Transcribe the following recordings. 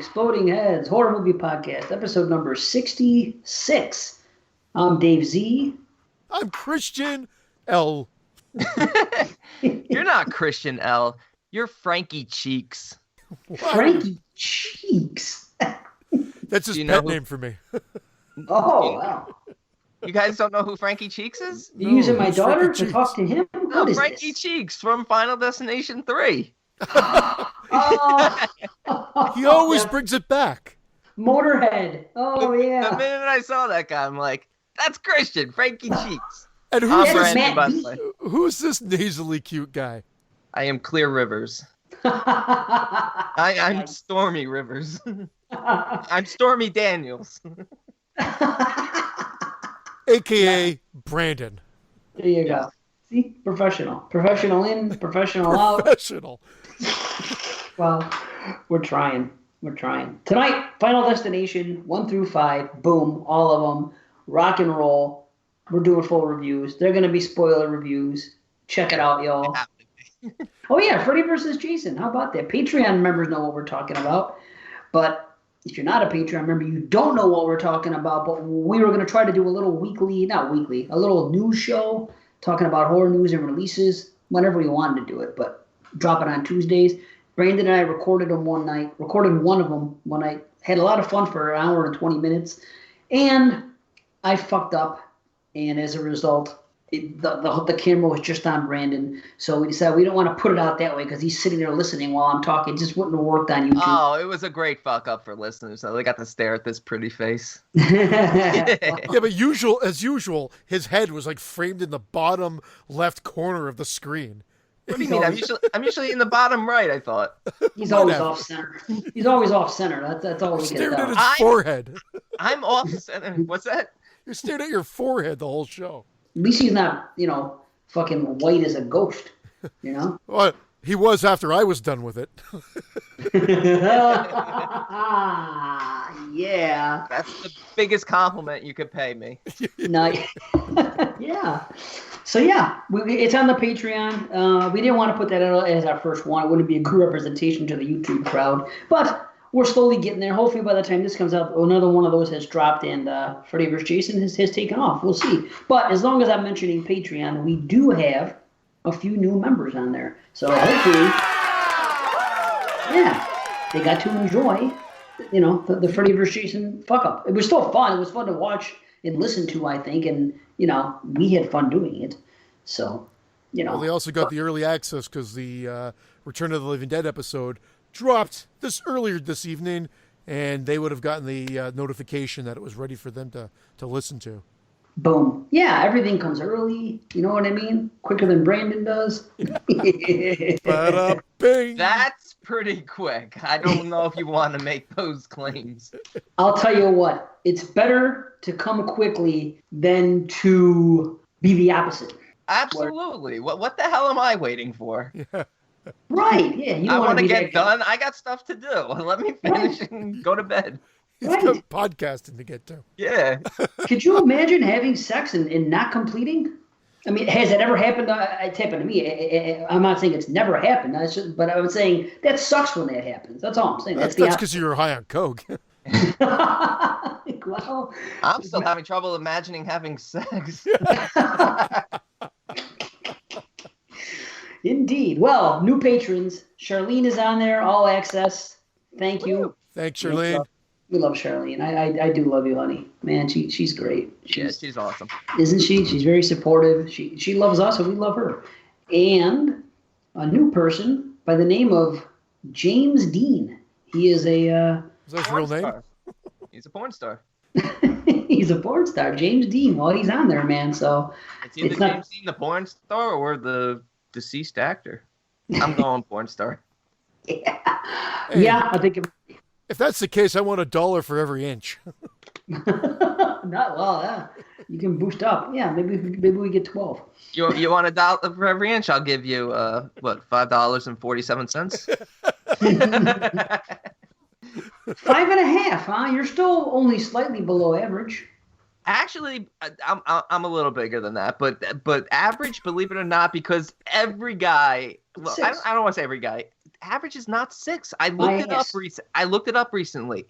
Exploding Heads Horror Movie Podcast, episode number 66. I'm Dave Z. I'm Christian L. You're not Christian L. You're Frankie Cheeks. Frankie Cheeks. That's his pet name for me. Oh, wow. You guys don't know who Frankie Cheeks is? You're using my daughter to talk to him? No, Frankie Cheeks from Final Destination 3. He always brings it back. Motorhead. Oh, yeah. The minute I saw that guy, I'm like, that's Christian, Frankie Cheeks. And who's this nasally cute guy? I am Clear Rivers. I'm Stormy Rivers. I'm Stormy Daniels. AKA Brandon. There you go. See? Professional. Professional in, professional out. Professional. Well, we're trying. Tonight, Final Destination 1 through 5. Boom. All of them. Rock and roll. We're doing full reviews. They're going to be spoiler reviews. Check it out, y'all. Oh, yeah. Freddy vs. Jason. How about that? Patreon members know what we're talking about. But if you're not a Patreon member, you don't know what we're talking about. But we were going to try to do a little a little news show talking about horror news and releases whenever we wanted to do it. But drop it on Tuesdays. Brandon and I recorded one of them one night. Had a lot of fun for an hour and 20 minutes. And I fucked up. And as a result, the camera was just on Brandon. So we decided we don't want to put it out that way because he's sitting there listening while I'm talking. It just wouldn't have worked on YouTube. Oh, it was a great fuck up for listeners. So they got to stare at this pretty face. Yeah, but as usual, his head was like framed in the bottom left corner of the screen. What do you mean? I'm usually in the bottom right, I thought. He's always off center. He's always off center. That's all we get. Staring at his forehead. I'm off center. What's that? You're staring at your forehead the whole show. At least he's not, fucking white as a ghost, Well, he was after I was done with it. Yeah. That's the biggest compliment you could pay me. No, yeah. So, yeah, it's on the Patreon. We didn't want to put that out as our first one. It wouldn't be a good representation to the YouTube crowd. But we're slowly getting there. Hopefully by the time this comes out, another one of those has dropped and Freddy vs. Jason has taken off. We'll see. But as long as I'm mentioning Patreon, we do have a few new members on there. So hopefully, yeah, they got to enjoy, the Freddy vs. Jason fuck up. It was still fun. It was fun to watch and listen to, I think. And, we had fun doing it. So, Well, they also got the early access because the Return of the Living Dead episode dropped earlier this evening, and they would have gotten the notification that it was ready for them to listen to. Boom. Yeah, everything comes early. You know what I mean? Quicker than Brandon does. Bada-bing. That's pretty quick. I don't know if you want to make those claims. I'll tell you what. It's better to come quickly than to be the opposite. Absolutely. What the hell am I waiting for? Yeah. Right, yeah. You I want to be get done. I got stuff to do. Let me finish and go to bed. He's got podcasting to get to. Yeah. Could you imagine having sex and not completing? I mean, has that ever happened? It's happened to me. I'm not saying it's never happened, but I'm saying that sucks when that happens. That's all I'm saying. That's because you were high on coke. Well, I'm still having trouble imagining having sex. Indeed. Well, new patrons. Charlene is on there, all access. Thank you. Thanks, Charlene. We love Charlene. I do love you, honey. Man, she's great. She's awesome. Isn't she? She's very supportive. She loves us and we love her. And a new person by the name of James Dean. He is a... Is that his real name? He's a porn star. He's a porn star. James Dean. Well, he's on there, man. So it's either James Dean, the porn star, or the deceased actor. I'm going porn star. Yeah. Hey, yeah, I think... If that's the case, I want $1 for every inch. Not well, yeah. You can boost up. Yeah, maybe we get 12. You want $1 for every inch? I'll give you $5.47. 5.5, huh? You're still only slightly below average. Actually, I'm a little bigger than that, but average, believe it or not, because every guy, well, I 6. don't want to say every guy, average is not 6. I My looked it up ass. I looked it up recently.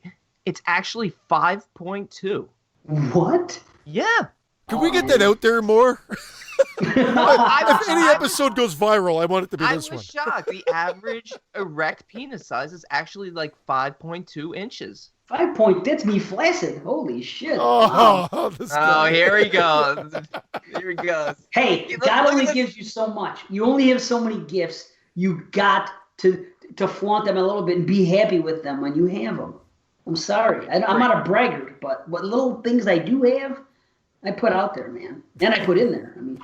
It's actually 5.2. What? Yeah. Can we get that out there more? I If any episode goes viral, I want it to be I this was one. shocked. The average erect penis size is actually like 5.2 inches. 5 point. That's me flaccid. Holy shit. Wow. Oh, this Oh, guy. here he goes. Here he goes. Hey, Look- God look only at this. gives you so much. You only have so many gifts. You got to flaunt them a little bit and be happy with them when you have them. I'm sorry. I'm not a braggart, but what little things I do have, I put out there, man. And I put in there. I mean,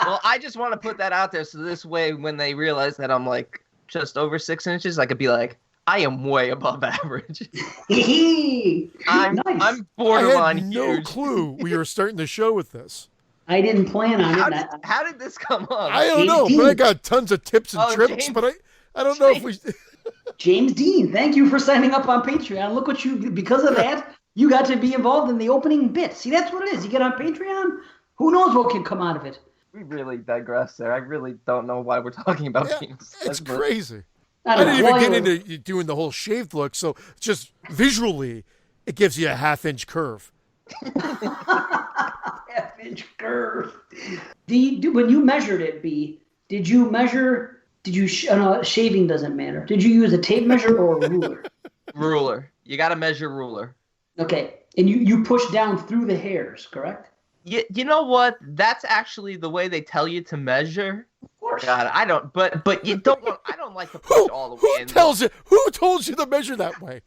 Well, I just want to put that out there so this way, when they realize that I'm like just over 6 inches, I could be like, I am way above average. I'm nice. borderline I had no huge. clue we were starting the show with this. I didn't plan on How it. did, how did this come up? I don't James know, but I Dean. got tons of tips and Oh, trips, James- but I don't know if we. James Dean, thank you for signing up on Patreon. Look what you, because of that, you got to be involved in the opening bit. See, that's what it is. You get on Patreon, who knows what can come out of it. We really digress there. I really don't know why we're talking about Yeah, penis. it's But- crazy. I I don't didn't know. even While get you're- into doing the whole shaved look, so just visually, it gives you a half-inch curve. half-inch curve. When you measured it, B, did you measure? Did you? No, shaving doesn't matter. Did you use a tape measure or a ruler? Ruler. You got to measure ruler. Okay, and you push down through the hairs, correct? You know what? That's actually the way they tell you to measure. Of course. God, I don't. But you don't want. I don't like to push all the way Who in. tells you? Who told you to measure that way?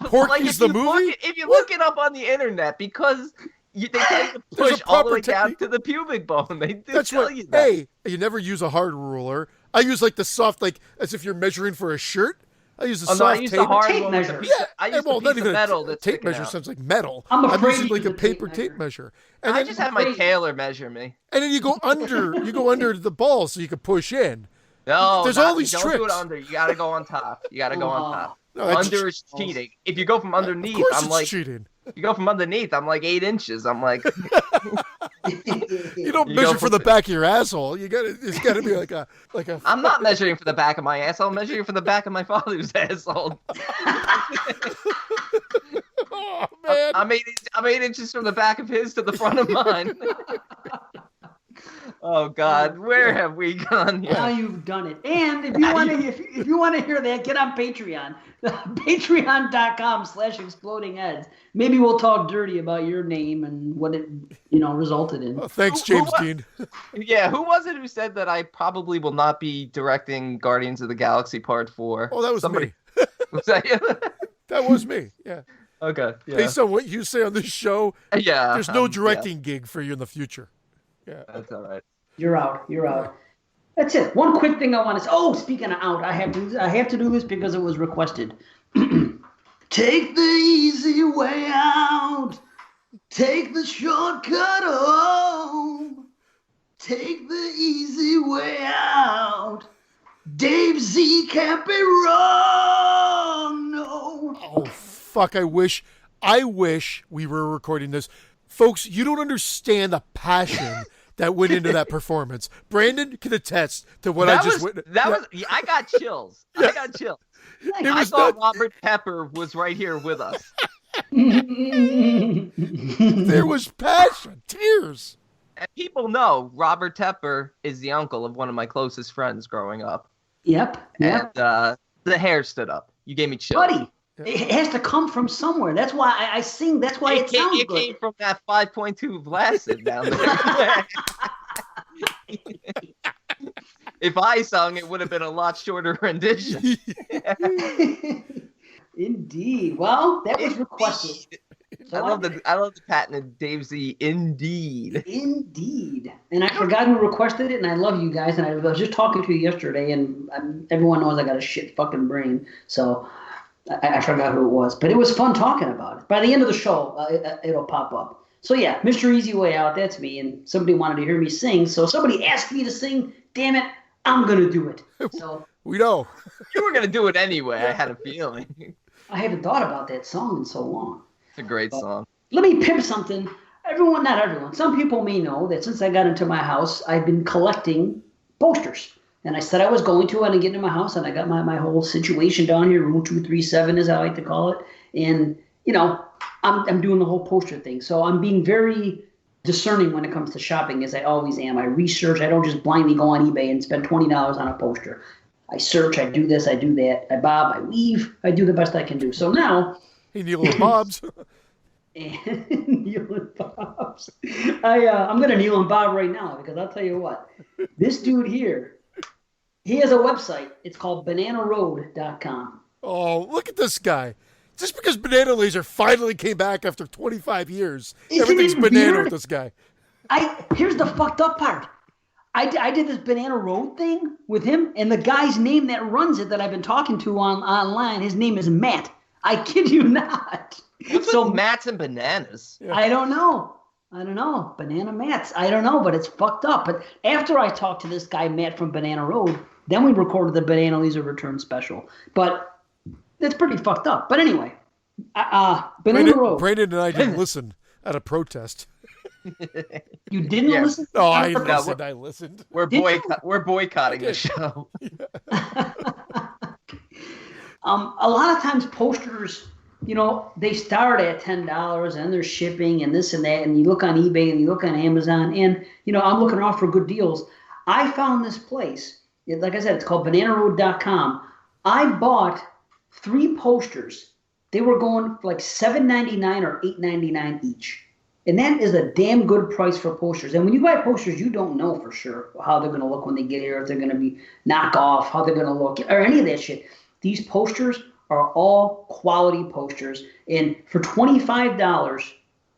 Porky's the movie. If you look it up on the internet, because they tell you to There's a push all the way proper down technique. to the pubic bone. They do That's tell what. you that. Hey, you never use a hard ruler. I use like the soft, like as if you're measuring for a shirt. I use a Oh no, I soft use tape. the hard Tape one with the measure. piece. I use well, the not piece even of metal a that's tape sticking measure. out. Sounds like metal. I'm afraid using to like use a a paper tape tape measure. measure, and I then just have my Crazy. tailor measure me. and then you go under. You go under the balls so you can push in. No, There's all these don't do it tricks. under. You got to go on top. You got to go on top. No, that's Under is cheating. If you go from Of underneath, course, I'm it's like, cheating. you go from underneath, I'm like 8 inches. I'm like, You don't You measure go for the back of your asshole. You got to. It's got to be like a. I'm not measuring for the back of my asshole. I'm measuring for the back of my father's asshole. Oh man. I'm 8 inches from the back of his to the front of mine. Oh God, where have we gone Now here? you've done it. And if you want to, if you want to hear that, get on Patreon. Patreon.com/explodingheads. Maybe we'll talk dirty about your name and what it, resulted in. Oh, thanks, Who- James who- Dean. Yeah, who was it who said that I probably will not be directing Guardians of the Galaxy Part 4? Oh, that was Somebody. me. Was that you? That was me. Yeah. Okay. Yeah. Based on what you say on this show, Yeah. there's no yeah, directing gig for you in the future. Yeah. that's all right. You're out. You're out. That's it. One quick thing I want to say. Oh, speaking of out, I have to do this because it was requested. Take the easy way out. Take the shortcut home. Take the easy way out. Dave Z can't be wrong. No. Oh fuck! I wish we were recording this, folks. You don't understand the passion that went into that performance. Brandon can attest to what I just witnessed. I got chills. I got chills. It I was thought not- Robert Pepper was right here with us. There was passion, tears. And people know Robert Tepper is the uncle of one of my closest friends growing up. Yep. And the hair stood up. You gave me chills. Buddy, it has to come from somewhere. That's why I sing. That's why it sounds It good. came from that 5.2 Vlasic down there. If I sung, it would have been a lot shorter rendition. Indeed. Well, that was requested. So I love the patented Dave Z. Indeed. Indeed. And I forgot who requested it, and I love you guys. And I was just talking to you yesterday, and everyone knows I got a shit fucking brain, so I forgot who it was. But it was fun talking about it. By the end of the show, it'll pop up. So yeah, Mr. Easy Way Out, that's me. And somebody wanted to hear me sing, so somebody asked me to sing. Damn it, I'm gonna do it. So We know. You were gonna do it anyway. I had a feeling. I haven't thought about that song in so long. It's a great song. let me pimp something. Everyone, not everyone, some people may know that since I got into my house, I've been collecting posters. And I said I was going to, and I get into my house, and I got my whole situation down here, room 237 as I like to call it. And, I'm doing the whole poster thing. So I'm being very discerning when it comes to shopping, as I always am. I research. I don't just blindly go on eBay and spend $20 on a poster. I search. I do this. I do that. I bob. I weave. I do the best I can do. So now... Hey, Neil and Bob's. And Neil and Bob's. I'm going to Neil and Bob right now, because I'll tell you what. This dude here, he has a website. It's called bananaroad.com. Oh, look at this guy. Just because Banana Laser finally came back after 25 years, everything's banana with this guy. Here's the fucked up part. I did this Banana Road thing with him, and the guy's name that runs it that I've been talking to online, his name is Matt. I kid you not. What's with Matts and bananas? Yeah. I don't know. Banana Matts. I don't know, but it's fucked up. But after I talked to this guy, Matt from Banana Road, then we recorded the Banana Laser Return special. But it's pretty fucked up. But anyway, Banana Road. Brandon and I didn't listen at a protest. You didn't listen? No, I listened. I listened. We're boycotting the show. A lot of times posters, they start at $10 and there's shipping and this and that. And you look on eBay and you look on Amazon and, I'm looking around for good deals. I found this place. Like I said, it's called bananaroad.com. I bought 3 posters. They were going for like $7.99 or $8.99 each. And that is a damn good price for posters. And when you buy posters, you don't know for sure how they're going to look when they get here, if they're going to be knockoff, how they're going to look, or any of that shit. These posters are all quality posters. And for $25,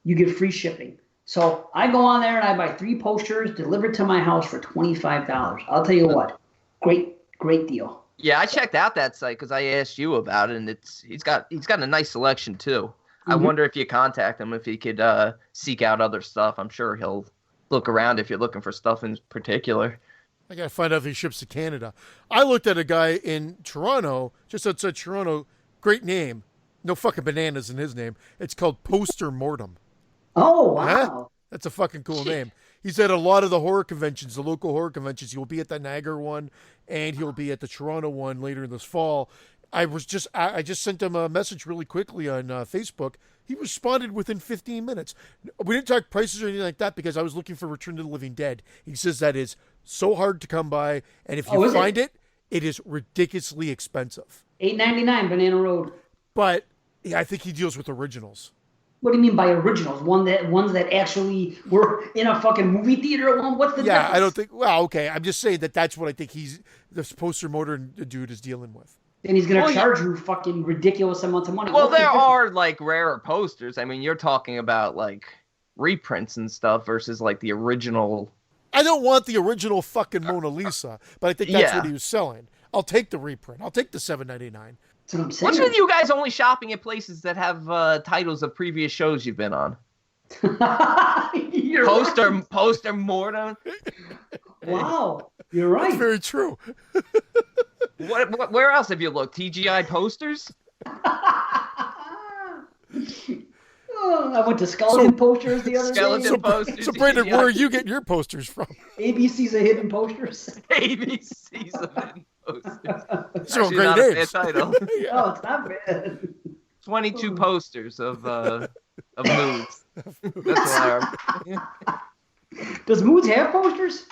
you get free shipping. So I go on there and I buy 3 posters delivered to my house for $25. I'll tell you what, great deal. Yeah, I checked out that site because I asked you about it, and he's got a nice selection too. I wonder if you contact him, if he could seek out other stuff. I'm sure he'll look around if you're looking for stuff in particular. I got to find out if he ships to Canada. I looked at a guy in Toronto, just outside Toronto, great name. No fucking bananas in his name. It's called Poster Mortem. Oh, wow. Huh? That's a fucking cool name. He's at a lot of the horror conventions, the local horror conventions. He'll be at the Niagara one, and he'll be at the Toronto one later in this fall. I just sent him a message really quickly on Facebook. He responded within 15 minutes. We didn't talk prices or anything like that because I was looking for Return to the Living Dead. He says that is so hard to come by, and if you find it, it is ridiculously expensive. $8.99 Banana Road. But I think he deals with originals. What do you mean by originals? Ones that actually were in a fucking movie theater? What's the difference? I don't think. Well, okay. I'm just saying that's what I think this Poster Mortem dude is dealing with. And he's going to charge you fucking ridiculous amounts of money. Well, there are like rarer posters. I mean, you're talking about like reprints and stuff versus like the original. I don't want the original fucking Mona Lisa, but I think that's what he was selling. I'll take the reprint. I'll take the $7.99. That's what I'm saying. What's with you guys only shopping at places that have titles of previous shows you've been on? Poster Mortem. Wow, you're right. That's very true. Where else have you looked? TGI Posters? I went to Skeleton Posters the other day. Posters. So Brandon, where are you getting your posters from? ABC's of Hidden Posters. ABC's of Hidden Posters. These are great names. Title. Oh, it's not bad. 22 posters of Moods. That's what Does Moods have posters?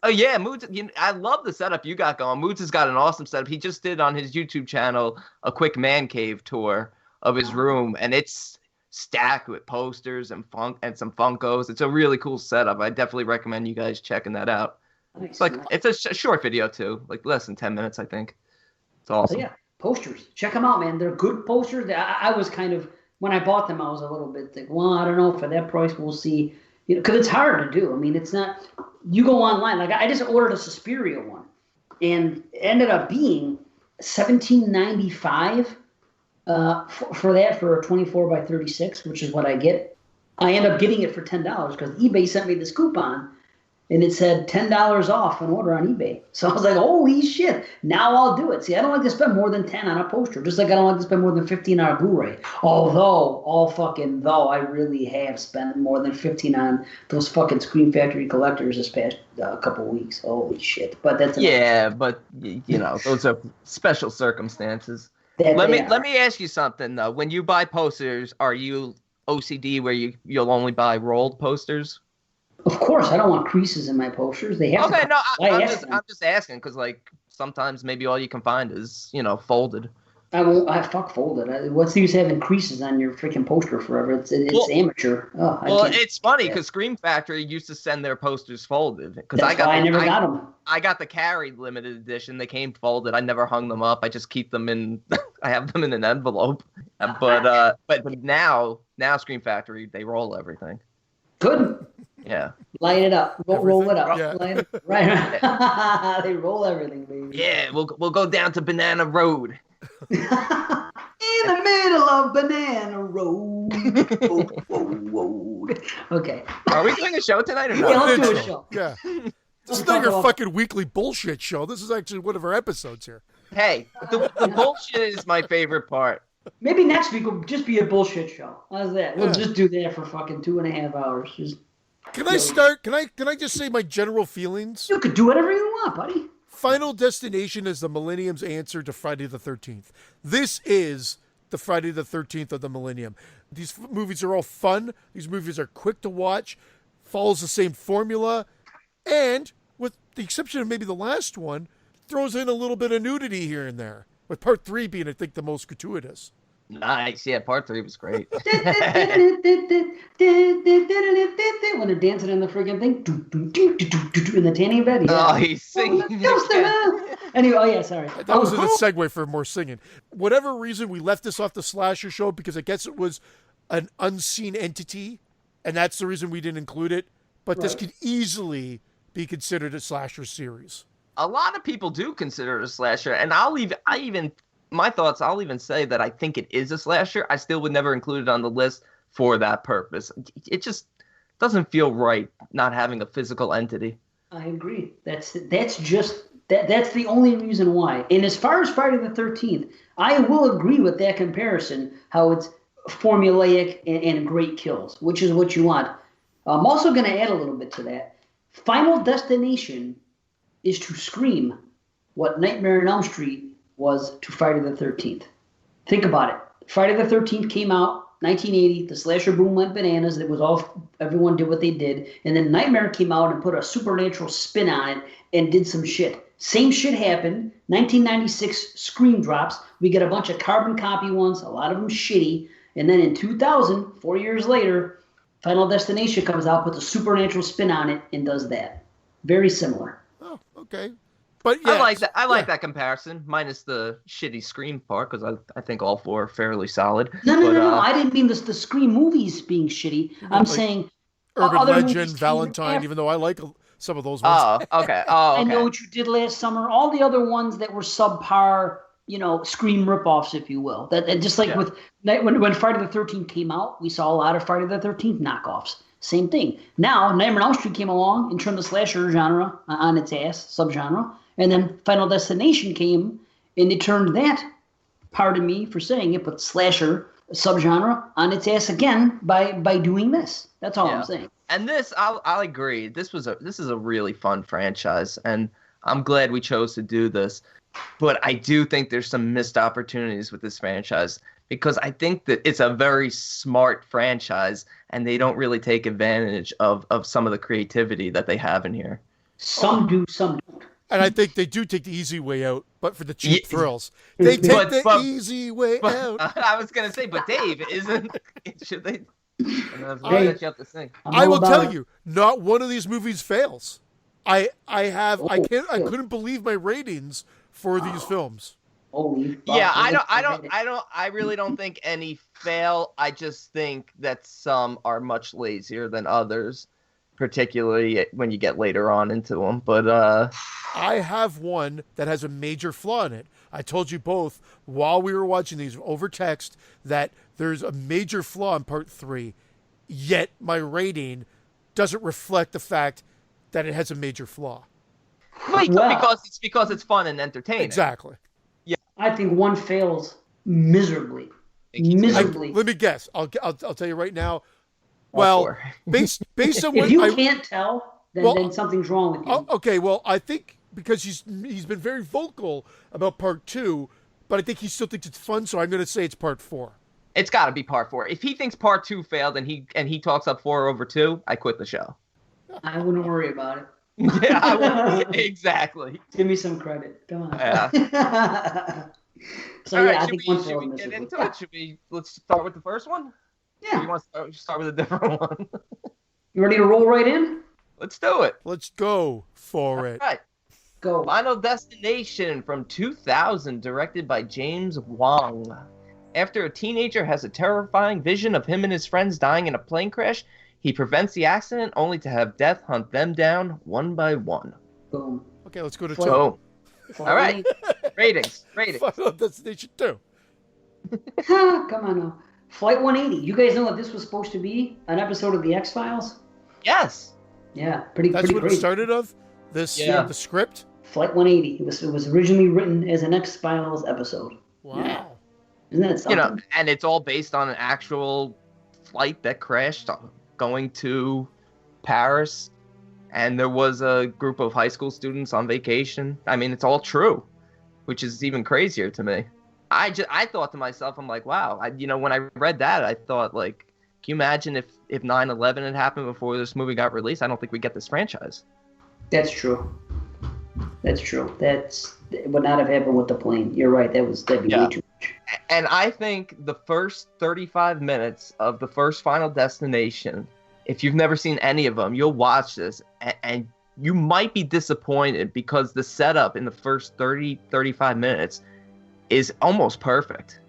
Oh yeah, Moods. I love the setup you got going. Moods has got an awesome setup. He just did on his YouTube channel a quick man cave tour of his room, and it's stacked with posters and some Funkos. It's a really cool setup. I definitely recommend you guys checking that out. Nice. It's a short video too, like less than 10 minutes, I think. It's awesome. Oh, yeah, posters. Check them out, man. They're good posters. I was kind of, when I bought them, I was a little bit like, well, I don't know, for that price, we'll see. Because it's hard to do. I mean, it's not. You go online. Like I just ordered a Suspiria one, and it ended up being $17.95 for that for a 24 by 36, which is what I get. I end up getting it for $10 because eBay sent me this coupon, and it said $10 off an order on eBay. So I was like, holy shit, now I'll do it. See, I don't like to spend more than 10 on a poster, just like I don't like to spend more than 15 on a Blu-ray. Though I really have spent more than 15 on those fucking Scream Factory collectors this past couple weeks. Holy shit. But that's but those are special circumstances. Let me ask you something though. When you buy posters, are you OCD where you'll only buy rolled posters? Of course, I don't want creases in my posters. They have okay. to. No, I'm just asking because like sometimes maybe all you can find is folded. I won't. I fuck folded. What's the use of having creases on your freaking poster forever? It's amateur. It's funny because Scream Factory used to send their posters folded. Because I never got them. I got the Carrie limited edition. They came folded. I never hung them up. I just keep them in. I have them in an envelope. But now Scream Factory, they roll everything. Good. Yeah. Light it up. Roll it up. Yeah. Right. They roll everything, baby. Yeah, we'll go down to Banana Road. In the middle of Banana Road. Okay. Are we doing a show tonight or Yeah, not? let's do a show. Yeah. This is not your fucking weekly bullshit show. This is actually one of our episodes here. Hey, the bullshit is my favorite part. Maybe next week will just be a bullshit show. How's that? We'll just do that for fucking 2.5 hours. Can I start? Can I just say my general feelings? You could do whatever you want, buddy. Final Destination is the Millennium's answer to Friday the 13th. This is the Friday the 13th of the Millennium. These movies are all fun. These movies are quick to watch, follows the same formula, and with the exception of maybe the last one, throws in a little bit of nudity here and there, with part 3 being, I think, the most gratuitous. Nice. Yeah, part 3 was great. When they're dancing in the freaking thing, in the tanning bed. Yeah. Oh, he's singing. Anyway, sorry. That was a segue for more singing. Whatever reason, we left this off the slasher show because I guess it was an unseen entity, and that's the reason we didn't include it. But this could easily be considered a slasher series. A lot of people do consider it a slasher, and I'll even say that I think it is a slasher. I still would never include it on the list for that purpose. It just doesn't feel right not having a physical entity. I agree. That's the only reason why. And as far as Friday the 13th, I will agree with that comparison, how it's formulaic and great kills, which is what you want. I'm also going to add a little bit to that. Final Destination is to Scream what Nightmare on Elm Street was to Friday the 13th. Think about it. Friday the 13th came out, 1980. The slasher boom went bananas. It was everyone did what they did. And then Nightmare came out and put a supernatural spin on it and did some shit. Same shit happened. 1996 Scream drops. We get a bunch of carbon copy ones, a lot of them shitty. And then in 2000, 4 years later, Final Destination comes out, puts a supernatural spin on it, and does that. Very similar. Oh, okay. But yeah, I like that. I like that comparison, minus the shitty Scream part, because I think all 4 are fairly solid. No. I didn't mean the Scream movies being shitty. I'm saying Urban Legend, Valentine, even though I like some of those ones. Oh, okay. Oh, okay. I Know What You Did Last Summer. All the other ones that were subpar, Scream ripoffs, if you will. That just like with when Friday the 13th came out, we saw a lot of Friday the 13th knockoffs. Same thing. Now, Nightmare on Elm Street came along and turned the slasher genre on its ass, subgenre. And then Final Destination came and it turned that, pardon me for saying it, but slasher subgenre on its ass again by doing this. That's all I'm saying. And this, I'll agree. This is a really fun franchise, and I'm glad we chose to do this. But I do think there's some missed opportunities with this franchise, because I think that it's a very smart franchise, and they don't really take advantage of some of the creativity that they have in here. Some do, some don't. And I think they do take the easy way out, but for the cheap thrills. They take the easy way out. I was going to say, but Dave, should they? I will tell you, not one of these movies fails. I couldn't believe my ratings for these films. Yeah, I really don't think any fail. I just think that some are much lazier than others, particularly when you get later on into them. But I have one that has a major flaw in it. I told you both while we were watching these over text that there's a major flaw in part 3, yet my rating doesn't reflect the fact that it has a major flaw. Well, Well- because it's fun and entertaining. Exactly. I think one fails miserably. Miserably. Let me guess. I'll tell you right now. All Well, four. based on what If you I can't tell, then, Well, then something's wrong with you. okay, well, I think because he's been very vocal about part 2, but I think he still thinks it's fun, so I'm going to say it's part 4. It's got to be part 4. If he thinks part 2 failed and he talks up 4 over 2, I quit the show. I wouldn't worry about it. Yeah, I would. Exactly. Give me some credit. Come on. Yeah. So All yeah, right, I should think we, one should failed we get miserably. into it? Let's start with the first one? Or Yeah. you want to start with a different one? You ready to roll right in? Let's do it. Let's go for it. All right. Go. Final Destination from 2000, directed by James Wong. After a teenager has a terrifying vision of him and his friends dying in a plane crash, he prevents the accident only to have death hunt them down one by one. Boom. Okay, let's go to 2. So, All all right. ratings. Final Destination 2. Come on now. Flight 180. You guys know that this was supposed to be an episode of the X-Files? Yes. Yeah, pretty That's what crazy. it started of? This, Yeah. the script? Flight 180. It was originally written as an X-Files episode. Wow. Yeah. Isn't that something? You know, and it's all based on an actual flight that crashed going to Paris. And there was a group of high school students on vacation. I mean, it's all true, which is even crazier to me. I thought to myself, I'm like, wow. When I read that, I thought, like, can you imagine if 9/11 had happened before this movie got released? I don't think we'd get this franchise. That's true. That's true. It would not have happened with the plane. You're right. That'd be Yeah. way too much. And I think the first 35 minutes of the first Final Destination, if you've never seen any of them, you'll watch this and you might be disappointed because the setup in the first 35 minutes is almost perfect.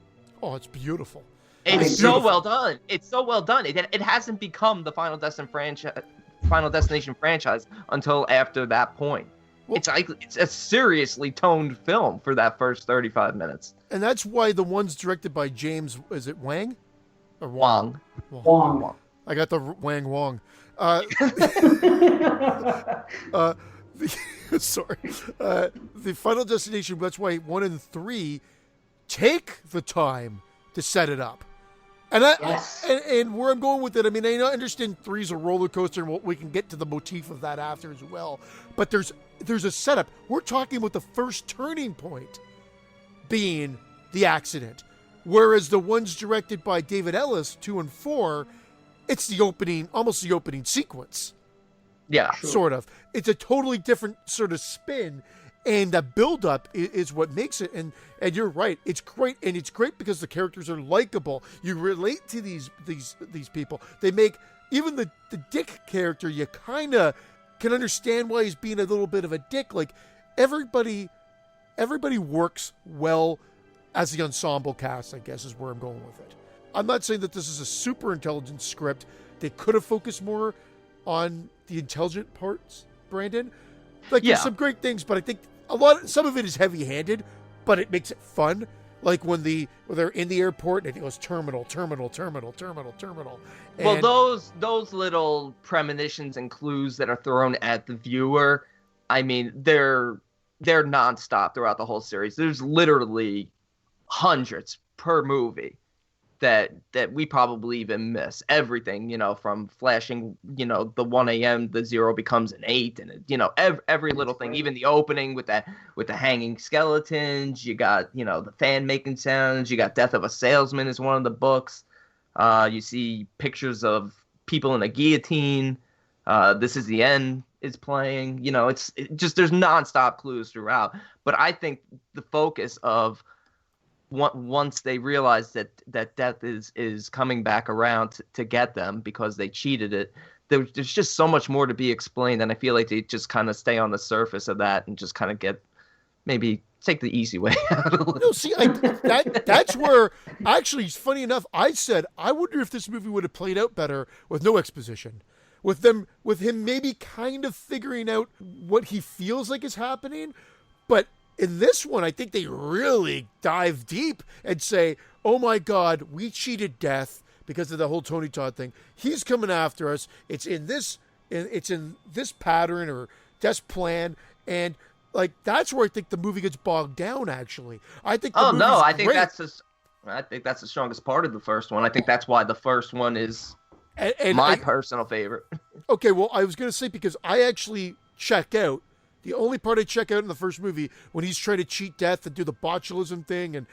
Oh, it's beautiful. It's Beautiful. so well done. It's so well done. It hasn't become the Final Destination franchise until after that point. Well- It's a seriously toned film for that first 35 minutes. And that's why the one's directed by James, is it Wang? Or Wong. Wong. I got the Wang Wong. Sorry. The Final Destination, that's why 1 and 3 take the time to set it up. And Yes. and where I'm going with it, I mean, I understand 3 is a roller coaster, and we can get to the motif of that after as well. But there's a setup. We're talking about the first turning point being the accident, whereas the ones directed by David Ellis, 2 and 4, it's almost the opening sequence. Yeah. True. Sort of. It's a totally different sort of spin, and the build-up is what makes it. And you're right. It's great, and it's great because the characters are likable. You relate to these people. They make even the Dick character. You kind of can understand why he's being a little bit of a dick. Like everybody works well as the ensemble cast, I guess, is where I'm going with it. I'm not saying that this is a super intelligent script. They could have focused more on the intelligent parts, Brandon. Like, Yeah. there's some great things, but I think some of it is heavy-handed, but it makes it fun. Like when they're in the airport and it goes terminal. Well, And- those little premonitions and clues that are thrown at the viewer, I mean, they're nonstop throughout the whole series. There's literally hundreds per movie that we probably even miss. Everything, from flashing, the 1 a.m. the 0 becomes an 8, and every little thing, even the opening with the hanging skeletons. You got the fan making sounds. You got Death of a Salesman is one of the books. You see pictures of people in a guillotine. This Is the End is playing. It's just there's nonstop clues throughout. But I think the focus of once they realize that death is coming back around to get them because they cheated it, there's just so much more to be explained, and I feel like they just kind of stay on the surface of that and just kind of maybe take the easy way out of it. No, see, that's where, actually, funny enough, I said, I wonder if this movie would have played out better with no exposition. With him maybe kind of figuring out what he feels like is happening. But in this one, I think they really dive deep and say, oh my God, we cheated death because of the whole Tony Todd thing. He's coming after us. It's in this it's in this pattern or this plan, and like that's where I think the movie gets bogged down. Actually, I think. Oh no, I great. think that's the strongest part of the first one. I think that's why the first one is and my personal favorite. Okay, well, I was going to say because I actually check out. The only part I check out in the first movie when he's trying to cheat death and do the botulism thing and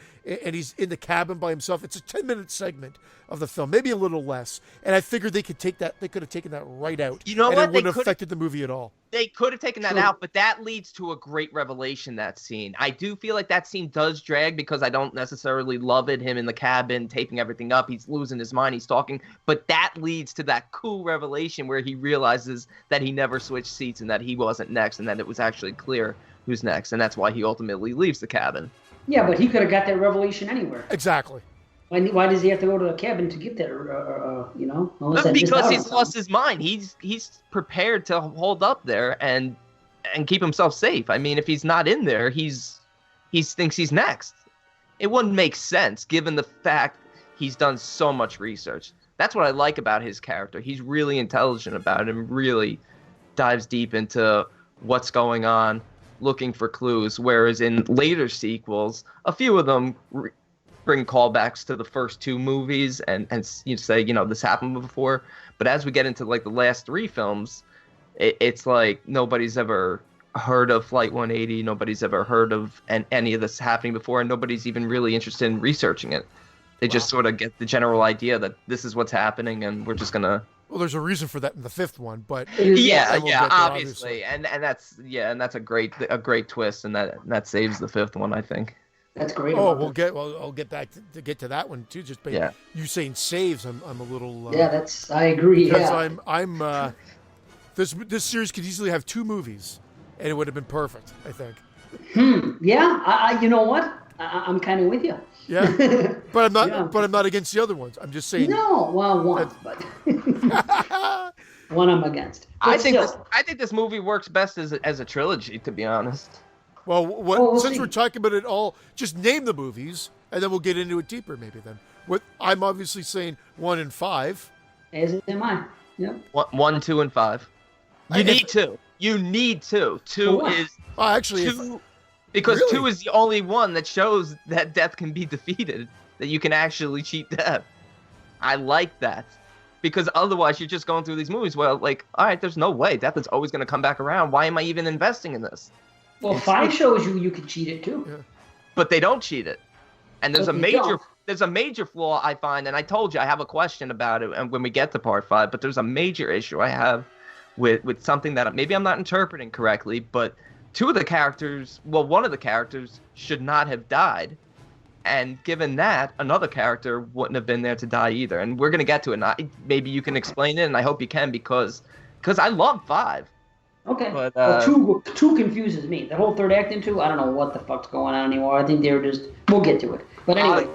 he's in the cabin by himself. It's a 10-minute segment of the film, maybe a little less. And I figured they could have taken that right out. You know and what? it wouldn't have affected the movie at all. They could have taken that out, but that leads to a great revelation, that scene. I do feel like that scene does drag because I don't necessarily love it, him in the cabin, taping everything up. He's losing his mind. He's talking. But that leads to that cool revelation where he realizes that he never switched seats and that he wasn't next and that it was actually clear who's next. And that's why he ultimately leaves the cabin. Yeah, but he could have got that revelation anywhere. Exactly. Why does he have to go to the cabin to get that? Because he's lost his mind. He's prepared to hold up there and keep himself safe. I mean, if he's not in there, he thinks he's next. It wouldn't make sense given the fact he's done so much research. That's what I like about his character. He's really intelligent about it and really dives deep into what's going on, looking for clues. Whereas in later sequels, a few of them bring callbacks to the first two movies and you say, this happened before. But as we get into like the last three films, it's like nobody's ever heard of Flight 180. Nobody's ever heard of any of this happening before, and nobody's even really interested in researching it. They just sort of get the general idea that this is what's happening, and we're just gonna. Well, there's a reason for that in the fifth one, but yeah, obviously, and that's a great twist, and that saves the fifth one, I think. That's great. Oh, I'll get back to get to that one too. Just you saying saves, I'm a little. I agree. Because I'm this series could easily have two movies, and it would have been perfect. I think. Yeah. I you know what? I'm kind of with you. Yeah, but I'm not. Yeah. But I'm not against the other ones. I'm just saying. No, well, one, but one I'm against. But I think this movie works best as a trilogy, to be honest. Well, since we're talking about it all, just name the movies, and then we'll get into it deeper. Maybe then. What I'm obviously saying 1 and 5. As am I. Yep. 1, 2, and 5. You need two. You need two. Two is actually two. Because really? 2 is the only one that shows that death can be defeated, that you can actually cheat death. I like that. Because otherwise you're just going through these movies where, like, all right, there's no way. Death is always going to come back around. Why am I even investing in this? Well, 5 shows you can cheat it, too. Yeah. But they don't cheat it. And there's a major flaw I find, and I told you I have a question about it and when we get to part 5, but there's a major issue I have with something that maybe I'm not interpreting correctly, but one of the characters should not have died. And given that, another character wouldn't have been there to die either. And we're going to get to it. Maybe you can explain it, and I hope you can, because I love 5. Okay. But, well, 2 confuses me. The whole third act in 2, I don't know what the fuck's going on anymore. I think they're just... We'll get to it. But anyway...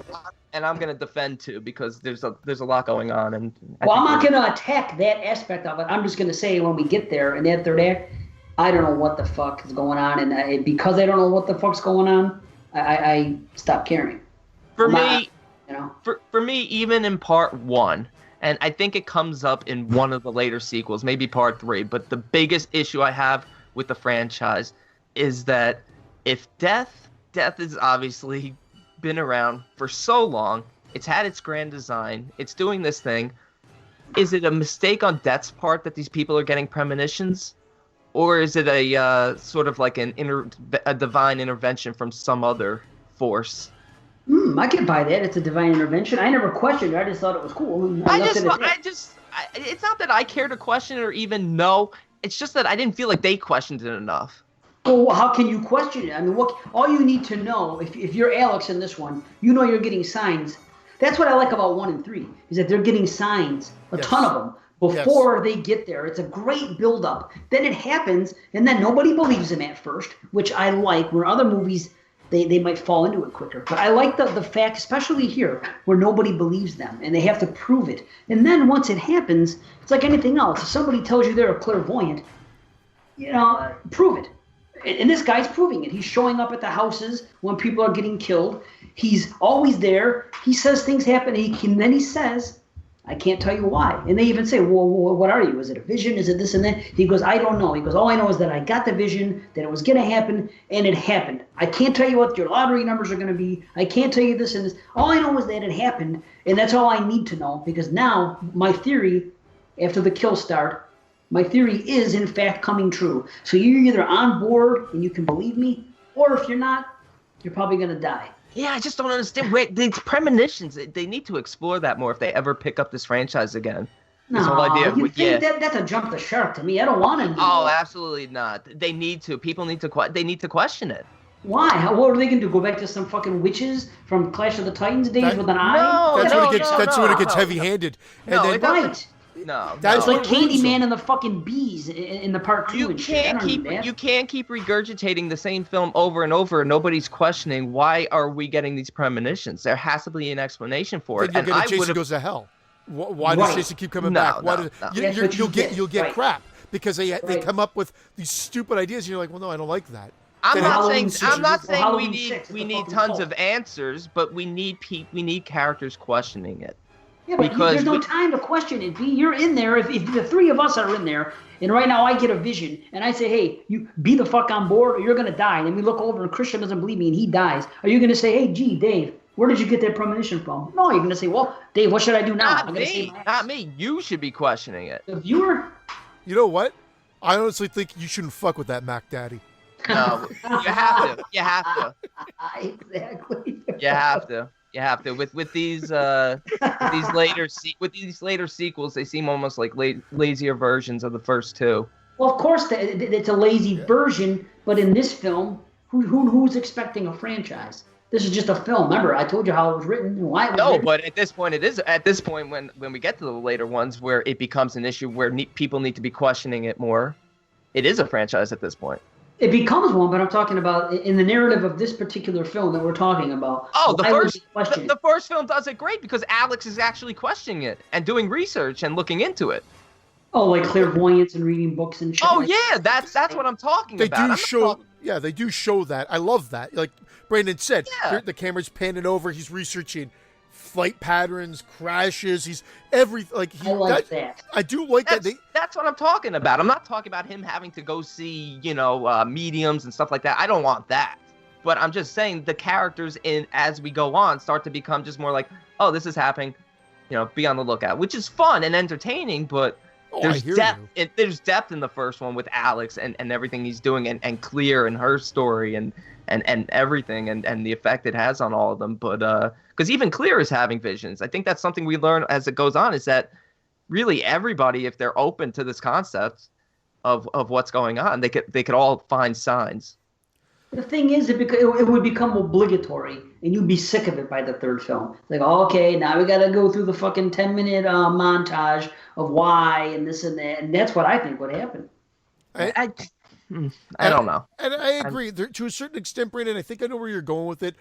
And I'm going to defend 2 because there's a lot going on. And I'm not going to attack that aspect of it. I'm just going to say when we get there in that third act, I don't know what the fuck is going on. And because I don't know what the fuck's going on, I stop caring. For me, even in part 1, and I think it comes up in one of the later sequels, maybe part 3, but the biggest issue I have with the franchise is that if death has obviously been around for so long, it's had its grand design, it's doing this thing, is it a mistake on Death's part that these people are getting premonitions? Or is it a sort of like a divine intervention from some other force? I can buy that. It's a divine intervention. I never questioned it. I just thought it was cool. It's not that I care to question it or even know. It's just that I didn't feel like they questioned it enough. Well, how can you question it? I mean, all you need to know, if you're Alex in this one, you're getting signs. That's what I like about 1 and 3, is that they're getting signs, a ton of them, before they get there. It's a great build-up. Then it happens, and then nobody believes them at first, which I like, where other movies, they might fall into it quicker. But I like the fact, especially here, where nobody believes them, and they have to prove it. And then once it happens, it's like anything else. If somebody tells you they're a clairvoyant, prove it. And this guy's proving it. He's showing up at the houses when people are getting killed. He's always there. He says things happen. Then he says, I can't tell you why. And they even say, well, what are you? Is it a vision? Is it this and that? He goes, I don't know. He goes, all I know is that I got the vision, that it was going to happen, and it happened. I can't tell you what your lottery numbers are going to be. I can't tell you this and this. All I know is that it happened, and that's all I need to know, because now my theory, after the kill start, my theory is, in fact, coming true. So you're either on board and you can believe me, or if you're not, you're probably going to die. Yeah, I just don't understand. Wait, these premonitions, they need to explore that more if they ever pick up this franchise again. No, This whole idea you think that's a jump the shark to me. I don't want to. Oh, absolutely not. They need to. People need to. They need to question it. Why? What are they going to do? Go back to some fucking witches from Clash of the Titans days with an eye? No, That's when it gets heavy-handed. And No, then, it doesn't. Right. No, That's It's no. like Candyman and the fucking bees in the part 2 You and shit. I can't don't keep need that. you can't keep regurgitating the same film over and over. Nobody's questioning why are we getting these premonitions. There has to be an explanation for it. then you'll And get I Jason would have. Goes to Hell. Why does Right. Jason keep coming No, back? Why no, does, no. you, That's you're- what you you'll get right. crap because they Right. come up with these stupid ideas and you're like, well, no, I don't like that. I'm Then not Halloween saying I'm not six- saying we Halloween need 6 is we a need fucking tons cult. of answers, but we need characters questioning it. Yeah, but because there's no we- time to question it. B. You're in there. If the three of us are in there, and right now I get a vision, and I say, hey, you be the fuck on board, or you're gonna die. And then we look over, and Christian doesn't believe me, and he dies. Are you gonna say, hey, gee, Dave, where did you get that premonition from? No, you're gonna say, well, Dave, what should I do now? Not I'm gonna say me. my ass. Not me. You should be questioning it. The viewer. You know what? I honestly think you shouldn't fuck with that Mac Daddy. No, you have to. You have to. Exactly. You have to. You have to. With these later sequels, they seem almost like lazier versions of the first two. Well, of course, it's a lazy version, but in this film, who's expecting a franchise? This is just a film. Remember, I told you how it was written and why it was No, written. but at this point, it is. At this point, when we get to the later ones, where it becomes an issue where people need to be questioning it more, it is a franchise at this point. It becomes one, but I'm talking about in the narrative of this particular film that we're talking about. Oh, the why would first you question it? the first film does it great because Alex is actually questioning it and doing research and looking into it. Oh, like clairvoyance and reading books and shit. Oh like yeah, that's what I'm talking They about. do I'm not show, talking- yeah, they do show that. I love that. Like Brandon said, Yeah. the camera's panning over. He's researching flight patterns, crashes. He's everything. Like I like that. I do like that. That's what I'm talking about. I'm not talking about him having to go see, mediums and stuff like that. I don't want that. But I'm just saying the characters as we go on start to become just more like, oh, this is happening, be on the lookout, which is fun and entertaining, but I there's hear depth. you. There's depth in the first one with Alex and everything he's doing and Clear and her story and everything and the effect it has on all of them. But because even Clear is having visions. I think that's something we learn as it goes on is that really everybody, if they're open to this concept of what's going on, they could all find signs. The thing is, it would become obligatory, and you'd be sick of it by the third film. Like, okay, now we got to go through the fucking 10-minute montage of why and this and that, and that's what I think would happen. I don't know. And I agree to a certain extent, Brandon. I think I know where you're going with it.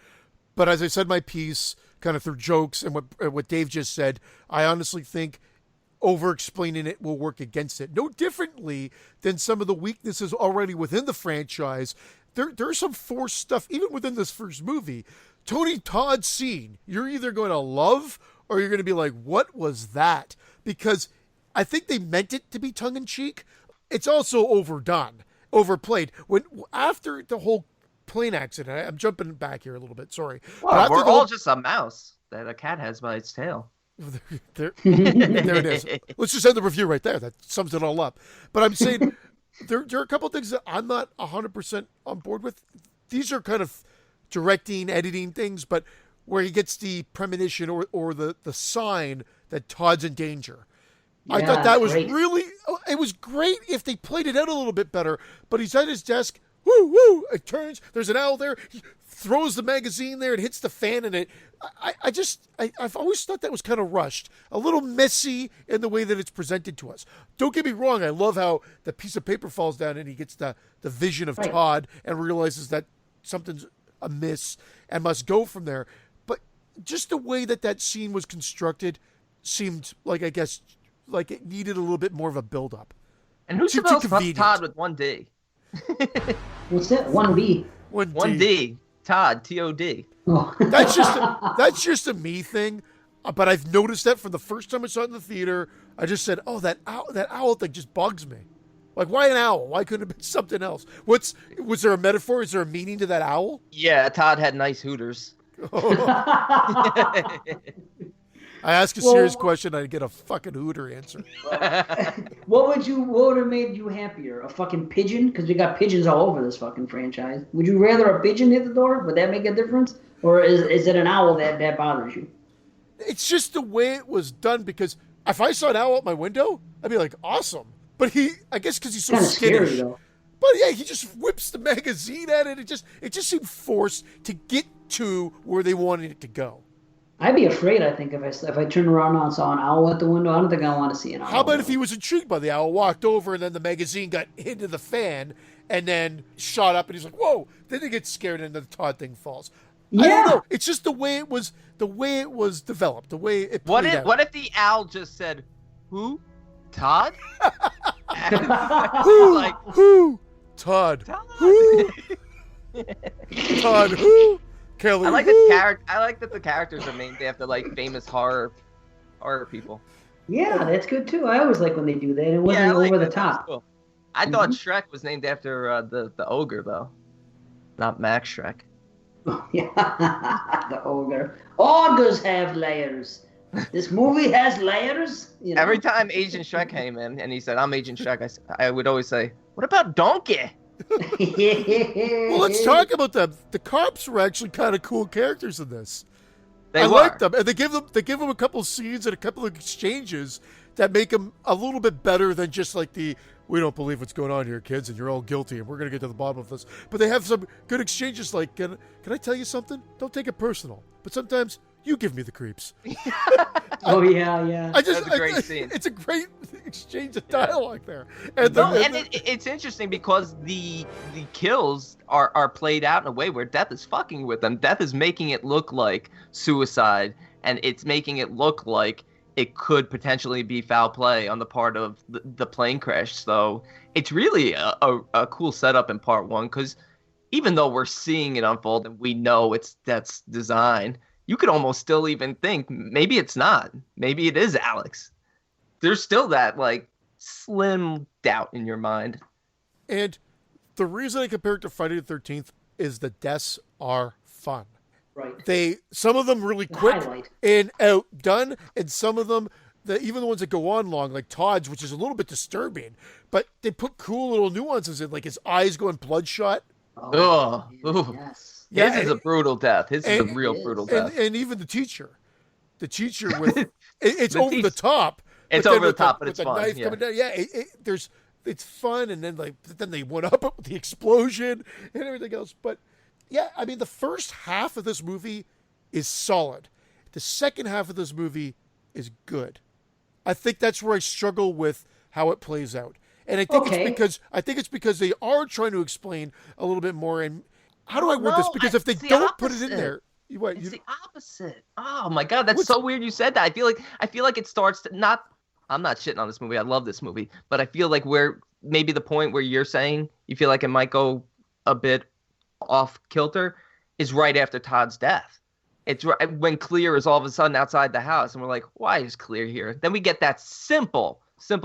But as I said, my piece kind of through jokes and what Dave just said, I honestly think over-explaining it will work against it. No differently than some of the weaknesses already within the franchise. There's some forced stuff, even within this first movie. Tony Todd's scene, you're either going to love or you're going to be like, what was that? Because I think they meant it to be tongue-in-cheek. It's also overdone, overplayed. After the whole plane accident, I'm jumping back here a little bit, sorry. Well, we're all just a mouse that a cat has by its tail. There it is. Let's just end the review right there. That sums it all up. But I'm saying there are a couple of things that I'm not 100% on board with. These are kind of directing, editing things, but where he gets the premonition or the sign that Todd's in danger. I thought that was great. it was great if they played it out a little bit better, but he's at his desk, woo, it turns, there's an owl there, he throws the magazine there, it hits the fan, and I've always thought that was kind of rushed, a little messy in the way that it's presented to us. Don't get me wrong, I love how the piece of paper falls down and he gets the vision of Right. Todd and realizes that something's amiss and must go from there. But just the way that scene was constructed seemed like, I guess, like it needed a little bit more of a build-up. And who Too spells convenient. Todd with one D? What's that? 1B. One D. Todd, T-O-D. Oh. That's just a me thing. But I've noticed that from the first time I saw it in the theater. I just said, "Oh, that owl thing just bugs me. Like, why an owl? Why couldn't it be something else? Was there a metaphor? Is there a meaning to that owl?" Yeah, Todd had nice hooters. I ask a serious question, I get a fucking hooter answer. What would have made you happier? A fucking pigeon? Because we got pigeons all over this fucking franchise. Would you rather a pigeon hit the door? Would that make a difference? Or is it an owl that bothers you? It's just the way it was done, because if I saw an owl at my window, I'd be like, awesome. But I guess because he's so skittish. Scary, though. But yeah, he just whips the magazine at it. It just seemed forced to get to where they wanted it to go. I'd be afraid, I think, if I turned around and saw an owl at the window. I don't think I want to see an owl. How about if he was intrigued by the owl, walked over, and then the magazine got hit into the fan, and then shot up, and he's like, whoa! Then he gets scared, and the Todd thing falls. Yeah. I don't know. It's just the way it was developed, the way it played out. What if the owl just said, "Who? Todd?" Who? Like, who? Todd. Who? Todd. Who? Kelly. I like that the characters are named after like famous horror people. Yeah, that's good too. I always like when they do that. It wasn't over the top. Cool. I thought Shrek was named after the ogre though, not Max Shrek. Yeah, the ogre. Ogres have layers. This movie has layers. You know? Every time Agent Shrek came in and he said, "I'm Agent Shrek," I would always say, "What about Donkey?" Well, let's talk about them. The cops were actually kind of cool characters in this. I like them, and they give them a couple of scenes and a couple of exchanges that make them a little bit better than just like "we don't believe what's going on here, kids, and you're all guilty, and we're gonna get to the bottom of this." But they have some good exchanges, like, "Can I tell you something? Don't take it personal, but sometimes you give me the creeps." Oh yeah. That's a great scene. It's a great exchange of dialogue there, it's interesting because the kills are played out in a way where Death is fucking with them. Death is making it look like suicide, and it's making it look like it could potentially be foul play on the part of the plane crash. So it's really a cool setup in part one, because even though we're seeing it unfold and we know it's Death's design, you could almost still even think maybe it's not. Maybe it is Alex. There's still that like slim doubt in your mind. And the reason I compare it to Friday the 13th is the deaths are fun. Right. Some of them really quick and outdone, and some of them, even the ones that go on long, like Todd's, which is a little bit disturbing, but they put cool little nuances in, like his eyes going bloodshot. Oh, yes. Yeah, his is a brutal death. His is a real brutal death. And even the teacher with it's over the top. It's over the top, but it's fun. Knife coming down. Yeah, it's fun, and then they went up with the explosion and everything else. But yeah, I mean, the first half of this movie is solid. The second half of this movie is good. I think that's where I struggle with how it plays out, and I think it's because they are trying to explain a little bit more. And how do I word this? Because if they don't put it in there, it's the opposite. Oh my god, that's so weird you said that. I feel like it starts to not. I'm not shitting on this movie. I love this movie, but I feel like where maybe the point where you're saying you feel like it might go a bit off kilter is right after Todd's death. It's right when Clear is all of a sudden outside the house, and we're like, why is Clear here? Then we get that simple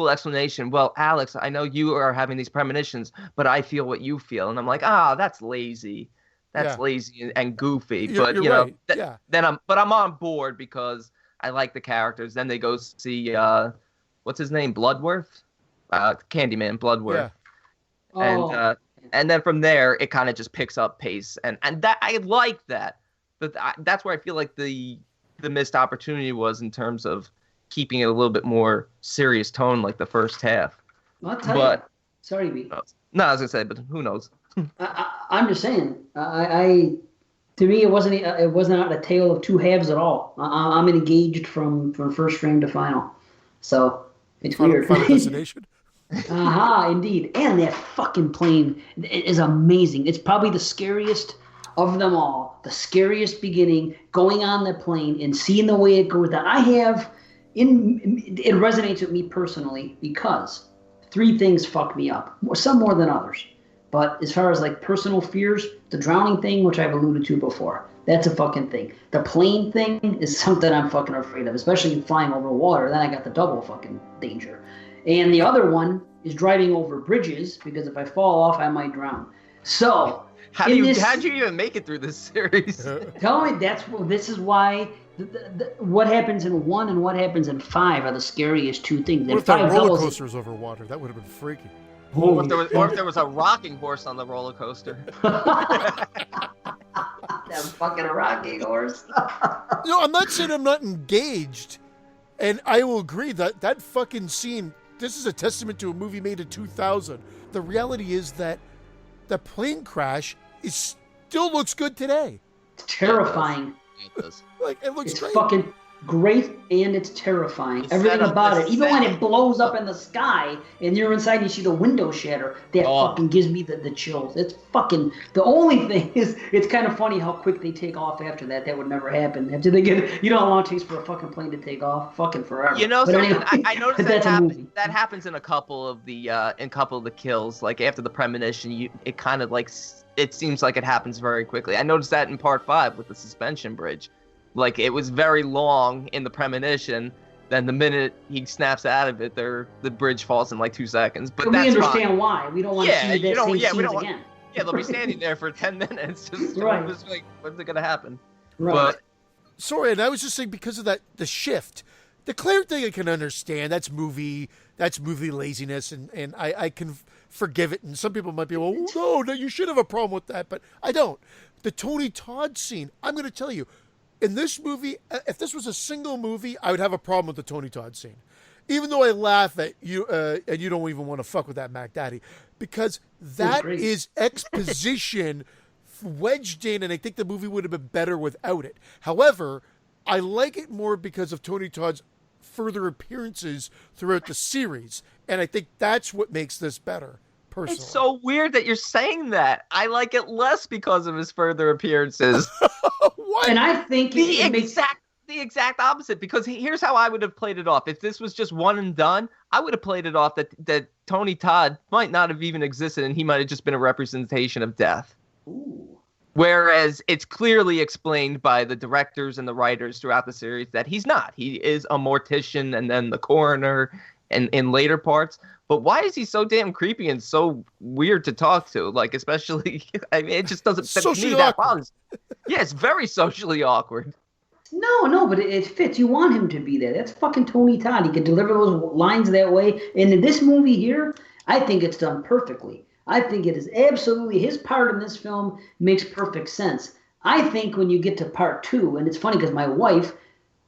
explanation. Well, Alex, I know you are having these premonitions, but I feel what you feel. And I'm like, that's lazy. That's lazy and goofy. But right. Then I'm on board because I like the characters. Then they go see what's his name? Bloodworth? Candyman Bloodworth. Yeah. And then from there it kind of just picks up pace. And that I like that. But that's where I feel like the missed opportunity was in terms of keeping it a little bit more serious tone like the first half. Well, I'll tell you. Sorry, B. No, I was gonna say, but who knows? I'm just saying. To me, it wasn't a tale of two halves at all. I'm engaged from first frame to final. So it's weird. Final Destination. Indeed. And that fucking plane is amazing. It's probably the scariest of them all. The scariest beginning, going on the plane and seeing the way it goes down. It resonates with me personally because three things fuck me up. Some more than others. But as far as like personal fears, the drowning thing, which I've alluded to before, That's a fucking thing. The plane thing is something I'm fucking afraid of, especially flying over water. Then I got the double fucking danger. And the other one is driving over bridges because if I fall off, I might drown. So how'd you even make it through this series? tell me this is why what happens in 1 and what happens in 5 are the scariest two things. What if that roller coaster was over water? That would have been freaky. Or if there was a rocking horse on the roller coaster. That fucking rocking horse. I'm not saying I'm not engaged, and I will agree that fucking scene. This is a testament to a movie made in 2000. The reality is that the plane crash still looks good today. It's terrifying. It does. It looks It's great. fucking great and it's terrifying. Everything about it. Even when it blows up in the sky and you're inside and you see the window shatter, that fucking gives me the chills. It's fucking... The only thing is, it's kind of funny how quick they take off after that. That would never happen. After they get... You know how long it takes for a fucking plane to take off? Fucking forever. You know, but something, anyway, I noticed that happens in a couple of the kills. Like after the premonition, it kind of like... It seems like it happens very quickly. I noticed that in part 5 with the suspension bridge. Like, it was very long in the premonition. Then the minute he snaps out of it, the bridge falls in like 2 seconds. But we that's understand fine. why. We don't want to see that same scenes again. Yeah, they'll be standing there for 10 minutes. Just Right. like, when's it going to happen? Right. But, Sorry, and I was just saying because of the shift. The Claire thing I can understand. That's movie laziness, and I can forgive it. And some people might be, well, no, you should have a problem with that, but I don't. The Tony Todd scene, I'm going to tell you, in this movie, if this was a single movie, I would have a problem with the Tony Todd scene. Even though I laugh at you, and you don't even want to fuck with that Mac Daddy, because that is exposition wedged in, and I think the movie would have been better without it. However, I like it more because of Tony Todd's further appearances throughout the series, and I think that's what makes this better. Personally. It's so weird that you're saying that. I like it less because of his further appearances. What? And I think the exact opposite, because here's how I would have played it off. If this was just one and done, I would have played it off that Tony Todd might not have even existed and he might have just been a representation of death. Ooh. Whereas it's clearly explained by the directors and the writers throughout the series that he's not. He is a mortician and then the coroner and in later parts. But why is he so damn creepy and so weird to talk to? Like, especially, I mean, it just doesn't fit me that well. Yeah, it's very socially awkward. No, but it fits. You want him to be there. That's fucking Tony Todd. He can deliver those lines that way. And in this movie here, I think it's done perfectly. I think it is absolutely, his part in this film makes perfect sense. I think when you get to part 2, and it's funny because my wife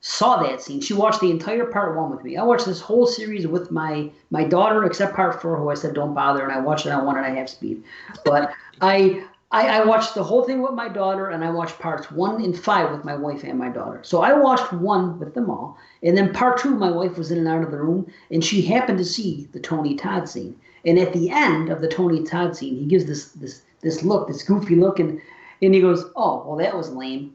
saw that scene. She watched the entire part 1 with me. I watched this whole series with my daughter, except part 4, who I said don't bother, and I watched it on 1.5 speed. But I watched the whole thing with my daughter, and I watched parts 1 and 5 with my wife and my daughter. So I watched 1 with them all, and then part 2, my wife was in and out of the room, and she happened to see the Tony Todd scene. And at the end of the Tony Todd scene, he gives this look, this goofy look, and he goes, "Oh, well, that was lame."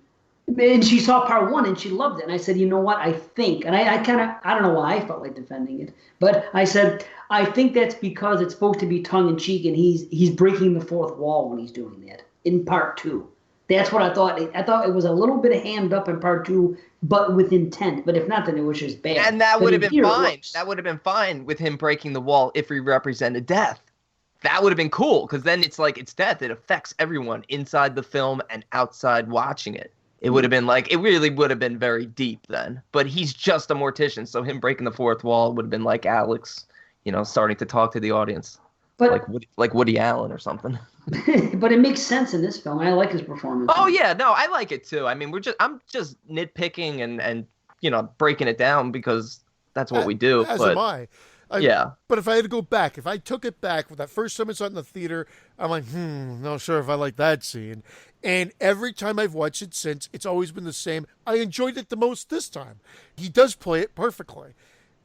And she saw part 1 and she loved it. And I said, you know what? I think, and I don't know why I felt like defending it, but I said, I think that's because it's supposed to be tongue in cheek and he's breaking the fourth wall when he's doing that in part 2. That's what I thought. I thought it was a little bit hammed up in part 2, but with intent. But if not, then it was just bad. And that would have been fine. That would have been fine with him breaking the wall if he represented death. That would have been cool, because then it's like it's death. It affects everyone inside the film and outside watching it. It would have been like, it really would have been very deep then. But he's just a mortician, so him breaking the fourth wall would have been like Alex, starting to talk to the audience. But, like Woody Allen or something. But it makes sense in this film. I like his performance. Oh yeah, no, I like it too. I mean, I'm just nitpicking and breaking it down because that's what we do. As am I. Yeah. But if I had to go back, if I took it back with that first time I saw it in the theater, I'm like, not sure if I like that scene. And every time I've watched it since, it's always been the same. I enjoyed it the most this time. He does play it perfectly.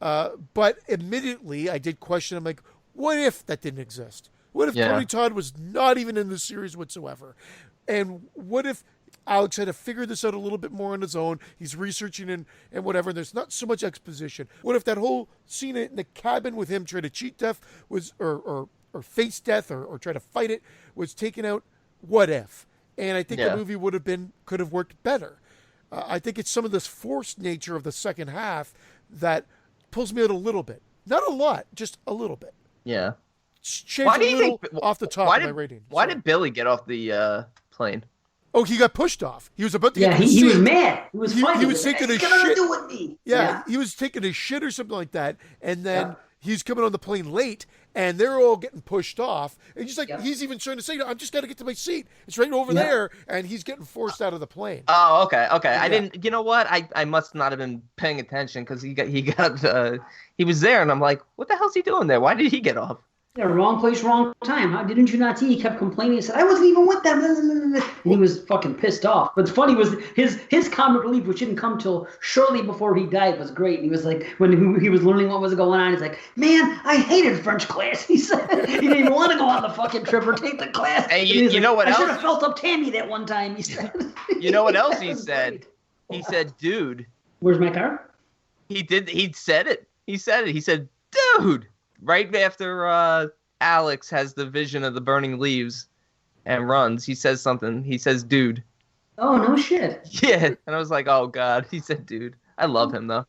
But admittedly, I did question him, like, what if that didn't exist? What if Tony Todd was not even in the series whatsoever? And what if Alex had to figure this out a little bit more on his own? He's researching and whatever. There's not so much exposition. What if that whole scene in the cabin with him trying to cheat death was, or face death or try to fight it was taken out? What if? and I think the movie could have worked better. I think it's some of this forced nature of the second half that pulls me out a little bit. Not a lot, just a little bit. Yeah. Why do you think off the top of my rating? Why did Billy get off the plane? Oh, he got pushed off. He was about to get he was mad. He was fighting. He was taking a shit. Do with me. Yeah, he was taking a shit or something like that, and then he's coming on the plane late, and they're all getting pushed off. And just like he's even trying to say, "I'm just got to get to my seat. It's right over there," and he's getting forced out of the plane. Oh, okay. I didn't. You know what? I must not have been paying attention because he was there, and I'm like, what the hell's he doing there? Why did he get off? Yeah, wrong place, wrong time. How didn't you not see? He kept complaining. He said, "I wasn't even with them." And he was fucking pissed off. But the funny was his comic relief, which didn't come till shortly before he died, was great. And he was like, when he was learning what was going on, he's like, "Man, I hated French class." He said he didn't even want to go on the fucking trip or take the class. Hey, you know what else? I should have felt up Tammy that one time. He said. You know what else he said? He said, "Dude." Where's my car? He did. He said it. He said, "Dude." Right after Alex has the vision of the burning leaves and runs, he says something. He says, "Dude." Oh, no shit. Yeah. And I was like, oh, God. He said, "Dude." I love him, though.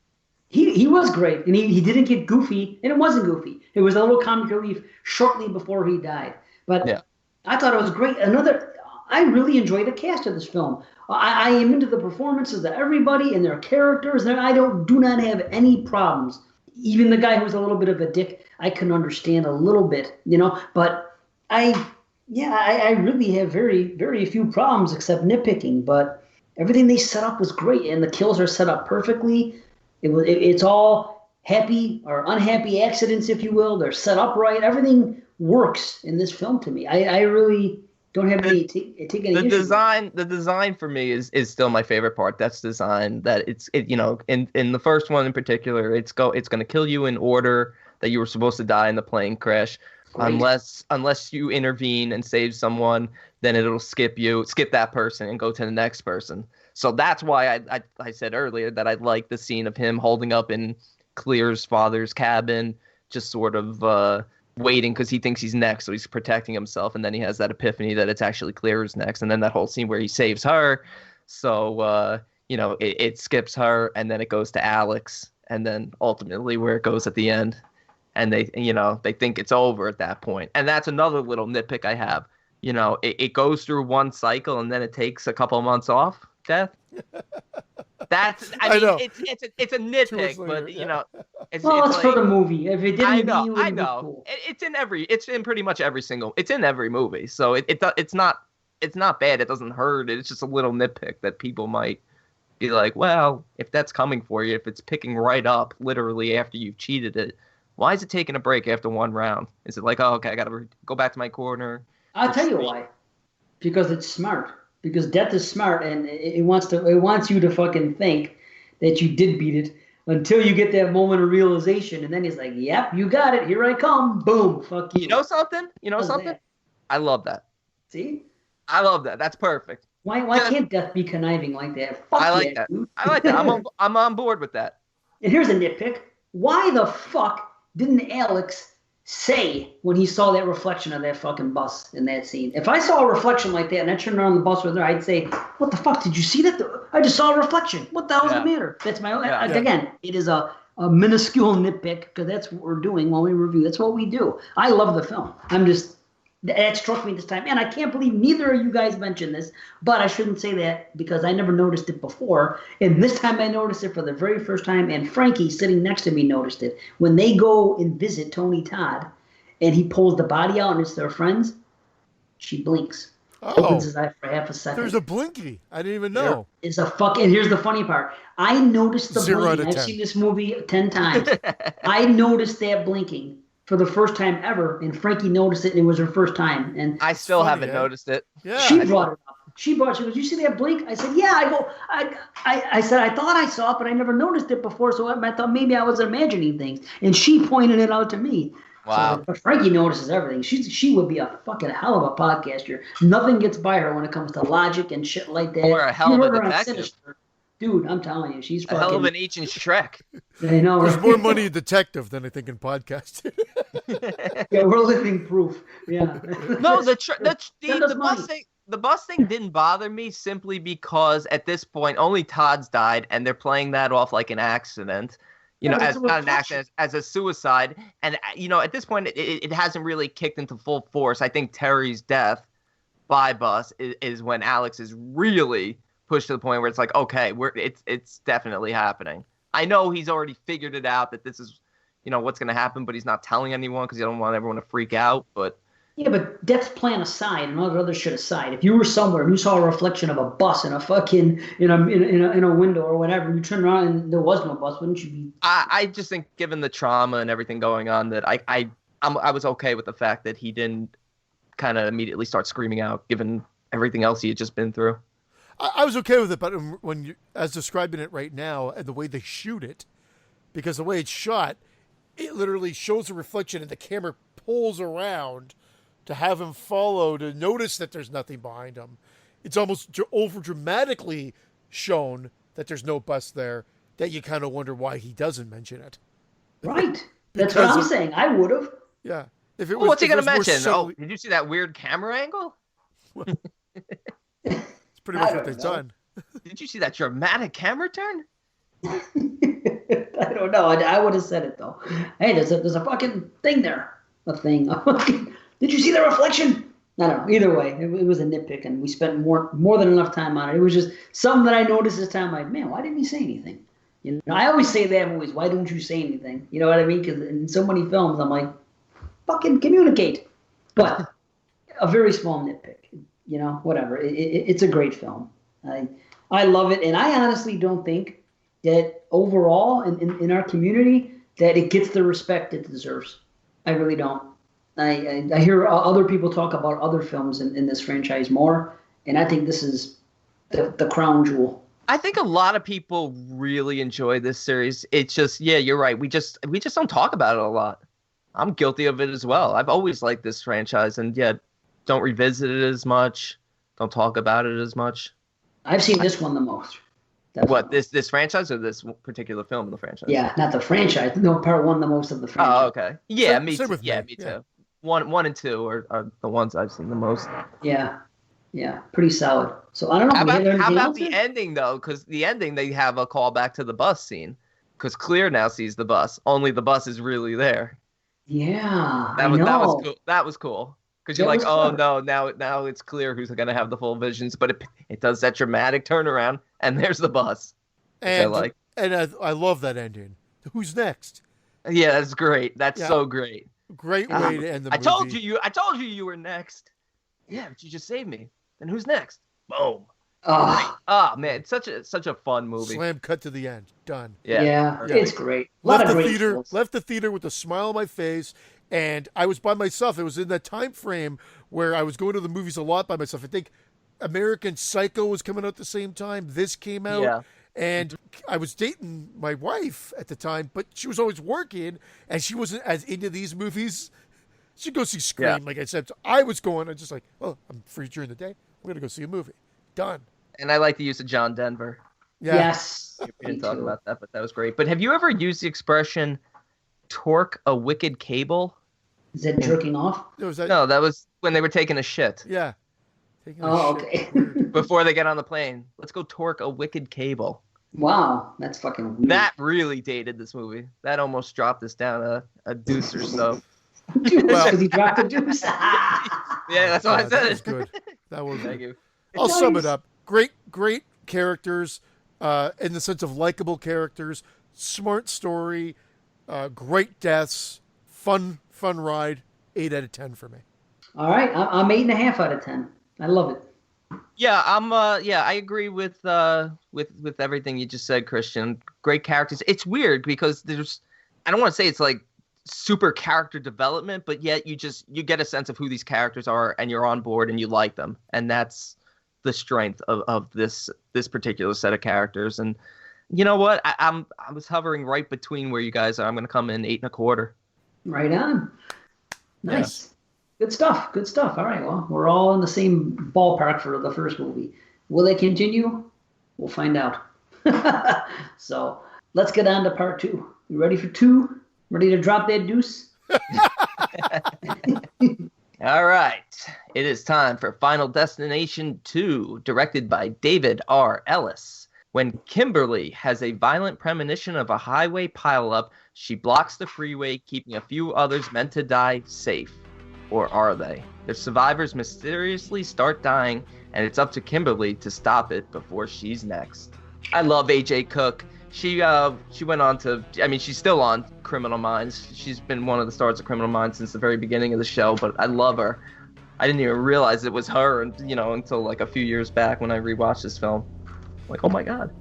He was great. And he didn't get goofy. And it wasn't goofy. It was a little comic relief shortly before he died. But I thought it was great. I really enjoyed the cast of this film. I am into the performances of everybody and their characters. And I do not have any problems. Even the guy who was a little bit of a dick, I can understand a little bit, But I really have very, very few problems except nitpicking. But everything they set up was great, and the kills are set up perfectly. It's all happy or unhappy accidents, if you will. They're set up right. Everything works in this film to me. I really don't have any take any the issues. The design for me is still my favorite part. That's design that in the first one in particular, it's going to kill you in order that you were supposed to die in the plane crash. Great. Unless you intervene and save someone, then it'll skip that person and go to the next person. So that's why I said earlier that I like the scene of him holding up in Clear's father's cabin, just sort of waiting because he thinks he's next, so he's protecting himself, and then he has that epiphany that it's actually Claire who's next, and then that whole scene where he saves her. So it skips her, and then it goes to Alex, and then ultimately where it goes at the end, and they think it's over at that point. And that's another little nitpick I have. It goes through one cycle, and then it takes a couple of months off. Death. It's a nitpick, but it's for the movie. If it didn't, I know. Cool. It's in pretty much every single. It's in every movie, so it's not bad. It doesn't hurt. It's just a little nitpick that people might be like, well, if that's coming for you, if it's picking right up literally after you've cheated it, why is it taking a break after one round? Is it like, oh, okay, I got to go back to my corner? I'll tell you why. Because it's smart. Because death is smart, and it wants you to fucking think that you did beat it until you get that moment of realization, and then he's like, "Yep, you got it. Here I come. Boom. Fuck you." You know something? That? I love that. See? I love that. That's perfect. Why can't death be conniving like that? I like that. Dude. I like that. I'm on board with that. And here's a nitpick. Why the fuck didn't Alex say when he saw that reflection of that fucking bus in that scene? If I saw a reflection like that and I turned around the bus with her, I'd say, "What the fuck? Did you see that? I just saw a reflection. What the hell's the matter?" That's my own. Again, it is a minuscule nitpick because that's what we're doing while we review. That's what we do. I love the film. That struck me this time. And I can't believe neither of you guys mentioned this, but I shouldn't say that because I never noticed it before. And this time I noticed it for the very first time, and Frankie sitting next to me noticed it. When they go and visit Tony Todd and he pulls the body out and it's their friends, she blinks. Opens his eye for half a second. There's a blinky. I didn't even know. It's a and here's the funny part. I noticed the blinking. I've seen this movie 10 times. I noticed that blinking for the first time ever, and Frankie noticed it, and it was her first time. And I still haven't noticed it. Yeah. She brought it up. She goes, "You see that blink?" I said, "Yeah." I said, "I thought I saw it, but I never noticed it before, so I thought maybe I was imagining things." And she pointed it out to me. Wow. So, but Frankie notices everything. She would be a fucking hell of a podcaster. Nothing gets by her when it comes to logic and shit like that. Or a hell of a detective. Dude, I'm telling you, she's fucking... A hell of an ancient Shrek. I know. There's more money in detective than I think in podcast. Yeah, we're living proof. Yeah. No, the the bus thing didn't bother me simply because at this point only Todd's died and they're playing that off like an accident. You know, Yeah, as not an accident, as a suicide. And at this point it hasn't really kicked into full force. I think Terry's death by bus is when Alex is really pushed to the point where it's like, okay, it's definitely happening. I know he's already figured it out that this is, what's going to happen, but he's not telling anyone because he don't want everyone to freak out. But yeah, but death's plan aside and all the other shit aside, if you were somewhere and you saw a reflection of a bus in a fucking in a window or whatever, you turn around and there was no bus, wouldn't you be? I just think, given the trauma and everything going on, that I was okay with the fact that he didn't kind of immediately start screaming out, given everything else he had just been through. I was okay with it, but when you, as describing it right now, and the way they shoot it, because the way it's shot, it literally shows a reflection and the camera pulls around to have him follow, to notice that there's nothing behind him. It's almost over dramatically shown that there's no bus there, that you kind of wonder why he doesn't mention it. Right. That's what I'm saying. I would have. Yeah. If it was, what's he going to mention? Subtly... did you see that weird camera angle? It's pretty much what they've done. Did you see that dramatic camera turn? I don't know. I would have said it though. Hey, there's a fucking thing there. A thing. Did you see the reflection? I don't know. Either way, it was a nitpick, and we spent more than enough time on it. It was just something that I noticed this time. Like, man, why didn't he say anything? I always say that in movies. Why don't you say anything? You know what I mean? Because in so many films, I'm like, fucking communicate. But a very small nitpick. Whatever. It's a great film. I love it, and I honestly don't think that overall in our community that it gets the respect it deserves. I really don't. I hear other people talk about other films in this franchise more, and I think this is the crown jewel. I think a lot of people really enjoy this series. It's just, yeah, you're right. We just don't talk about it a lot. I'm guilty of it as well. I've always liked this franchise, and yet don't revisit it as much. Don't talk about it as much. I've seen this one the most. What, this franchise or this particular film in the franchise? Yeah, not the franchise. No, part one the most of the franchise. Oh, okay. Yeah, me too. Me too. 1 and 2 are the ones I've seen the most. Yeah, pretty solid. So I don't know. How about the ending though? Because the ending, they have a callback to the bus scene. Because Clear now sees the bus. Only the bus is really there. Yeah, that was cool. That was cool. Because you're like, oh no, now it's Clear who's going to have the full visions. But it does that dramatic turnaround, and there's the bus. And I love that ending. Who's next? Yeah, that's great. That's so great. Great way to end the movie. I told you were next. Yeah, but you just saved me. Then who's next? Boom. Oh man, it's such a fun movie. Slam cut to the end. Done. Yeah. It's great. Left the theater with a smile on my face, and I was by myself. It was in that time frame where I was going to the movies a lot by myself. I think American Psycho was coming out at the same time. This came out. Yeah. And I was dating my wife at the time, but she was always working, and she wasn't as into these movies. She'd go see Scream, like I said. So I was going, I'm just like, oh, I'm free during the day. I'm going to go see a movie. Done. And I like the use of John Denver. Yeah. Yes. We didn't talk about that, but that was great. But have you ever used the expression torque a wicked cable? Is that jerking off? No, that was when they were taking a shit. Yeah. Okay. Before they get on the plane. Let's go torque a wicked cable. Wow, that's fucking weird. That really dated this movie. That almost dropped us down a deuce or so. Because he dropped a deuce. Yeah, that's what I said. That was good. That was Thank you. I'll sum it up. Great characters, in the sense of likable characters, smart story, great deaths, fun ride. 8 out of 10 for me. All right, I'm 8.5 out of 10. I love it. Yeah, I agree with everything you just said, Christian. Great characters. It's weird because I don't want to say it's like super character development, but yet you get a sense of who these characters are and you're on board and you like them. And that's the strength of this particular set of characters. And you know what? I was hovering right between where you guys are. I'm going to come in 8.25. Right on. Nice. Yeah. Good stuff. All right, well, we're all in the same ballpark for the first movie. Will it continue? We'll find out. So let's get on to part 2. You ready for 2? Ready to drop that deuce? All All right. It is time for Final Destination 2, directed by David R. Ellis. When Kimberly has a violent premonition of a highway pileup, she blocks the freeway, keeping a few others meant to die safe. Or are they? The survivors mysteriously start dying, and it's up to Kimberly to stop it before she's next. I love AJ Cook. She went on to, I mean, she's still on Criminal Minds. She's been one of the stars of Criminal Minds since the very beginning of the show, but I love her. I didn't even realize it was her, until like a few years back when I rewatched this film. Like, oh my God.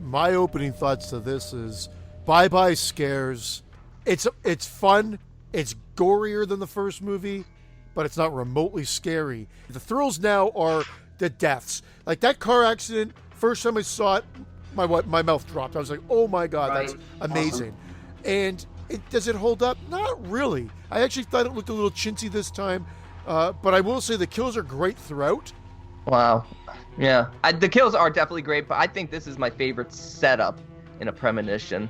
My opening thoughts to this is bye-bye scares. It's fun. It's gorier than the first movie, but it's not remotely scary. The thrills now are the deaths. Like that car accident, first time I saw it, my mouth dropped. I was like, oh my God, Right. that's amazing. Awesome. And does it hold up? Not really. I actually thought it looked a little chintzy this time, but I will say the kills are great throughout. Wow. Yeah. The kills are definitely great, but I think this is my favorite setup in a premonition.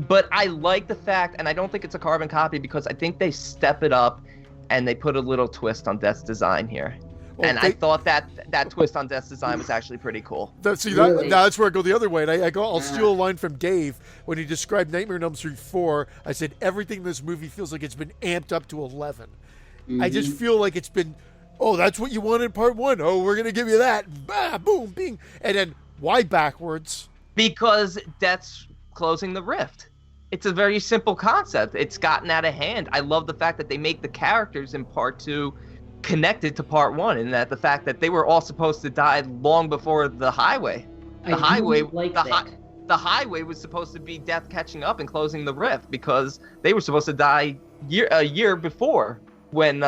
But I like the fact, and I don't think it's a carbon copy because I think they step it up and they put a little twist on Death's design here. I thought that twist on Death's design was actually pretty cool. That's where I go the other way. And I'll steal a line from Dave when he described Nightmare on Elm Street 4. I said, everything in this movie feels like it's been amped up to 11. Mm-hmm. I just feel like it's been, that's what you wanted in part 1. Oh, we're going to give you that. Bah, boom, bing. And then why backwards? Because Death's closing the rift. It's a very simple concept. It's gotten out of hand. I love the fact that they make the characters in part 2 connected to part 1, and that the fact that they were all supposed to die long before the highway. The highway was supposed to be Death catching up and closing the rift because they were supposed to die a year before when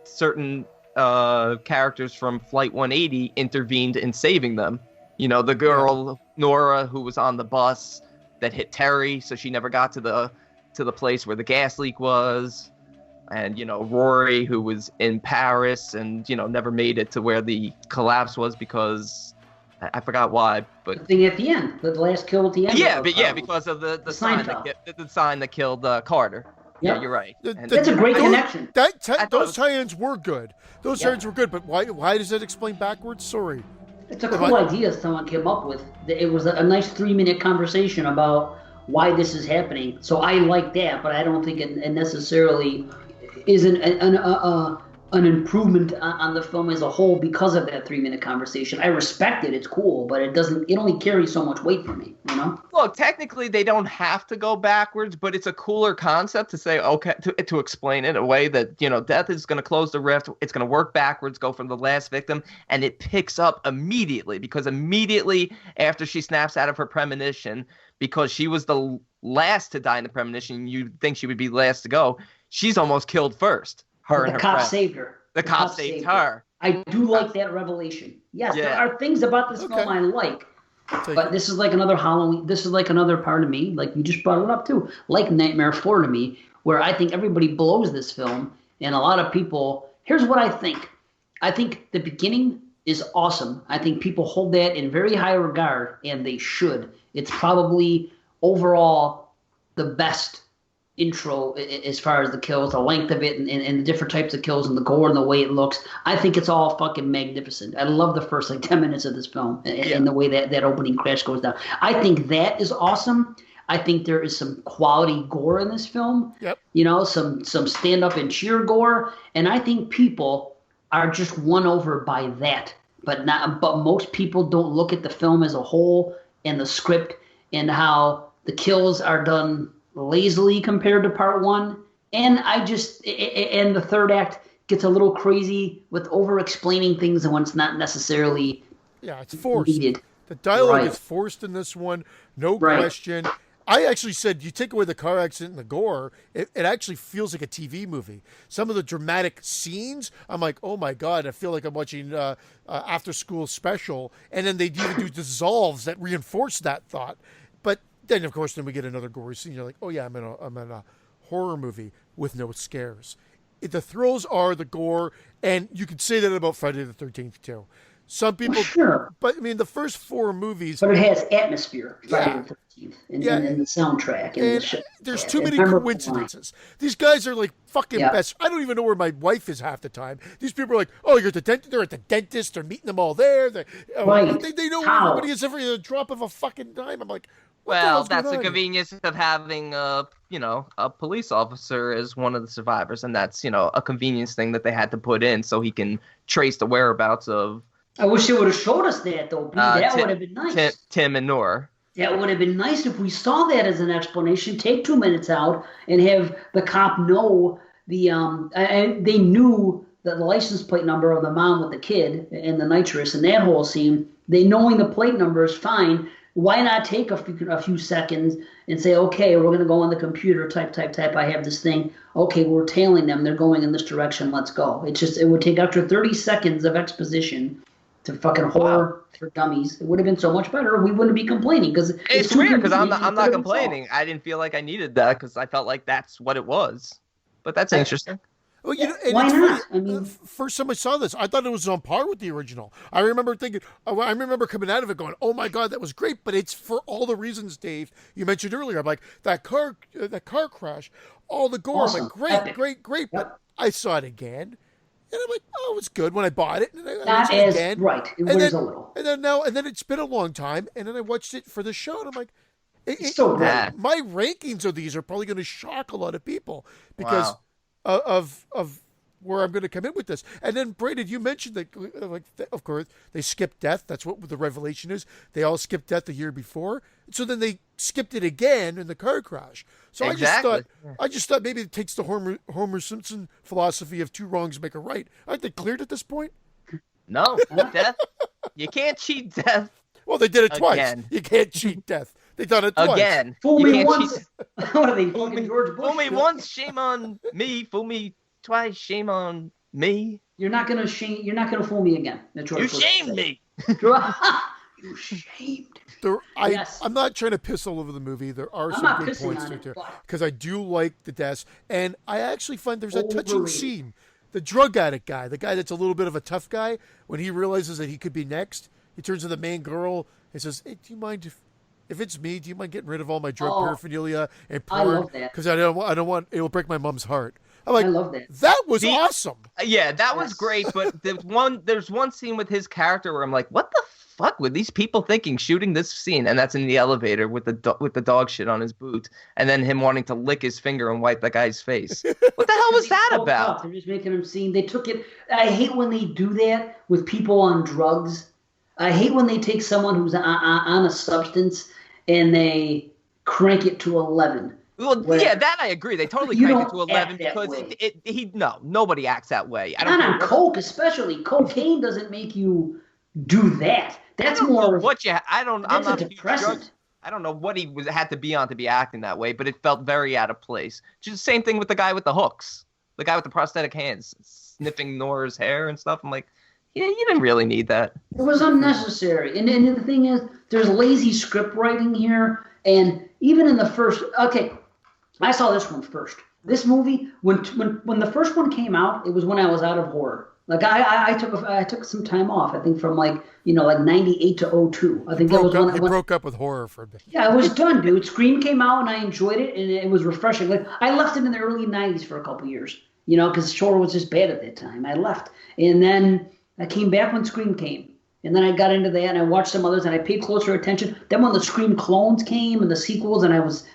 certain characters from Flight 180 intervened in saving them. The girl Nora who was on the bus that hit Terry, so she never got to the place where the gas leak was. And, Rory, who was in Paris and, never made it to where the collapse was because I forgot why. But the thing at the end, the last kill at the end. Yeah, because of the sign that killed Carter. Yep. Yeah, you're right. That's a great connection. Those tie-ins were good. Those tie-ins were good, but why does that explain backwards? Sorry. It's a cool idea someone came up with. It was a nice 3-minute conversation about why this is happening. So I like that, but I don't think it necessarily is an improvement on the film as a whole because of that 3-minute conversation. I respect it; it's cool, but it only carries so much weight for me. Look, technically they don't have to go backwards, but it's a cooler concept to say, okay, to explain it in a way that Death is going to close the rift. It's going to work backwards, go from the last victim, and it picks up immediately because immediately after she snaps out of her premonition, because she was the last to die in the premonition, you'd think she would be the last to go. She's almost killed first. The cop saved her. The cop saved her. I do like that revelation. Yes, there are things about this film I like. But this is like another Halloween. This is like another part of me, like you just brought it up too, like Nightmare 4 to me, where I think everybody blows this film. And a lot of people, here's what I think. I think the beginning is awesome. I think people hold that in very high regard, and they should. It's probably overall the best intro as far as the kills, the length of it, and the different types of kills and the gore and the way it looks. I think it's all fucking magnificent. I love the first 10 minutes of this film and the way that opening crash goes down. I think that is awesome. I think there is some quality gore in this film. Yep. Some stand up and cheer gore, and I think people are just won over by that. But most people don't look at the film as a whole and the script and how the kills are done lazily compared to part 1, and and the third act gets a little crazy with over explaining things and when it's not necessarily it's forced. Needed. The dialogue is forced in this one, no question. I actually said you take away the car accident and the gore, it actually feels like a TV movie. Some of the dramatic scenes, I'm like, oh my God, I feel like I'm watching After School Special, and then they even do dissolves that reinforce that thought. But then, of course, we get another gory scene. You're like, oh yeah, I'm in a horror movie with no scares. The thrills are the gore, and you could say that about Friday the 13th too. Some people, Sure. but I mean, the first 4 movies, But it has atmosphere, Friday Yeah. the 13th, and, Yeah. and the soundtrack, and the and shit. there's Yeah, too and many memorable coincidences. These guys are like fucking Yeah. best. I don't even know where my wife is half the time. These people are like, oh, you're at the dentist. They're at the dentist. They're meeting them all there. Right. They know where How? everybody is every drop of a fucking dime. I'm like, what the Well, hell's that's going the on here? convenience of having a police officer as one of the survivors, and that's a convenience thing that they had to put in so he can trace the whereabouts of I wish they would have showed us that, though. That would have been nice. Tim and Noor. That would have been nice if we saw that as an explanation. Take 2 minutes out and have the cop know they knew the license plate number of the mom with the kid and the nitrous and that whole scene. They knowing the plate number is fine. Why not take a few seconds and say, okay, we're going to go on the computer, type. I have this thing. Okay, we're tailing them. They're going in this direction. Let's go. It would take extra 30 seconds of exposition to fucking horror for dummies. It would have been so much better. We wouldn't be complaining because It's weird because I'm not complaining. I didn't feel like I needed that because I felt like that's what it was. But that's interesting. Well, and why it's not? funny, I mean, first time I saw this, I thought it was on par with the original. I remember thinking, I remember coming out of it going, "Oh my god, that was great!" But it's for all the reasons, Dave, you mentioned earlier. I'm like that car crash, all the gore. Awesome. I'm like, Epic. great. But I saw it again, and I'm like, oh, it was good when I bought it. And I not watched it as again, right. It and was then, a little. and then it's been a long time, and then I watched it for the show, and I'm like, It's still great. Yeah. my rankings of these are probably going to shock a lot of people because Wow. of where I'm going to come in with this. And then, Braden, you mentioned that, of course, they skipped death. That's what the revelation is. They all skipped death the year before. So then they skipped it again in the car crash. So Exactly. I just thought maybe it takes the Homer Simpson philosophy of 2 wrongs make a right. Aren't they cleared at this point? No, death. You can't cheat death Well, they did it twice. Again. You can't cheat death. They done it twice. again. Fool You me can't once. cheat- What are they? Fool Fucking me, George Bush? fool me once, shame on me. Fool me twice, shame on me. You're not gonna fool me again. That's George You Bush shamed said. me. You shamed. I'm not trying to piss all over the movie. There are I'm some not good pissing points on right it, there but- because I do like the deaths, and I actually find there's a touching Overrated. scene. The drug addict guy, the guy that's a little bit of a tough guy, when he realizes that he could be next, he turns to the main girl and says, "Hey, do you mind if it's me? Do you mind getting rid of all my drug Oh, paraphernalia and I porn? love that. Because I don't want it'll break my mom's heart." I'm like, I love that. That was The- awesome. Yeah, that was Yes. great, but there's one scene with his character where I'm like, what the fuck were these people thinking shooting this scene? And that's in the elevator with the dog shit on his boot, and then him wanting to lick his finger and wipe the guy's face. What the hell was that They coked about? up. They're just making them seem. They took it. I hate when they do that with people on drugs. I hate when they take someone who's on a substance and they crank it to 11. Well, Where- yeah, that I agree. They totally You cranked it to don't 11 act that because way. nobody acts that way. I don't Not on know coke, especially. Cocaine doesn't make you do that. That's more of what you. I'm that's not a a huge drug. depressant. I don't know what he had to be on to be acting that way, but it felt very out of place. Just the same thing with the guy with the hooks, the guy with the prosthetic hands, sniffing Nora's hair and stuff. I'm like, yeah, you didn't really need that. It was unnecessary. And then the thing is, there's lazy script writing here. And even in the first, okay, I saw this one first. This movie, when the first one came out, it was when I was out of horror. Like I took some time off. I think from like 98 to 02. I think that was when He broke up with horror for a bit. yeah, I was done, dude. Scream came out and I enjoyed it, and it was refreshing. Like I left it in the early '90s for a couple years, because horror was just bad at that time. I left, and then I came back when Scream came, and then I got into that and I watched some others and I paid closer attention. Then when the Scream clones came and the sequels, and I was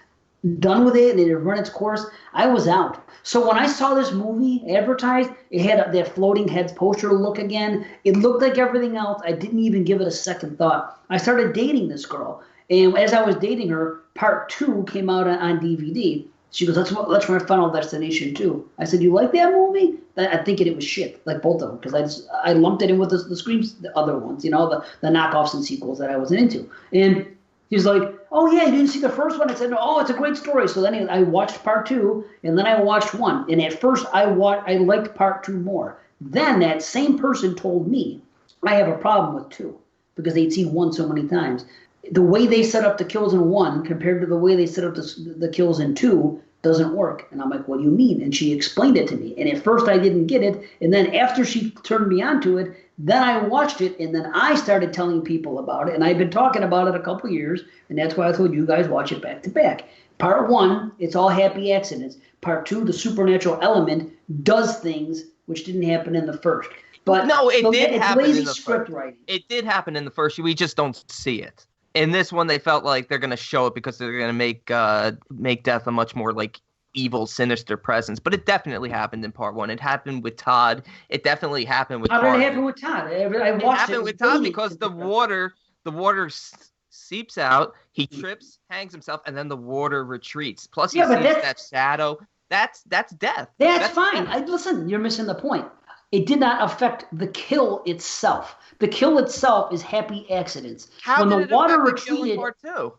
done with it and it had run its course, I was out. So when I saw this movie advertised, it had that floating heads poster look again. It looked like everything else. I didn't even give it a second thought. I started dating this girl, and as I was dating her, part 2 came out on DVD. She goes, "Let's run Final Destination 2." I said, "You like that movie?" I think it was shit, like both of them, because I lumped it in with the Screams, the other ones, the knockoffs and sequels that I wasn't into. And he's like, "Oh yeah, you didn't see the first one?" I said, "Oh, it's a great story." So then I watched part 2, and then I watched 1. And at first I liked part 2 more. Then that same person told me I have a problem with 2 because they'd seen 1 so many times. The way they set up the kills in 1 compared to the way they set up the kills in 2, doesn't work. And I'm like, what do you mean? And she explained it to me. And at first I didn't get it. And then after she turned me onto it, then I watched it, and then I started telling people about it. And I've been talking about it a couple of years, and that's why I told you guys watch it back to back. Part 1, it's all happy accidents. Part 2, the supernatural element does things which didn't happen in the first. But no, it did happen in the script first. Writing. It did happen in the first. We just don't see it. In this one, they felt like they're going to show it because they're going to make Death a much more like evil, sinister presence. But it definitely happened in part 1. It happened with Todd. It definitely happened with. How did it happen with Todd? It happened with Todd because the water seeps out. He trips, hangs himself, and then the water retreats. Plus, he sees that shadow. That's death. That's fine. Listen, you're missing the point. It did not affect the kill itself. The kill itself is happy accidents. How did it affect the kill in part 2?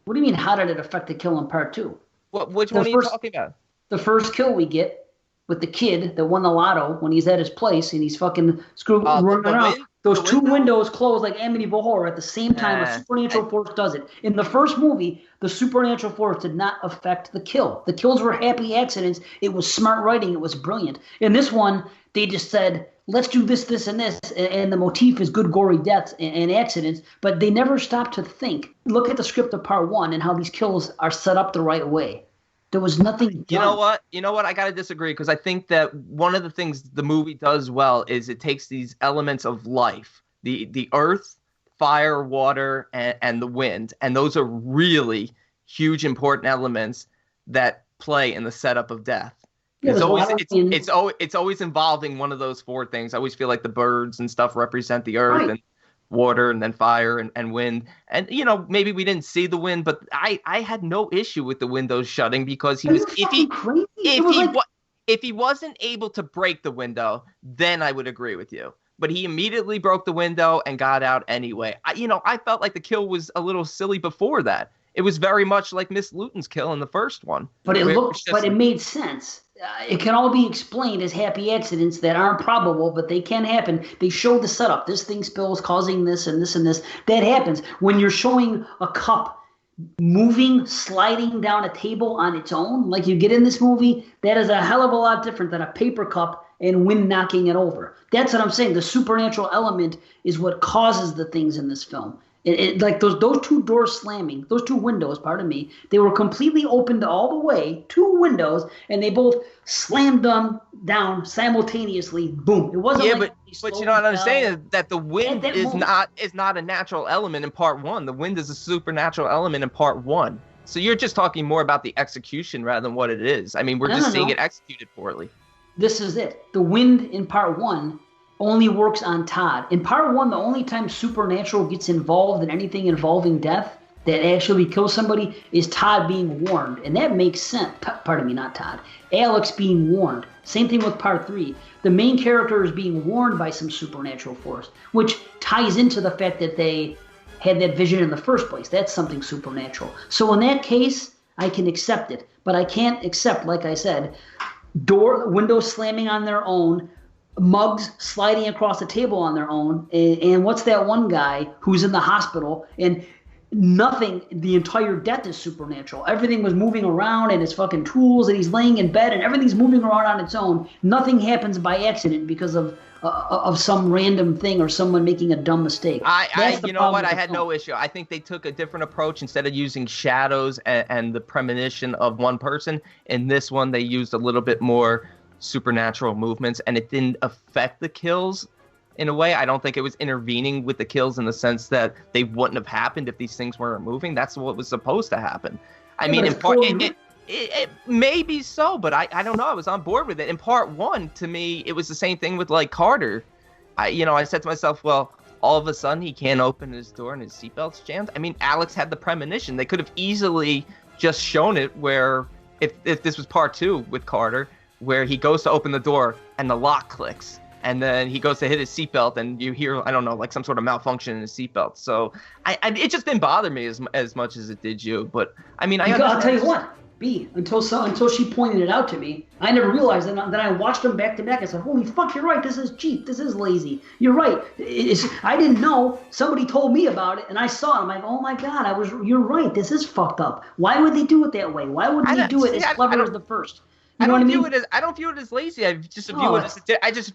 What do you mean, how did it affect the kill in part 2? Which one are you talking about? The first kill we get with the kid that won the lotto when he's at his place and he's fucking running around. Those two windows close like Amityville Horror at the same time a supernatural force does it. In the first movie, the supernatural force did not affect the kill. The kills were happy accidents. It was smart writing. It was brilliant. In this one, they just said, let's do this, this, and this. And the motif is good, gory deaths and accidents. But they never stopped to think. Look at the script of part 1 and how these kills are set up the right way. There was nothing done. You know what? I got to disagree because I think that one of the things the movie does well is it takes these elements of life, the earth, fire, water, and the wind. And those are really huge, important elements that play in the setup of death. Yeah, it's always involving one of those 4 things. I always feel like the birds and stuff represent the earth and water and then fire and wind. And, maybe we didn't see the wind, but I had no issue with the windows shutting because if he wasn't able to break the window, then I would agree with you. But he immediately broke the window and got out anyway. I felt like the kill was a little silly before that. It was very much like Miss Luton's kill in the first one. But it made sense. It can all be explained as happy accidents that aren't probable, but they can happen. They show the setup. This thing spills, causing this and this and this. That happens. When you're showing a cup moving, sliding down a table on its own, like you get in this movie, that is a hell of a lot different than a paper cup and wind knocking it over. That's what I'm saying. The supernatural element is what causes the things in this film. Like those 2 doors slamming, those 2 windows, pardon me, they were completely opened all the way, 2 windows, and they both slammed them down simultaneously. Boom! It wasn't but you know what I'm saying is that the wind is not a natural element in part 1. The wind is a supernatural element in part 1. So you're just talking more about the execution rather than what it is. I mean, we're just seeing it executed poorly. This is it. The wind in part 1 only works on Todd. In part 1, the only time supernatural gets involved in anything involving death that actually kills somebody is Todd being warned. And that makes sense. Pardon me, not Todd. Alex being warned. Same thing with part 3. The main character is being warned by some supernatural force, which ties into the fact that they had that vision in the first place. That's something supernatural. So in that case, I can accept it. But I can't accept, like I said, windows slamming on their own, mugs sliding across the table on their own, and what's that one guy who's in the hospital and nothing, the entire death is supernatural. Everything was moving around and his fucking tools, and he's laying in bed and everything's moving around on its own. Nothing happens by accident because of some random thing or someone making a dumb mistake. I had no issue. I think they took a different approach. Instead of using shadows and the premonition of one person, in this one they used a little bit more supernatural movements, and it didn't affect the kills in a way. I don't think it was intervening with the kills in the sense that they wouldn't have happened if these things weren't moving. That's what was supposed to happen. I mean, in part, it may be so, but I don't know. I was on board with it. In part 1, to me, it was the same thing with like Carter. I said to myself, well, all of a sudden he can't open his door and his seatbelt's jammed. I mean, Alex had the premonition. They could have easily just shown it where if this was part 2 with Carter, where he goes to open the door and the lock clicks, and then he goes to hit his seatbelt and you hear, I don't know, like some sort of malfunction in his seatbelt. So it just didn't bother me as much as it did you. But I mean, I'll tell you what, B, until she pointed it out to me. I never realized it. Then I watched them back to back. I said, holy fuck, you're right. This is cheap. This is lazy. You're right. I didn't know. Somebody told me about it, and I saw it. I'm like, oh my God, you're right. This is fucked up. Why would they do it that way? Why wouldn't they do it as clever as the first? You know what I mean? I don't view it as lazy. I just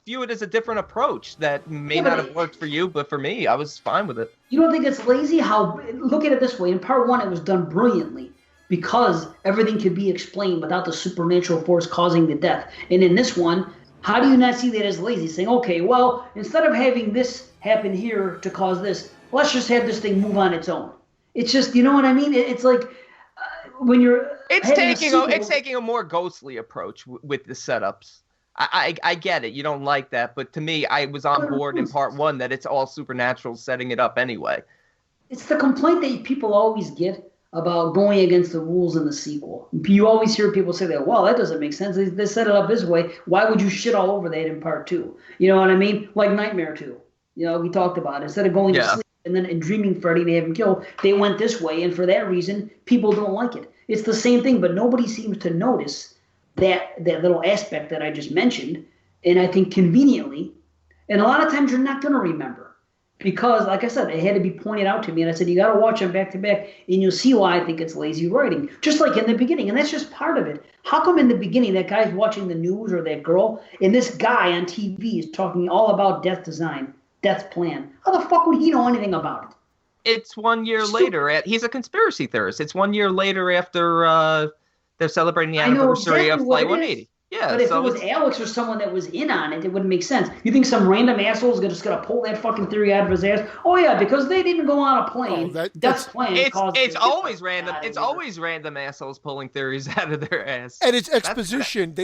view it as a different approach that may not have worked for you, but for me, I was fine with it. You don't think it's lazy? Look at it this way. In part one, it was done brilliantly, because everything could be explained without the supernatural force causing the death. And in this one, how do you not see that as lazy? Saying, okay, well, instead of having this happen here to cause this, let's just have this thing move on its own. It's just, you know what I mean? It's like when you're it's taking a more ghostly approach with the setups. I get it. You don't like that, but to me, I was on board in part one that it's all supernatural setting it up anyway. It's the complaint that people always get about going against the rules in the sequel. You always hear people say that, well, that doesn't make sense. They set it up this way. Why would you shit all over that in part two? You know what I mean? Like Nightmare 2. You know, we talked about it. Instead of going to sleep and then dreaming Freddy and have him killed, they went this way, and for that reason, people don't like it. It's the same thing, but nobody seems to notice that little aspect that I just mentioned, and I think conveniently, and a lot of times you're not going to remember. Because, like I said, it had to be pointed out to me, and I said, you got to watch them back to back, and you'll see why I think it's lazy writing. Just like in the beginning, and that's just part of it. How come in the beginning that guy's watching the news, or that girl, and this guy on TV is talking all about death design, death plan? How the fuck would he know anything about it? It's 1 year later. He's a conspiracy theorist. It's 1 year later after they're celebrating the anniversary of Flight 180. Yeah, but if it was Alex or someone that was in on it, it wouldn't make sense. You think some random asshole is just going to pull that fucking theory out of his ass? Oh, yeah, because they didn't go on a plane. That's plane. It's always random. It's always random assholes pulling theories out of their ass. And it's exposition.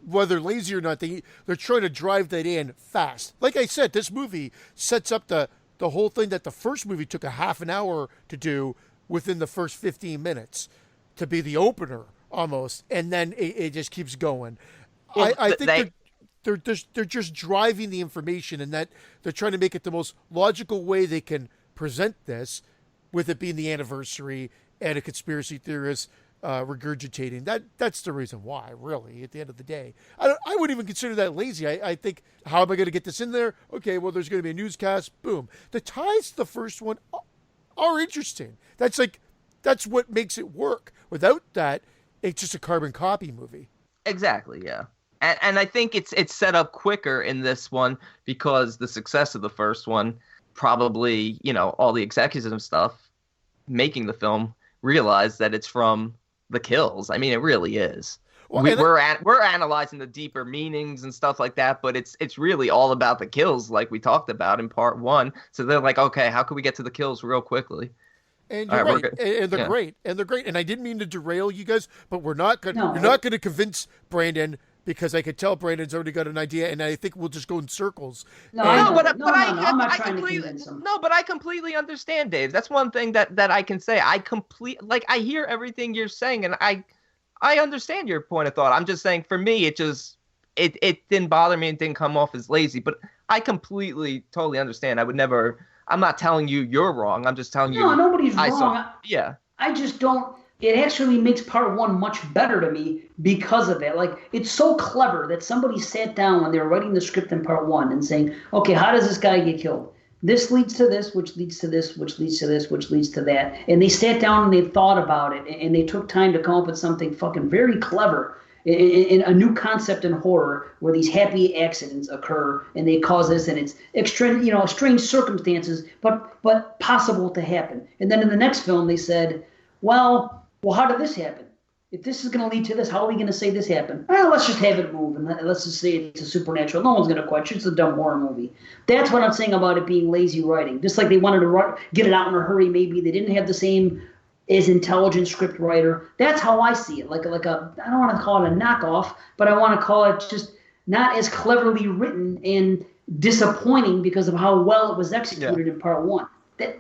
Whether lazy or not, they're trying to drive that in fast. Like I said, this movie sets up the whole thing that the first movie took a half an hour to do within the first 15 minutes to be the opener. Almost, and then it just keeps going. Well, I think they're just driving the information, and that they're trying to make it the most logical way they can present this, with it being the anniversary and a conspiracy theorist regurgitating. That's the reason why, really. At the end of the day, I wouldn't even consider that lazy. I think, how am I going to get this in there? Okay, well, there's going to be a newscast. Boom. The ties to the first one are interesting. That's what makes it work. Without that, it's just a carbon copy movie. Exactly, yeah. And I think it's set up quicker in this one because the success of the first one, probably, all the executives and stuff making the film realize that it's from the kills. I mean, it really is. Well, we're analyzing the deeper meanings and stuff like that, but it's really all about the kills, like we talked about in part one. So they're like, okay, how can we get to the kills real quickly? And you're right. And they're great. And they're great. And I didn't mean to derail you guys, but we're not going. You're not going to convince Brandon, because I could tell Brandon's already got an idea, and I think we'll just go in circles. I'm not trying to convince him. No, but I completely understand, Dave. That's one thing that I can say. I hear everything you're saying, and I understand your point of thought. I'm just saying, for me, it didn't bother me and didn't come off as lazy. But I totally understand. I'm not telling you you're wrong. I'm just telling you. No, nobody's wrong. Yeah. I just don't. It actually makes part one much better to me because of it. Like, it's so clever that somebody sat down when they were writing the script in part one and saying, okay, how does this guy get killed? This leads to this, which leads to this, which leads to this, which leads to that. And they sat down and they thought about it, and they took time to come up with something fucking very clever. In a new concept in horror, where these happy accidents occur and they cause this, and it's strange circumstances, but possible to happen. And then in the next film, they said, well, how did this happen? If this is going to lead to this, how are we going to say this happened? Well, let's just have it move, and let's just say it's a supernatural. No one's going to question. It's a dumb horror movie. That's what I'm saying about it being lazy writing. Just like they wanted to get it out in a hurry, maybe they didn't have the same as intelligent script writer. That's how I see it. Like I don't want to call it a knockoff, but I want to call it just not as cleverly written and disappointing because of how well it was executed in part one.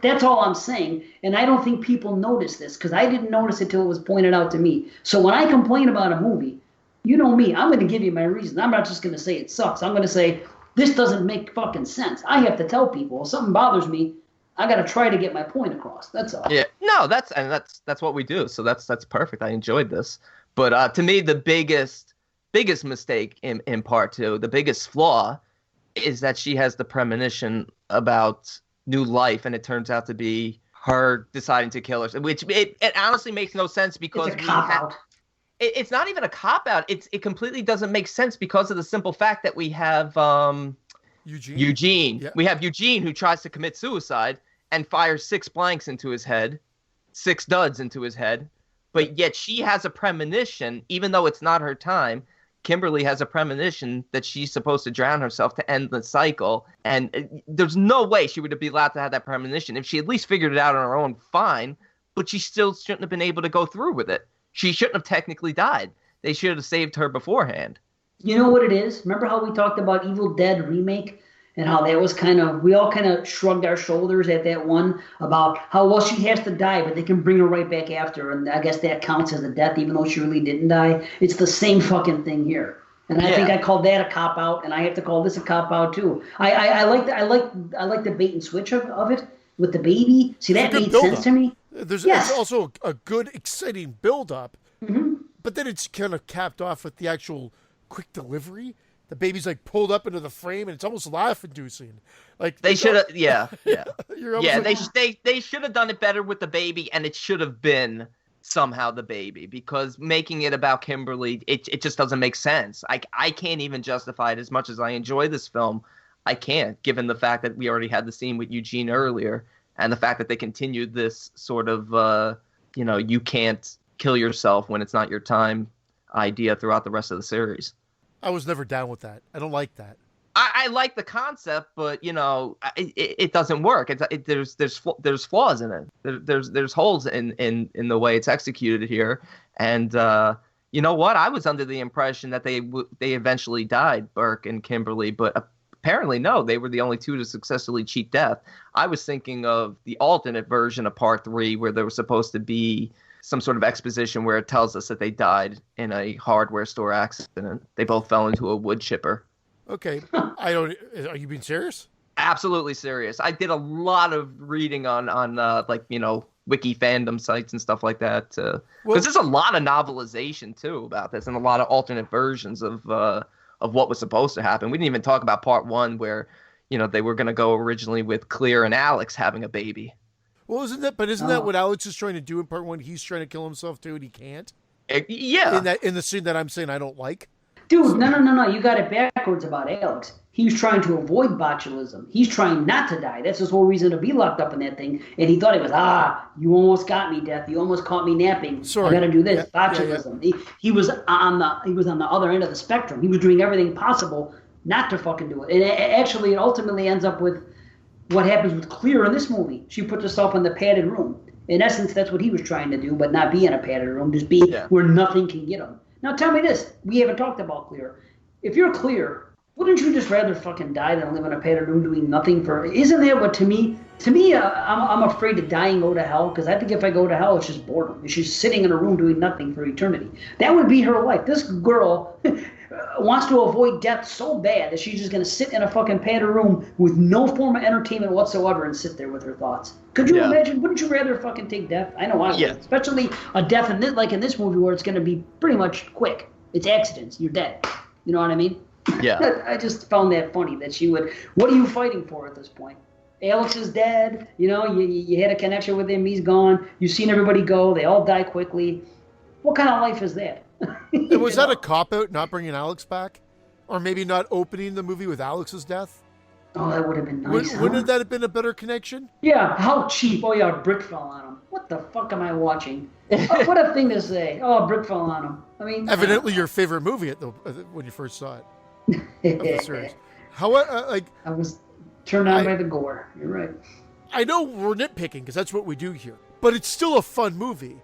That's all I'm saying. And I don't think people notice this, because I didn't notice it till it was pointed out to me. So when I complain about a movie, you know me, I'm going to give you my reasons. I'm not just going to say it sucks. I'm going to say, this doesn't make fucking sense. I have to tell people, if something bothers me, I got to try to get my point across. That's all. Yeah. No, that's what we do. So that's perfect. I enjoyed this. But to me, the biggest mistake in part two, the biggest flaw, is that she has the premonition about new life, and it turns out to be her deciding to kill herself, which it honestly makes no sense because It's a cop-out. It's not even a cop-out. It completely doesn't make sense because of the simple fact that we have Eugene. Yeah. We have Eugene who tries to commit suicide and fires 6 blanks into his head, 6 duds into his head, but yet she has a premonition, even though it's not her time. Kimberly has a premonition that she's supposed to drown herself to end the cycle, and there's no way she would be allowed to have that premonition. If she at least figured it out on her own, fine, but she still shouldn't have been able to go through with it. She shouldn't have technically died. They should have saved her beforehand. You know what it is? Remember how we talked about Evil Dead remake and how that was we all kind of shrugged our shoulders at that one about how, well, she has to die, but they can bring her right back after, and I guess that counts as a death even though she really didn't die. It's the same fucking thing here. And I think I called that a cop-out, and I have to call this a cop-out too. I like the bait and switch of it with the baby. See, that made sense to me. There's Yes. it's also a good, exciting build-up, Mm-hmm. but then it's kind of capped off with the actual quick delivery. The baby's like pulled up into the frame, and it's almost laugh-inducing. Like They should have, yeah. You're almost Yeah, like, they should have done it better with the baby, and it should have been somehow the baby, because making it about Kimberly, it just doesn't make sense. I can't even justify it as much as I enjoy this film. I can't, given the fact that we already had the scene with Eugene earlier, and the fact that they continued this sort of, you can't kill yourself when it's not your time idea throughout the rest of the series. I was never down with that. I don't like that. I like the concept, but it doesn't work. There's flaws in it. There's holes in the way it's executed here. And you know what? I was under the impression that they eventually died, Burke and Kimberly, but apparently no. They were the only two to successfully cheat death. I was thinking of the alternate version of Part 3, where there was supposed to be some sort of exposition where it tells us that they died in a hardware store accident. They both fell into a wood chipper. Okay, are you being serious? Absolutely serious. I did a lot of reading on wiki fandom sites and stuff like that. Because there's a lot of novelization too about this, and a lot of alternate versions of what was supposed to happen. We didn't even talk about Part 1, where they were going to go originally with Clear and Alex having a baby. Well, isn't that what Alex is trying to do in Part 1? He's trying to kill himself too, and he can't. Yeah. In the scene that I'm saying I don't like. Dude, no. You got it backwards about Alex. He's trying to avoid botulism. He's trying not to die. That's his whole reason to be locked up in that thing. And he thought it was, you almost got me, Death. You almost caught me napping. Sorry. I got to do this. Yeah, botulism. Yeah. He was on the other end of the spectrum. He was doing everything possible not to fucking do it. And actually, it ultimately ends up with what happens with Clear in this movie. She puts herself in the padded room. In essence, that's what he was trying to do, but not be in a padded room. Just be where nothing can get him. Now tell me this. We haven't talked about Clear. If you're Clear, wouldn't you just rather fucking die than live in a padded room doing nothing for... Isn't that what, to me, I'm afraid to die and go to hell, because I think if I go to hell, it's just boredom. It's just sitting in a room doing nothing for eternity. That would be her life. This girl wants to avoid death so bad that she's just going to sit in a fucking padded room with no form of entertainment whatsoever and sit there with her thoughts. Could you imagine? Wouldn't you rather fucking take death? I know I would. Especially a death in this movie where it's going to be pretty much quick. It's accidents. You're dead. You know what I mean? Yeah. I just found that funny that she would. What are you fighting for at this point? Alex is dead. You had a connection with him. He's gone. You've seen everybody go. They all die quickly. What kind of life is that? Was that a cop-out, not bringing Alex back? Or maybe not opening the movie with Alex's death? Oh, that would have been nice. Wouldn't that have been a better connection? Yeah, how cheap. Oh, yeah, a brick fell on him. What the fuck am I watching? What a thing to say. Oh, a brick fell on him. I mean... Evidently your favorite movie when you first saw it. Of the series. I was turned on by the gore. You're right. I know we're nitpicking, because that's what we do here. But it's still a fun movie.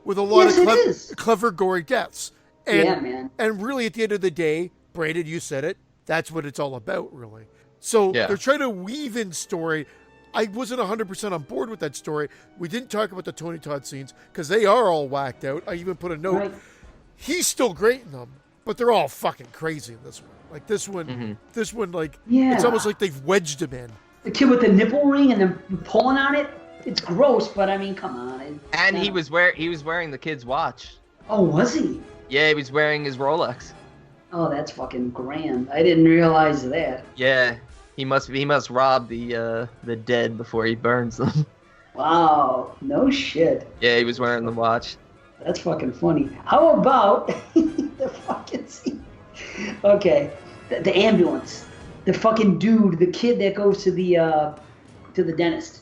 With a lot of clever, gory deaths. And, man. And really, at the end of the day, Brandon, you said it, that's what it's all about, really. So they're trying to weave in story. I wasn't 100% on board with that story. We didn't talk about the Tony Todd scenes, because they are all whacked out. I even put a note. Right. He's still great in them, but they're all fucking crazy in this one. Like this one, it's almost like they've wedged him in. The kid with the nipple ring and then pulling on it. It's gross, but I mean, come on. And he was wearing the kid's watch. Oh, was he? Yeah, he was wearing his Rolex. Oh, that's fucking grand. I didn't realize that. Yeah, he must rob the dead before he burns them. Wow, no shit. Yeah, he was wearing the watch. That's fucking funny. How about the fucking scene? Okay, the ambulance. The fucking dude, the kid that goes to the dentist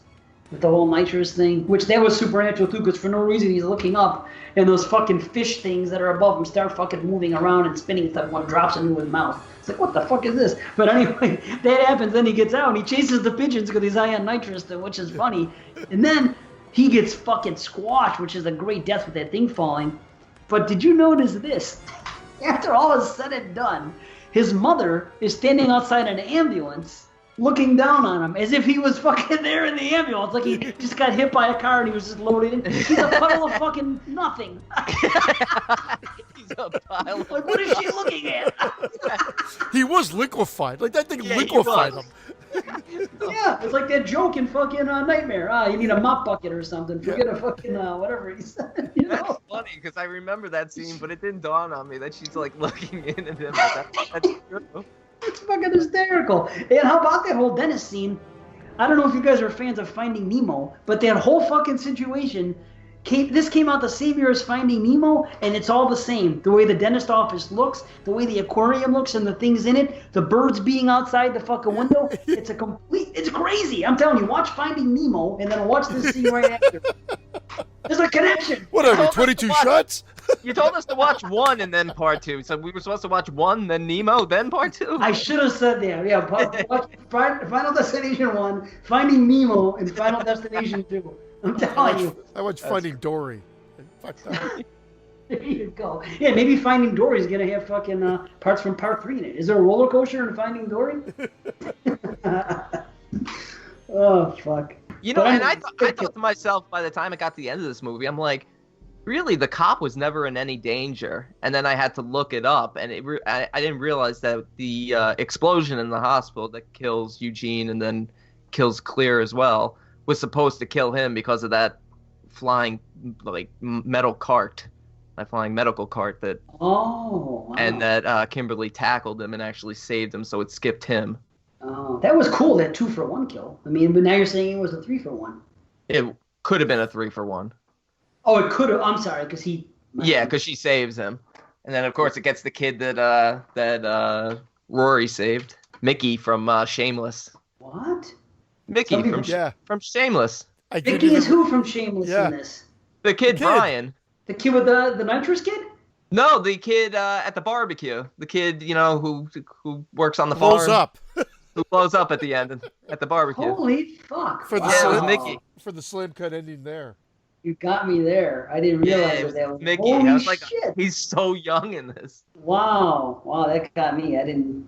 with the whole nitrous thing, which that was supernatural too, because for no reason he's looking up and those fucking fish things that are above him start fucking moving around and spinning stuff. One drops into his mouth. It's like, what the fuck is this? But anyway, that happens. Then he gets out and he chases the pigeons because he's high on nitrous, which is funny. And then he gets fucking squashed, which is a great death with that thing falling. But did you notice this? After all is said and done, his mother is standing outside an ambulance looking down on him as if he was fucking there in the ambulance. Like he just got hit by a car and he was just loaded in. He's a puddle of fucking nothing. He's a pile of... Like, what is she looking at? He was liquefied. Like that thing Yeah, liquefied he was. him. Yeah, it's like that joke in fucking Nightmare. You need a mop bucket or something. Forget a fucking whatever he said. You That's know? funny because I remember that scene, but it didn't dawn on me that she's like looking in at him. That's true. It's fucking hysterical. And how about that whole dentist scene? I don't know if you guys are fans of Finding Nemo, but that whole fucking situation came out the same year as Finding Nemo, and it's all the same. The way the dentist office looks, the way the aquarium looks and the things in it, the birds being outside the fucking window. It's crazy. I'm telling you, watch Finding Nemo and then watch this scene right after. There's a connection. What are we, 22 shots? You told us to watch 1 and then part 2. So we were supposed to watch 1, then Nemo, then part 2. I should have said that. Yeah, watch Final Destination 1, Finding Nemo, and Final Destination 2. I'm telling you. I watched Finding Dory. Fuck that. There you go. Yeah, maybe Finding Dory is going to have fucking parts from part 3 in it. Is there a roller coaster in Finding Dory? Oh, fuck. You know, and I thought to myself by the time I got to the end of this movie, I'm like, really, the cop was never in any danger. And then I had to look it up, and I didn't realize that the explosion in the hospital that kills Eugene and then kills Clear as well was supposed to kill him because of that flying metal cart, that flying medical cart that. Oh. Wow. And that Kimberly tackled him and actually saved him, so it skipped him. Oh, that was cool. That 2-for-1 kill. I mean, but now you're saying it was a 3-for-1. It could have been a 3-for-1. Oh, it could have. I'm sorry, because he. Yeah, because she saves him, and then of course it gets the kid that Rory saved, Mickey from Shameless. What? Mickey from Shameless. Mickey is who from Shameless in this? The kid Brian. The kid with the nitrous kid? No, the kid at the barbecue. The kid, you know, who works on the farm. Blows up. Who blows up at the end at the barbecue. Holy fuck! For the it was Mickey. For the slim cut ending there. You got me there. I didn't realize that was Mickey. Holy I was like, shit. he's so young in this. Wow, that got me. I didn't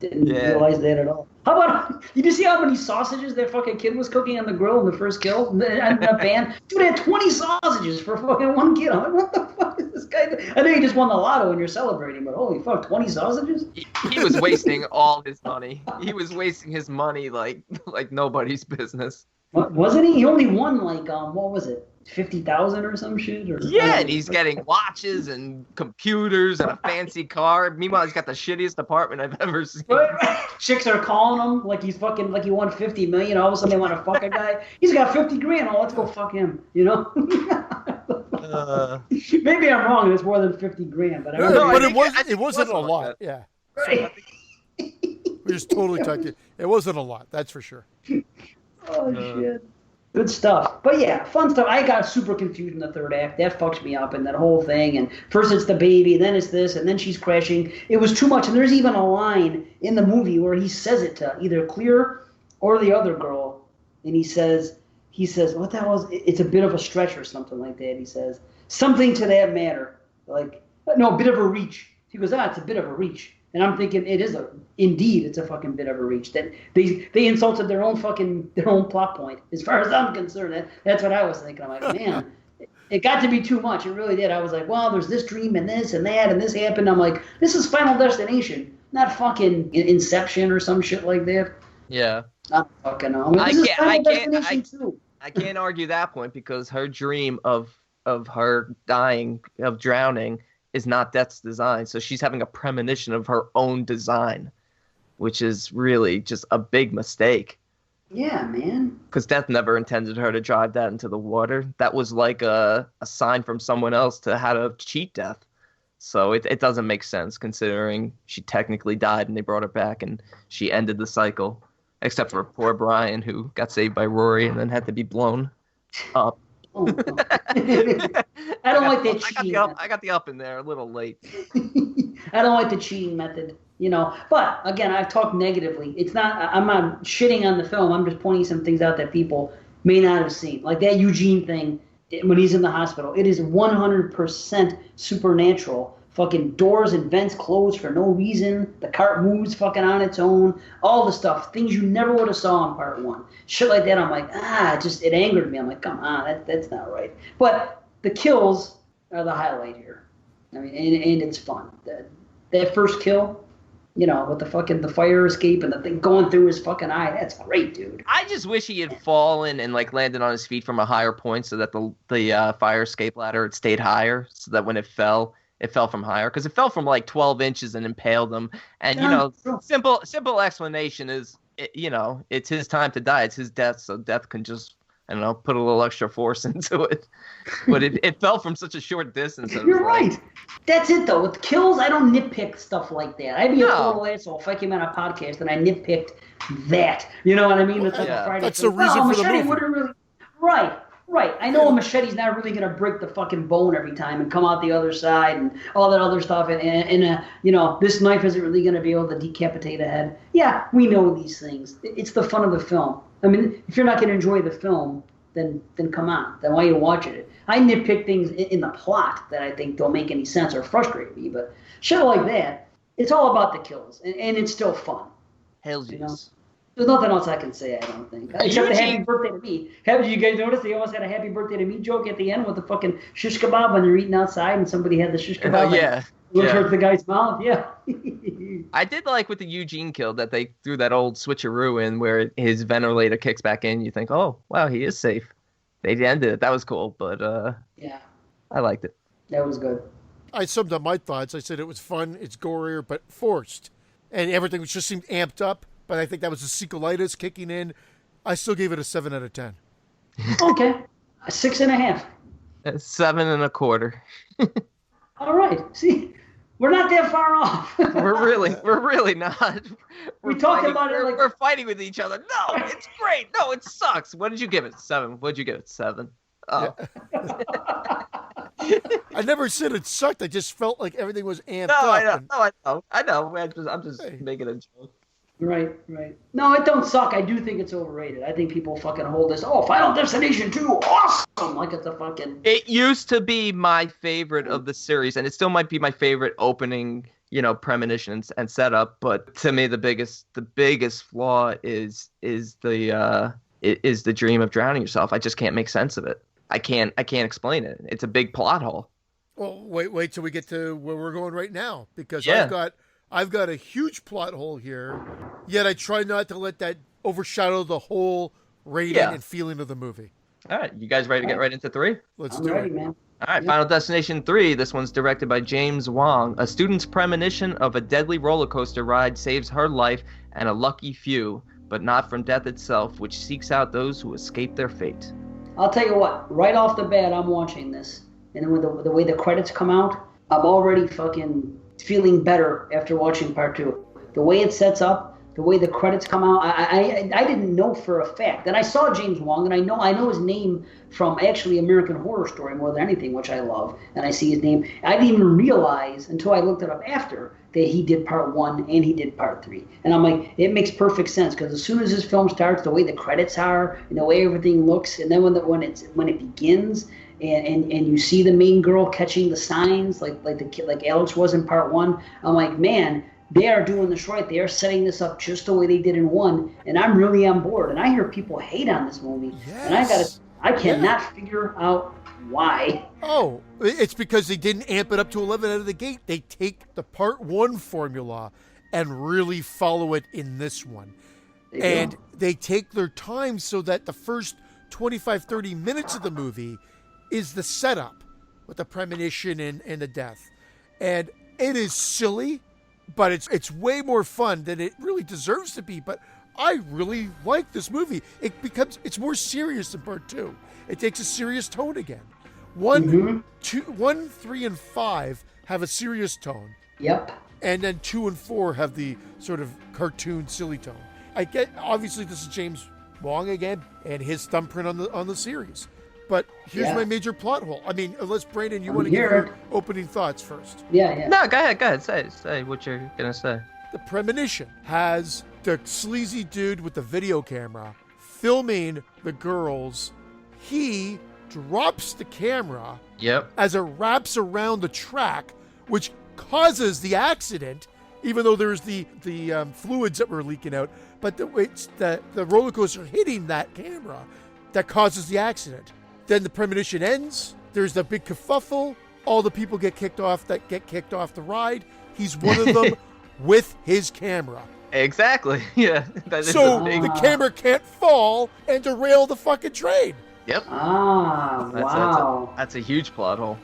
realize that at all. How about, did you see how many sausages that fucking kid was cooking on the grill in the first kill? And the pan? Dude had 20 sausages for fucking one kid. I'm like, what the fuck is this guy doing? I know you just won the lotto and you're celebrating, but holy fuck, 20 sausages? He was wasting all his money. He was wasting his money like nobody's business. What, wasn't he? He only won like, what was it? 50,000 or some shit? Or yeah, and he's getting watches and computers and a fancy car. Meanwhile, he's got the shittiest apartment I've ever seen. Chicks are calling him like he's fucking, like he won 50 million. All of a sudden they want to fuck a guy. He's got 50 grand. Oh, let's go fuck him. You know? Maybe I'm wrong. It's more than 50 grand, but it wasn't a lot. Yeah. Right. We just totally tucked it. It wasn't a lot. That's for sure. Oh shit. Good stuff. But yeah, fun stuff. I got super confused in the third act. That fucks me up, and that whole thing. And first it's the baby, then it's this, and then she's crashing. It was too much. And there's even a line in the movie where he says it to either Clear or the other girl. And he says, what the hell is it? It's a bit of a stretch or something like that. He says, something to that matter. Like, no, a bit of a reach. He goes, it's a bit of a reach. And I'm thinking indeed it's a fucking bit of a reach. That they insulted their own plot point. As far as I'm concerned, that's what I was thinking. I'm like, man, it got to be too much. It really did. I was like, well, there's this dream and this and that and this happened. I'm like, this is Final Destination, not fucking Inception or some shit like that. Yeah. I fucking know. I can't argue that point because her dream of her dying, of drowning, is not Death's design. So she's having a premonition of her own design, which is really just a big mistake. Yeah, man. Because Death never intended her to drive that into the water. That was like a sign from someone else to how to cheat Death. So it doesn't make sense considering she technically died and they brought her back and she ended the cycle. Except for poor Brian, who got saved by Rory and then had to be blown up. Oh, I don't like that cheating. I got the up in there a little late. I don't like the cheating method, you know. But again, I've talked negatively. It's not. I'm not shitting on the film. I'm just pointing some things out that people may not have seen, like that Eugene thing when he's in the hospital. It is 100% supernatural. Fucking doors and vents closed for no reason. The cart moves fucking on its own. All the stuff, things you never would have saw in part one. Shit like that. I'm like, it angered me. I'm like, come on, that's not right. But the kills are the highlight here. I mean, and it's fun. That first kill, you know, with the fire escape and the thing going through his fucking eye. That's great, dude. I just wish he had fallen and like landed on his feet from a higher point so that the fire escape ladder had stayed higher, so that when it fell from higher, because it fell from like 12 inches and impaled him. And, you know, simple explanation is, you know, it's his time to die. It's his death, so Death can just, I don't know, put a little extra force into it. But it fell from such a short distance. You're right. That's it, though. With kills, I don't nitpick stuff like that. I'd be a total asshole if I came on a podcast and I nitpicked that. You know what I mean? It's like a Friday. That's the reason for the movie. Really... Right. I know a machete's not really going to break the fucking bone every time and come out the other side and all that other stuff. And you know, this knife isn't really going to be able to decapitate a head. Yeah, we know these things. It's the fun of the film. I mean, if you're not going to enjoy the film, then come on. Then why are you watching it? I nitpick things in the plot that I think don't make any sense or frustrate me. But shit like that, it's all about the kills. And it's still fun. Hell yes. You know? There's nothing else I can say, I don't think. Except a happy birthday to me. Did you guys notice they almost had a happy birthday to me joke at the end with the fucking shish kebab when you're eating outside and somebody had the shish kebab? Look towards the guy's mouth. Yeah. I did like with the Eugene kill that they threw that old switcheroo in where his ventilator kicks back in. You think, oh, wow, he is safe. They ended it. That was cool. But yeah, I liked it. That was good. I summed up my thoughts. I said it was fun, it's gorier, but forced. And everything just seemed amped up. But I think that was the sequelitis kicking in. I still gave it a 7 out of 10. Okay. 6.5. 7.25. All right. See, we're not that far off. we're really not. We talked about it like we're fighting with each other. No, it's great. No, it sucks. What did you give it? 7. What'd you give it? 7. Oh. Yeah. I never said it sucked. I just felt like everything was amped up. I know. I'm just making a joke. Right. No, it don't suck. I do think it's overrated. I think people fucking hold this, Final Destination 2, awesome! Like it's a fucking... It used to be my favorite of the series, and it still might be my favorite opening, you know, premonitions and setup, but to me the biggest flaw is the dream of drowning yourself. I just can't make sense of it. I can't explain it. It's a big plot hole. Well, wait till we get to where we're going right now, because I've got a huge plot hole here, yet I try not to let that overshadow the whole rating and feeling of the movie. All right, you guys ready to get right into 3? I'm ready, man. All right, Final Destination 3. This one's directed by James Wong. A student's premonition of a deadly roller coaster ride saves her life and a lucky few, but not from death itself, which seeks out those who escape their fate. I'll tell you what, right off the bat, I'm watching this, and then with the way the credits come out, I'm already fucking feeling better after watching part 2. The way it sets up, the way the credits come out, I didn't know for a fact. And I saw James Wong, and I know his name from actually American Horror Story more than anything, which I love. And I see his name. I didn't even realize until I looked it up after that he did part 1 and he did part 3. And I'm like, it makes perfect sense, because as soon as this film starts, the way the credits are and the way everything looks, and then when it begins. And you see the main girl catching the signs like Alex was in part 1. I'm like, man, they are doing this right. They are setting this up just the way they did in 1, and I'm really on board. And I hear people hate on this movie, and I cannot figure out why. Oh, it's because they didn't amp it up to 11 out of the gate. They take the part 1 formula and really follow it in this one, and they take their time so that the first 25-30 minutes of the movie is the setup with the premonition and the death. And it is silly, but it's way more fun than it really deserves to be. But I really like this movie. It's more serious than part 2. It takes a serious tone again. 1, 3, and 5 have a serious tone. Yep. And then 2 and 4 have the sort of cartoon silly tone. Obviously this is James Wong again and his thumbprint on the series. But here's my major plot hole. I mean, unless Brandon, you want to give your opening thoughts first. Yeah. No, go ahead. Say what you're gonna say. The Premonition has the sleazy dude with the video camera filming the girls. He drops the camera as it wraps around the track, which causes the accident, even though there's the fluids that were leaking out. But the roller coaster hitting that camera that causes the accident. Then the premonition ends. There's the big kerfuffle. All the people get kicked off the ride. He's one of them with his camera. Exactly. Yeah. So the camera can't fall and derail the fucking train. Yep. Wow. That's a huge plot hole.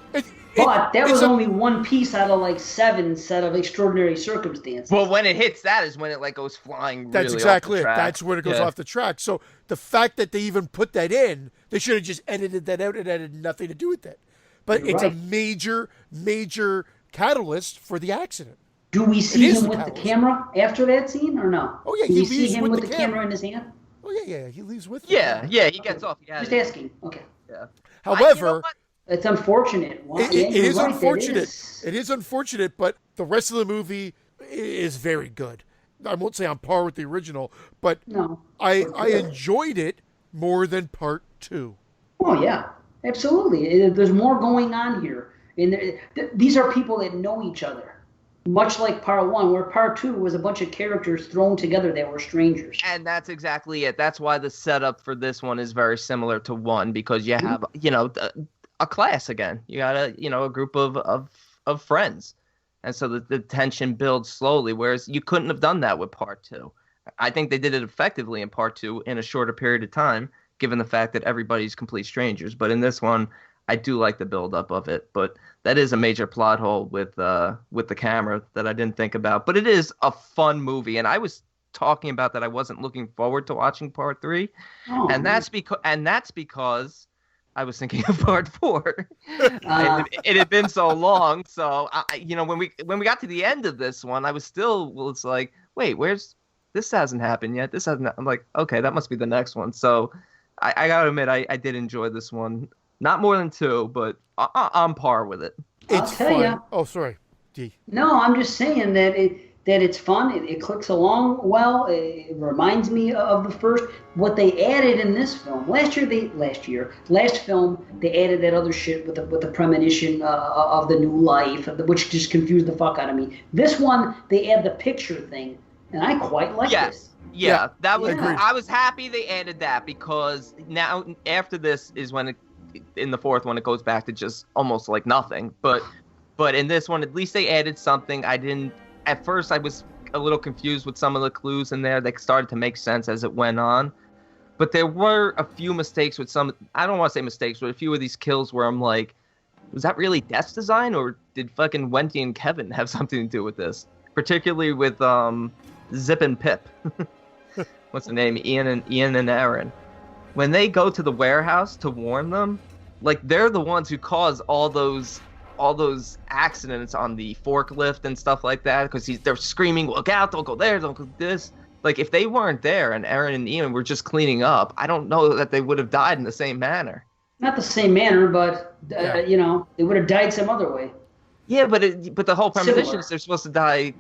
But that was only one piece out of like 7 set of extraordinary circumstances. Well, when it hits that is when it like goes flying. That's really exactly off the track. it. That's when it goes off the track. So the fact that they even put that in, they should have just edited that out. It had nothing to do with it. But it's a major, major catalyst for the accident. Do we see him with the camera after that scene or no? Oh yeah, do we see him with the camera in his hand? Oh yeah, he leaves with. Yeah, he gets off. Just asking. Okay. Yeah. However. It's unfortunate. It is unfortunate. It is unfortunate, but the rest of the movie is very good. I won't say on par with the original, but I enjoyed it more than part 2. Oh yeah, absolutely. There's more going on here, and these are people that know each other. Much like part 1, where part 2 was a bunch of characters thrown together that were strangers. And that's exactly it. That's why the setup for this one is very similar to 1, because you have, a class again. You got a group of friends. And so the tension builds slowly, whereas you couldn't have done that with part 2. I think they did it effectively in part 2 in a shorter period of time, given the fact that everybody's complete strangers. But in this one, I do like the buildup of it. But that is a major plot hole with the camera that I didn't think about. But it is a fun movie. And I was talking about that I wasn't looking forward to watching part 3. Oh, and that's because I was thinking of part 4. It had been so long. So, when we got to the end of this one, I was still, it's like, wait, this hasn't happened yet. This hasn't. I'm like, okay, that must be the next one. So I got to admit, I did enjoy this one. Not more than 2, but on par with it. It's fun. You. Oh, sorry. D. No, I'm just saying that it's fun. It clicks along well. It reminds me of the first. What they added in this film last film, they added that other shit with the premonition of the new life, which just confused the fuck out of me. This one, they add the picture thing, and I quite like this. Yeah, that was. Yeah. I was happy they added that, because now after this is when in the 4th one it goes back to just almost like nothing. But in this one, at least they added something. At first, I was a little confused with some of the clues in there. They started to make sense as it went on. But there were a few mistakes with some... I don't want to say mistakes, but a few of these kills where I'm like, was that really Death's design? Or did fucking Wendy and Kevin have something to do with this? Particularly with Zip and Pip. What's the name? Ian and Aaron. When they go to the warehouse to warn them, like, they're the ones who cause all those accidents on the forklift and stuff like that, because they're screaming, look out, don't go there, don't go this. Like, if they weren't there and Aaron and Ian were just cleaning up, I don't know that they would have died in the same manner. Not the same manner, but they would have died some other way. Yeah, but the whole premonition is they're supposed to die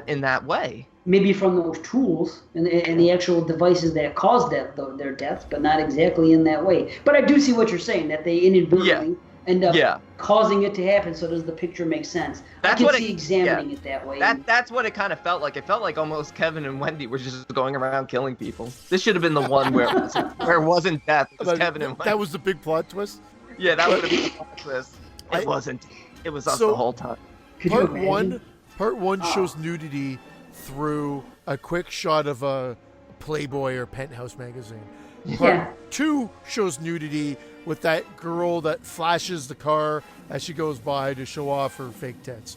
in that way. Maybe from those tools and the actual devices that caused their deaths, but not exactly in that way. But I do see what you're saying, that they inadvertently end up causing it to happen. So does the picture make sense? I can see examining it that way. That's what it kind of felt like. It felt like almost Kevin and Wendy were just going around killing people. This should have been the one where it wasn't death. It was Kevin and Wendy. That was the big plot twist? Yeah, that would have been the plot twist. It wasn't. It was us the whole time. Part one shows nudity through a quick shot of a Playboy or Penthouse magazine. Part 2 shows nudity with that girl that flashes the car as she goes by to show off her fake tits.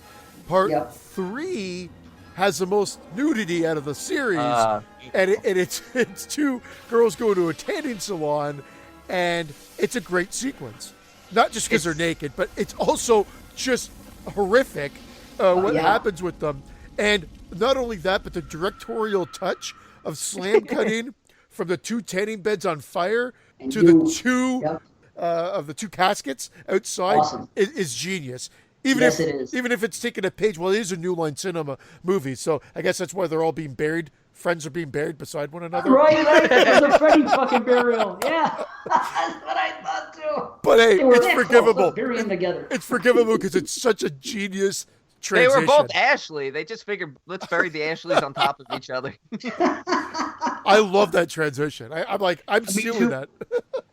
Part Yep. 3 has the most nudity out of the series, Uh, and it's two girls go to a tanning salon, and it's a great sequence. Not just because they're naked, but it's also just horrific what yeah. happens with them. And not only that, but the directorial touch of slam cutting from the 2 tanning beds on fire And to you- the 2 Yep. of the 2 caskets outside Awesome. is genius. Even Yes, if it is. even if it's taking a page, well, it is a New Line Cinema movie, so I guess that's why they're all being buried. Friends are being buried beside one another. Right. It was a Freddy fucking burial. Yeah. That's what I thought too. But hey, They were it's that close. forgivable. Let's bury them together. It's forgivable because it's such a genius they transition. were both Ashley. They just figured, let's bury the Ashleys on top of each other. I love that transition. I'm stealing too. that.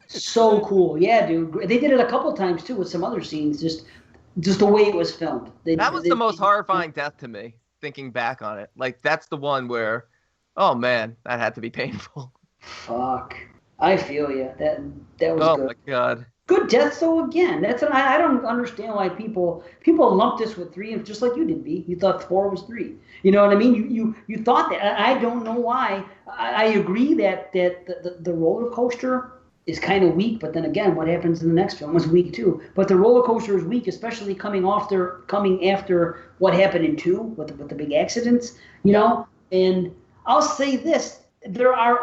So cool. Yeah, dude. They did it a couple times too with some other scenes. Just the way it was filmed. That was the most horrifying death to me, thinking back on it. Like, that's the one where, oh man, that had to be painful. Fuck. I feel you. That was Oh good. my god. Good death though. Again, I don't understand why people lump this with 3, and just like you did, B. You thought 4 was 3. You know what I mean? You thought that. I don't know why. I agree that the roller coaster is kind of weak, but then again, what happens in the next film was weak too. But the roller coaster is weak, especially coming after what happened in 2 with the big accidents. You know, and I'll say this: there are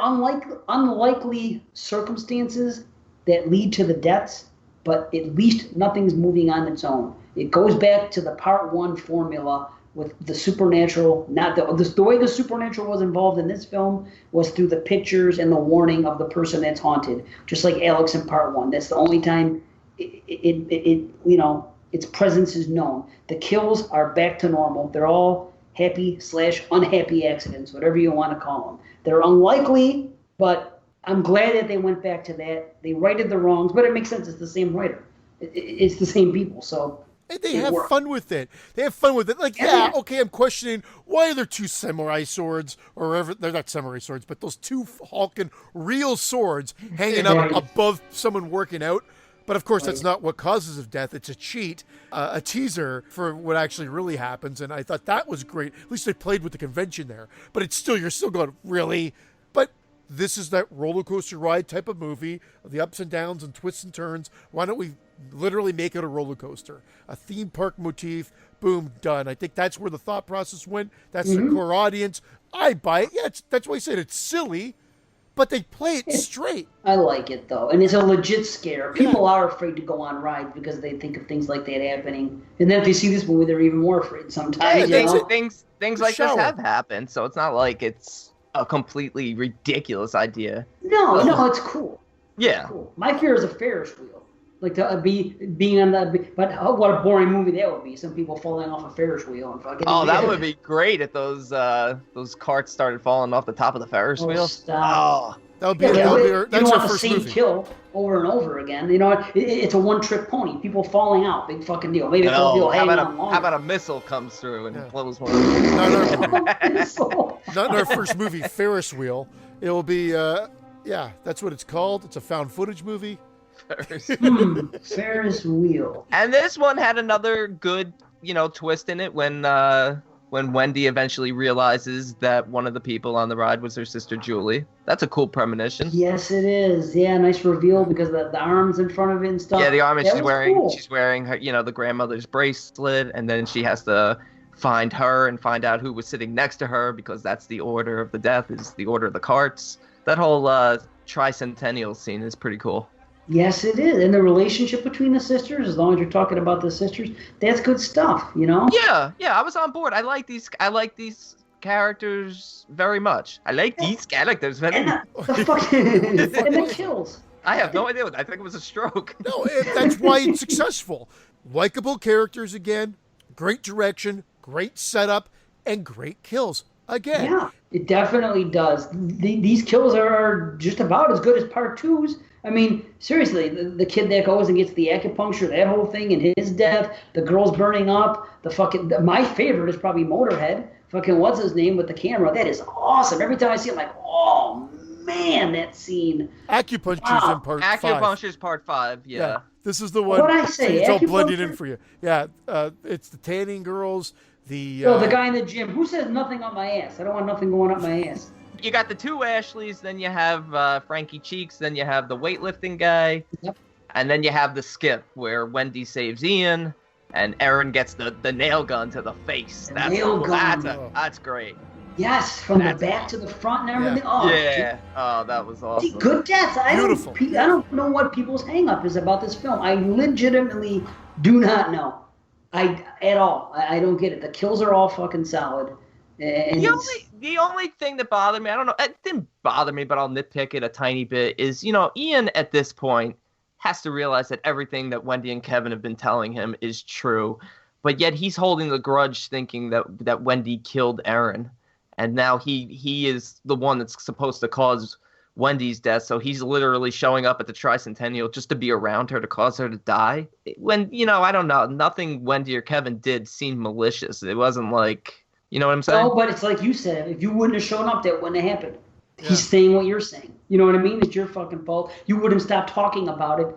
unlikely circumstances that lead to the deaths, but at least nothing's moving on its own. It goes back to the Part 1 formula with the supernatural. Not the way the supernatural was involved in this film was through the pictures and the warning of the person that's haunted, just like Alex in Part 1. That's the only time its presence is known. The kills are back to normal. They're all happy/unhappy accidents, whatever you want to call them. They're unlikely, but I'm glad that they went back to that. They righted the wrongs, but it makes sense. It's the same writer. It's the same people, so. And they have fun with it. They have fun with it. Like, yeah, okay, I'm questioning why are there 2 samurai swords, or whatever. They're not samurai swords, but those 2 hulking real swords hanging up above someone working out. But of course, that's not what causes of death. It's a cheat, a teaser for what actually really happens. And I thought that was great. At least they played with the convention there. But you're still going, really? But this is that roller coaster ride type of movie, the ups and downs and twists and turns. Why don't we literally make it a roller coaster? A theme park motif, boom, done. I think that's where the thought process went. That's the core audience. I buy it. Yeah, that's why I said it's silly, but they play it straight. I like it, though. And it's a legit scare. People are afraid to go on rides because they think of things like that happening. And then if they see this movie, they're even more afraid sometimes. Things like this have happened, so it's not like it's a completely ridiculous idea. No, it's cool. Yeah. It's cool. My fear is a Ferris wheel. Like to being on that, but what a boring movie that would be. Some people falling off a Ferris wheel and fucking. Oh, that would be great if those carts started falling off the top of the Ferris wheel. Stop. Oh, That would be. You That's don't our want the first same movie. kill over and over again. You know, it's a one-trick pony. People falling out, big fucking deal. Maybe it's a deal how hanging on about a missile comes through and blows one? Not in our first movie, Ferris Wheel. It will be. That's what it's called. It's a found footage movie. Ferris wheel. And this one had another good, twist in it when Wendy eventually realizes that one of the people on the ride was her sister Julie. That's a cool premonition. Yes, it is. Yeah, nice reveal because the arms in front of it and stuff. Yeah, the arm, and That she's was wearing cool. she's wearing her, the grandmother's bracelet, and then she has to find her and find out who was sitting next to her because that's the order of the death, is the order of the carts. That whole tricentennial scene is pretty cool. Yes, it is. And the relationship between the sisters, as long as you're talking about the sisters, that's good stuff, Yeah, I was on board. I like these characters very much. I like these characters very And much. the fucking and the kills. I have no idea. I think it was a stroke. No, that's why it's successful. Likable characters again, great direction, great setup, and great kills again. Yeah, it definitely does. These kills are just about as good as Part 2's. I mean, seriously, the kid that goes and gets the acupuncture, that whole thing, and his death, the girls burning up, my favorite is probably Motorhead. Fucking what's his name with the camera? That is awesome. Every time I see it, I'm like, oh man, that scene. Acupuncture's in part 5. Acupuncture's part 5. Yeah. This is the one. What'd I say? It's all blending in Acupuncture? for you. Yeah, it's the tanning girls. The the guy in the gym who says nothing on my ass. I don't want nothing going up my ass. You got the two Ashleys, then you have Frankie Cheeks, then you have the weightlifting guy, Yep. and then you have the skip where Wendy saves Ian, and Erin gets the nail gun to the face. That's great. Yes, from That's the back awesome. to the front and everything. Oh, Yeah. Oh, that was awesome. See, good deaths. I Beautiful. don't know what people's hang up is about this film. I legitimately do not know. At all. I don't get it. The kills are all fucking solid. And The only thing that bothered me, I don't know, it didn't bother me, but I'll nitpick it a tiny bit, is, Ian at this point has to realize that everything that Wendy and Kevin have been telling him is true, but yet he's holding the grudge thinking that Wendy killed Erin, and now he is the one that's supposed to cause Wendy's death, so he's literally showing up at the Tricentennial just to be around her to cause her to die. When, I don't know, nothing Wendy or Kevin did seemed malicious. It wasn't like, you know what I'm saying? No, but it's like you said, if you wouldn't have shown up, that wouldn't have happened. Yeah. He's saying what you're saying. You know what I mean? It's your fucking fault. You wouldn't stop talking about it.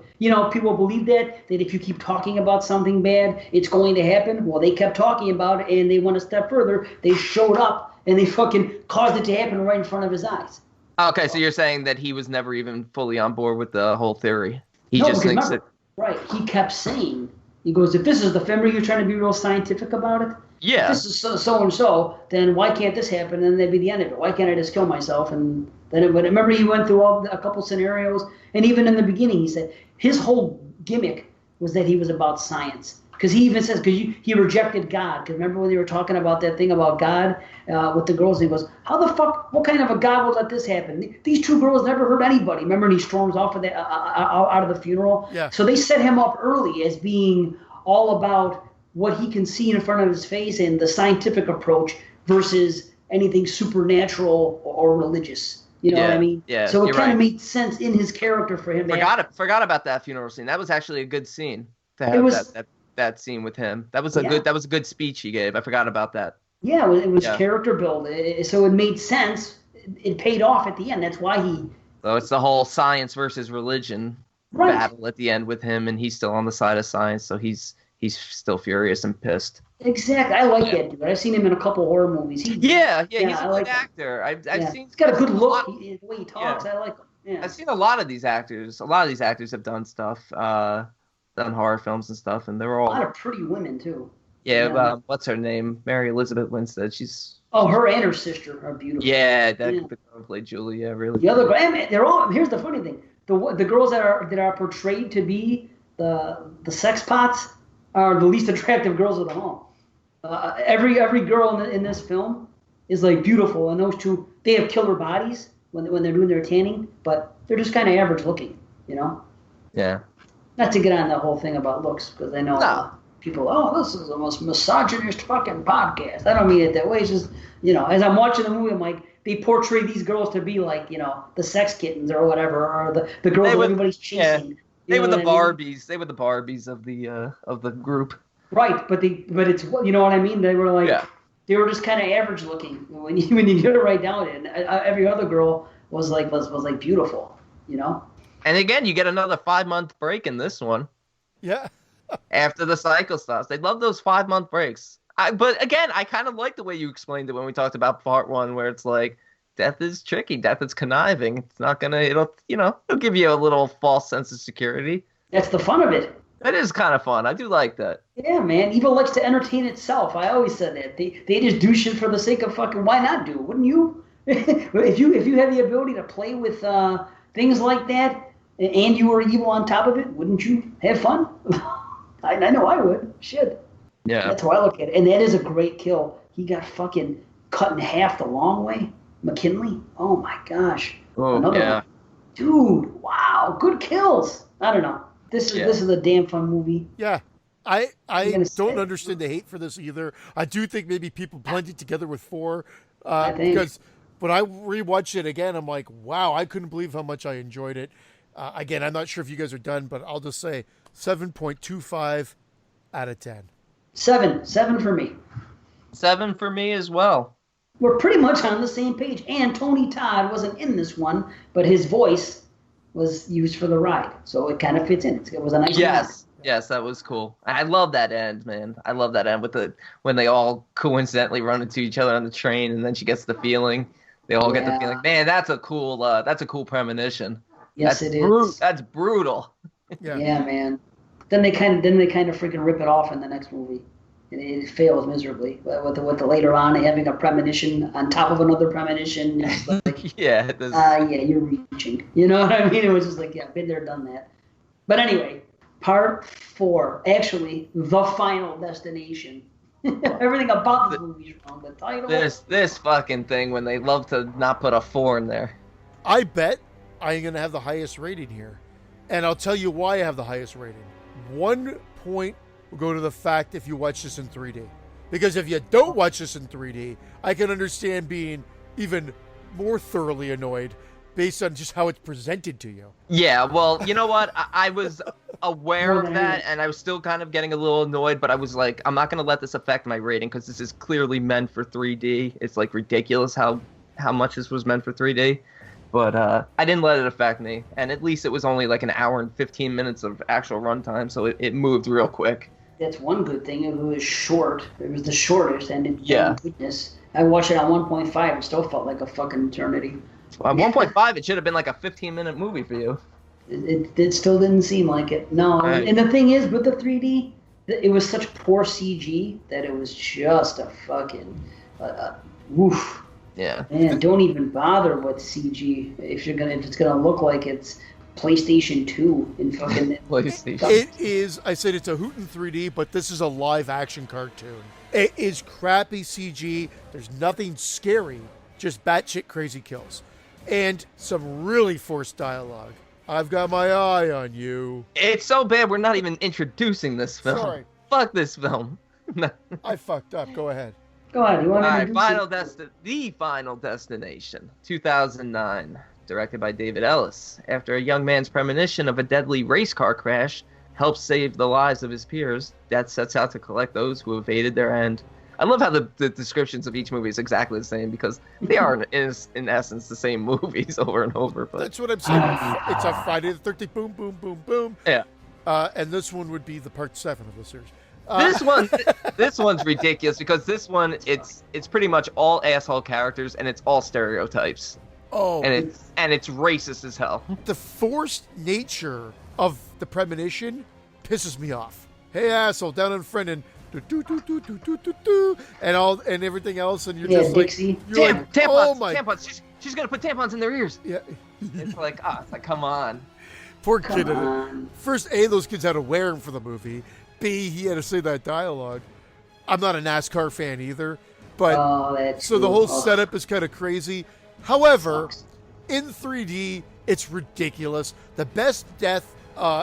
People believe that if you keep talking about something bad, it's going to happen. Well, they kept talking about it, and they went a step further. They showed up, and they fucking caused it to happen right in front of his eyes. Okay, so you're saying that he was never even fully on board with the whole theory. He No, just because thinks remember, right, he kept saying, he goes, if this is the film, you're trying to be real scientific about it? yeah. If this is so-and-so, then why can't this happen? And that'd be the end of it. Why can't I just kill myself? And then it would. Remember, he went through a couple scenarios, and even in the beginning, he said his whole gimmick was that he was about science. Because he even says, he rejected God. Because remember when they were talking about that thing about God with the girls, and he goes, how the fuck, what kind of a God would let this happen? These two girls never hurt anybody. Remember, and he storms off of that, out of the funeral? Yeah. So they set him up early as being all about what he can see in front of his face and the scientific approach versus anything supernatural or religious. You know what I mean? Yeah, So it you're kind of right. made sense in his character for him. Forgot about that funeral scene. That was actually a good scene to have It was- that scene with him. That was a good speech he gave. I forgot about that. Yeah, it was Yeah. character build. So it made sense. It paid off at the end. That's why he. So it's the whole science versus religion Right. battle at the end with him, and he's still on the side of science, so he's still furious and pissed. Exactly. I like that dude. I've seen him in a couple horror movies. Yeah, he's I a good like him. actor. I've Yeah. seen. He's got a good a look. lot- The way he talks, I like him. Yeah. I've seen a lot of these actors. A lot of these actors have done stuff, done horror films and stuff, and they're A all. lot of pretty women too. Yeah, Yeah. what's her name? Mary Elizabeth Winstead. She's. Oh, her and her sister are beautiful. Yeah, the Yeah. girl who played Julia, really. The other, and they're all. Here's the funny thing: the girls that are portrayed to be the sex pots are the least attractive girls of them all. Every girl in this film is like beautiful, and those two, they have killer bodies when they're doing their tanning, but they're just kind of average looking, Yeah. Not to get on the whole thing about looks, because I know people, this is the most misogynist fucking podcast. I don't mean it that way. It's just, as I'm watching the movie, I'm like, they portray these girls to be like, the sex kittens or whatever, or the girls that everybody's chasing. Yeah. You They were know the what I mean? Barbies. They were the Barbies of the group. Right, but it's, you know what I mean? They were like, they were just kind of average looking when you get it right down. And every other girl was like beautiful, And again, you get another 5-month break in this one Yeah. after the cycle stops. They love those 5-month breaks. But again, I kind of like the way you explained it when we talked about part 1, where it's like death is tricky, death is conniving. It's not gonna, it'll give you a little false sense of security. That's the fun of it. It is kind of fun. I do like that. Yeah, man. Evil likes to entertain itself. I always said that. They just do shit for the sake of fucking. Why not do? Wouldn't you? if you had the ability to play with things like that, and you were evil on top of it, wouldn't you have fun? I know I would. Shit. Yeah. That's how I look at it. And that is a great kill. He got fucking cut in half the long way. McKinley. Oh my gosh. Oh, Another yeah. one. Dude, wow, good kills. I don't know. This is a damn fun movie. Yeah. I gonna say- don't understand the hate for this either. I do think maybe people blend it together with 4 I think. because when I rewatched it again, I'm like, wow, I couldn't believe how much I enjoyed it. Again, I'm not sure if you guys are done, but I'll just say 7.25 out of 10. 7 for me. 7 for me as well. We're pretty much on the same page. And Tony Todd wasn't in this one, but his voice was used for the ride, so it kind of fits in. It was a nice. Yes. Yes, that was cool. I love that end, man. I love that end with when they all coincidentally run into each other on the train, and then she gets the feeling. They all get the feeling. Man, that's a cool premonition. Yes, That's it is. That's brutal. Yeah. Yeah, man. Then they kind of freaking rip it off in the next movie, and it fails miserably. With the later on having a premonition on top of another premonition. It's like, Yeah. yeah, you're reaching. You know what I mean? It was just like, yeah, been there, done that. But anyway, part 4, actually, The Final Destination. Everything about this movie is wrong. The title. This fucking thing when they love to not put a 4 in there. I bet I'm going to have the highest rating here. And I'll tell you why I have the highest rating. 1 point will go to the fact if you watch this in 3D. Because if you don't watch this in 3D, I can understand being even more thoroughly annoyed based on just how it's presented to you. Yeah, well, you know what? I was aware of that, and I was still kind of getting a little annoyed, but I was like, I'm not going to let this affect my rating because this is clearly meant for 3D. It's like ridiculous how much this was meant for 3D. But I didn't let it affect me, and at least it was only like an hour and 15 minutes of actual runtime, so it moved real quick. That's one good thing. It was short. It was the shortest, and goodness, I watched it on 1.5. It still felt like a fucking eternity. At 1.5, it should have been like a 15-minute movie for you. It still didn't seem like it. No, right. And the thing is, with the 3D, it was such poor CG that it was just a fucking woof. Yeah. Man, don't even bother with CG if it's gonna look like it's PlayStation 2 in fucking PlayStation. It is, I said it's a hoot in 3D, but this is a live action cartoon. It is crappy CG. There's nothing scary, just batshit crazy kills. And some really forced dialogue. I've got my eye on you. It's so bad we're not even introducing this film. Sorry. Fuck this film. I fucked up. Go ahead. Go ahead. You want to The Final Destination, 2009, directed by David Ellis. After a young man's premonition of a deadly race car crash helps save the lives of his peers, Death sets out to collect those who evaded their end. I love how the descriptions of each movie is exactly the same because they are, in essence, the same movies over and over. But That's what I'm saying. It's a Friday the 13th. Boom, boom, boom, boom. Yeah. And this one would be the part 7 of the series. This one's ridiculous because this one it's pretty much all asshole characters and it's all stereotypes. Oh, And it's racist as hell. the forced nature of the premonition pisses me off. Hey, asshole, down in front and and everything else, and you're just Dixie. like, you're like, Tampons, oh my, tampons. She's gonna put tampons in their ears. yeah. It's like come on. Poor kid. Come on. First, A, those kids had to wear him for the movie. B, he had to say that dialogue. I'm not a NASCAR fan either, but so the whole setup is kind of crazy. However, in 3D, it's ridiculous. The best death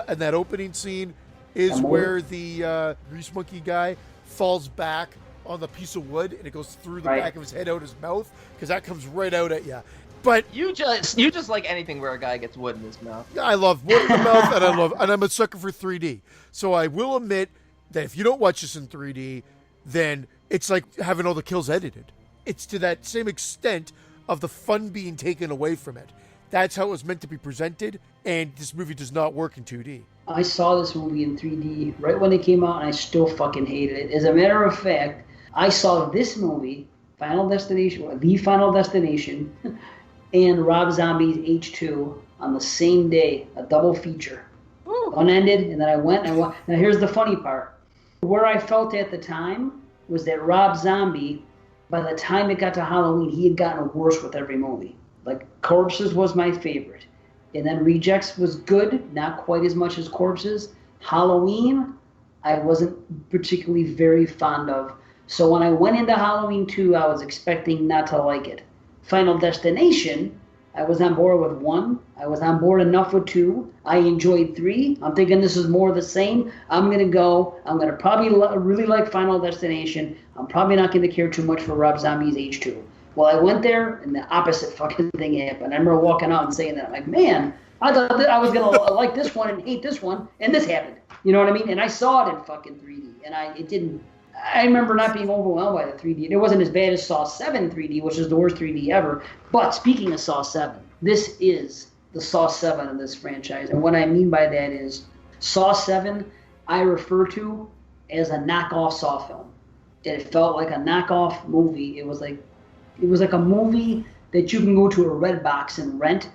in that opening scene is where the grease monkey guy falls back on the piece of wood and it goes through the back of his head out his mouth because that comes right out at you. But You just like anything where a guy gets wood in his mouth. I love wood in the mouth, and I'm a sucker for 3D. So I will admit that if you don't watch this in 3D, then it's like having all the kills edited. It's to that same extent of the fun being taken away from it. That's how it was meant to be presented, and this movie does not work in 2D. I saw this movie in 3D right when it came out, and I still fucking hated it. As a matter of fact, I saw this movie, The Final Destination, and Rob Zombie's H2 on the same day, a double feature. Unended, and then I went. Now here's the funny part. Where I felt at the time was that Rob Zombie, by the time it got to Halloween, he had gotten worse with every movie. Like, Corpses was my favorite. And then Rejects was good, not quite as much as Corpses. Halloween, I wasn't particularly very fond of. So when I went into Halloween 2, I was expecting not to like it. Final Destination, I was on board with 1. I was on board enough with 2. I enjoyed 3. I'm thinking this is more of the same. I'm going to probably really like Final Destination. I'm probably not going to care too much for Rob Zombie's H2. Well, I went there, and the opposite fucking thing happened. I remember walking out and saying that. I'm like, man, I thought that I was going to like this one and hate this one, and this happened. You know what I mean? And I saw it in fucking 3D, and I remember not being overwhelmed by the 3D. It wasn't as bad as Saw 7 3D, which is the worst 3D ever. But speaking of Saw 7, this is the Saw 7 of this franchise. And what I mean by that is Saw 7 I refer to as a knockoff Saw film. It felt like a knockoff movie. It was like a movie that you can go to a Redbox and rent,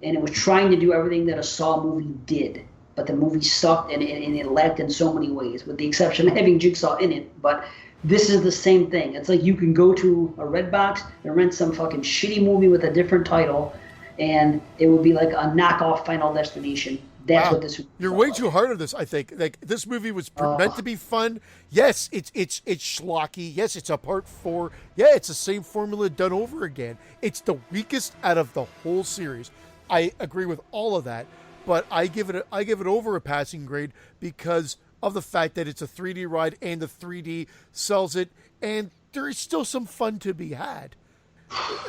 and it was trying to do everything that a Saw movie did. But the movie sucked, and it lacked in so many ways, with the exception of having Jigsaw in it. But this is the same thing. It's like you can go to a Redbox and rent some fucking shitty movie with a different title, and it would be like a knockoff Final Destination. That's what this. You're way too hard on this. I think like this movie was meant to be fun. Yes, it's schlocky. Yes, it's a part 4. Yeah, it's the same formula done over again. It's the weakest out of the whole series. I agree with all of that, but I give it over a passing grade because of the fact that it's a 3D ride and the 3D sells it, and there is still some fun to be had.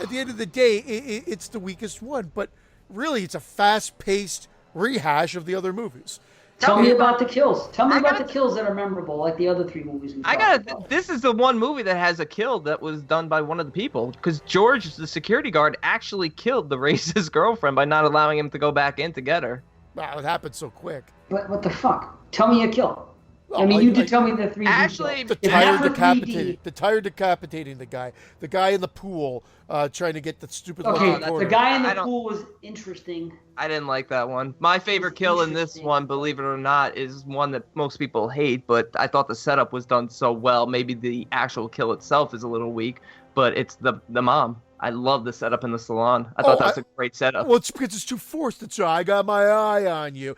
At the end of the day, it's the weakest one, but really, it's a fast-paced rehash of the other movies. Tell me about the kills. Tell me about the kills that are memorable, like the other 3 movies we talked about. This is the one movie that has a kill that was done by one of the people, because George, the security guard, actually killed the racist girlfriend by not allowing him to go back in to get her. Wow, it happened so quick. But what the fuck? Tell me a kill. I mean, you did tell me the 3D. Actually, the tire decapitating the guy in the pool trying to get the stupid. Okay, the guy in the pool was interesting. I didn't like that one. My favorite kill in this one, believe it or not, is one that most people hate, but I thought the setup was done so well. Maybe the actual kill itself is a little weak, but it's the mom. I love the setup in the salon. I thought that was a great setup. Well, it's because it's too forced. It's I got my eye on you.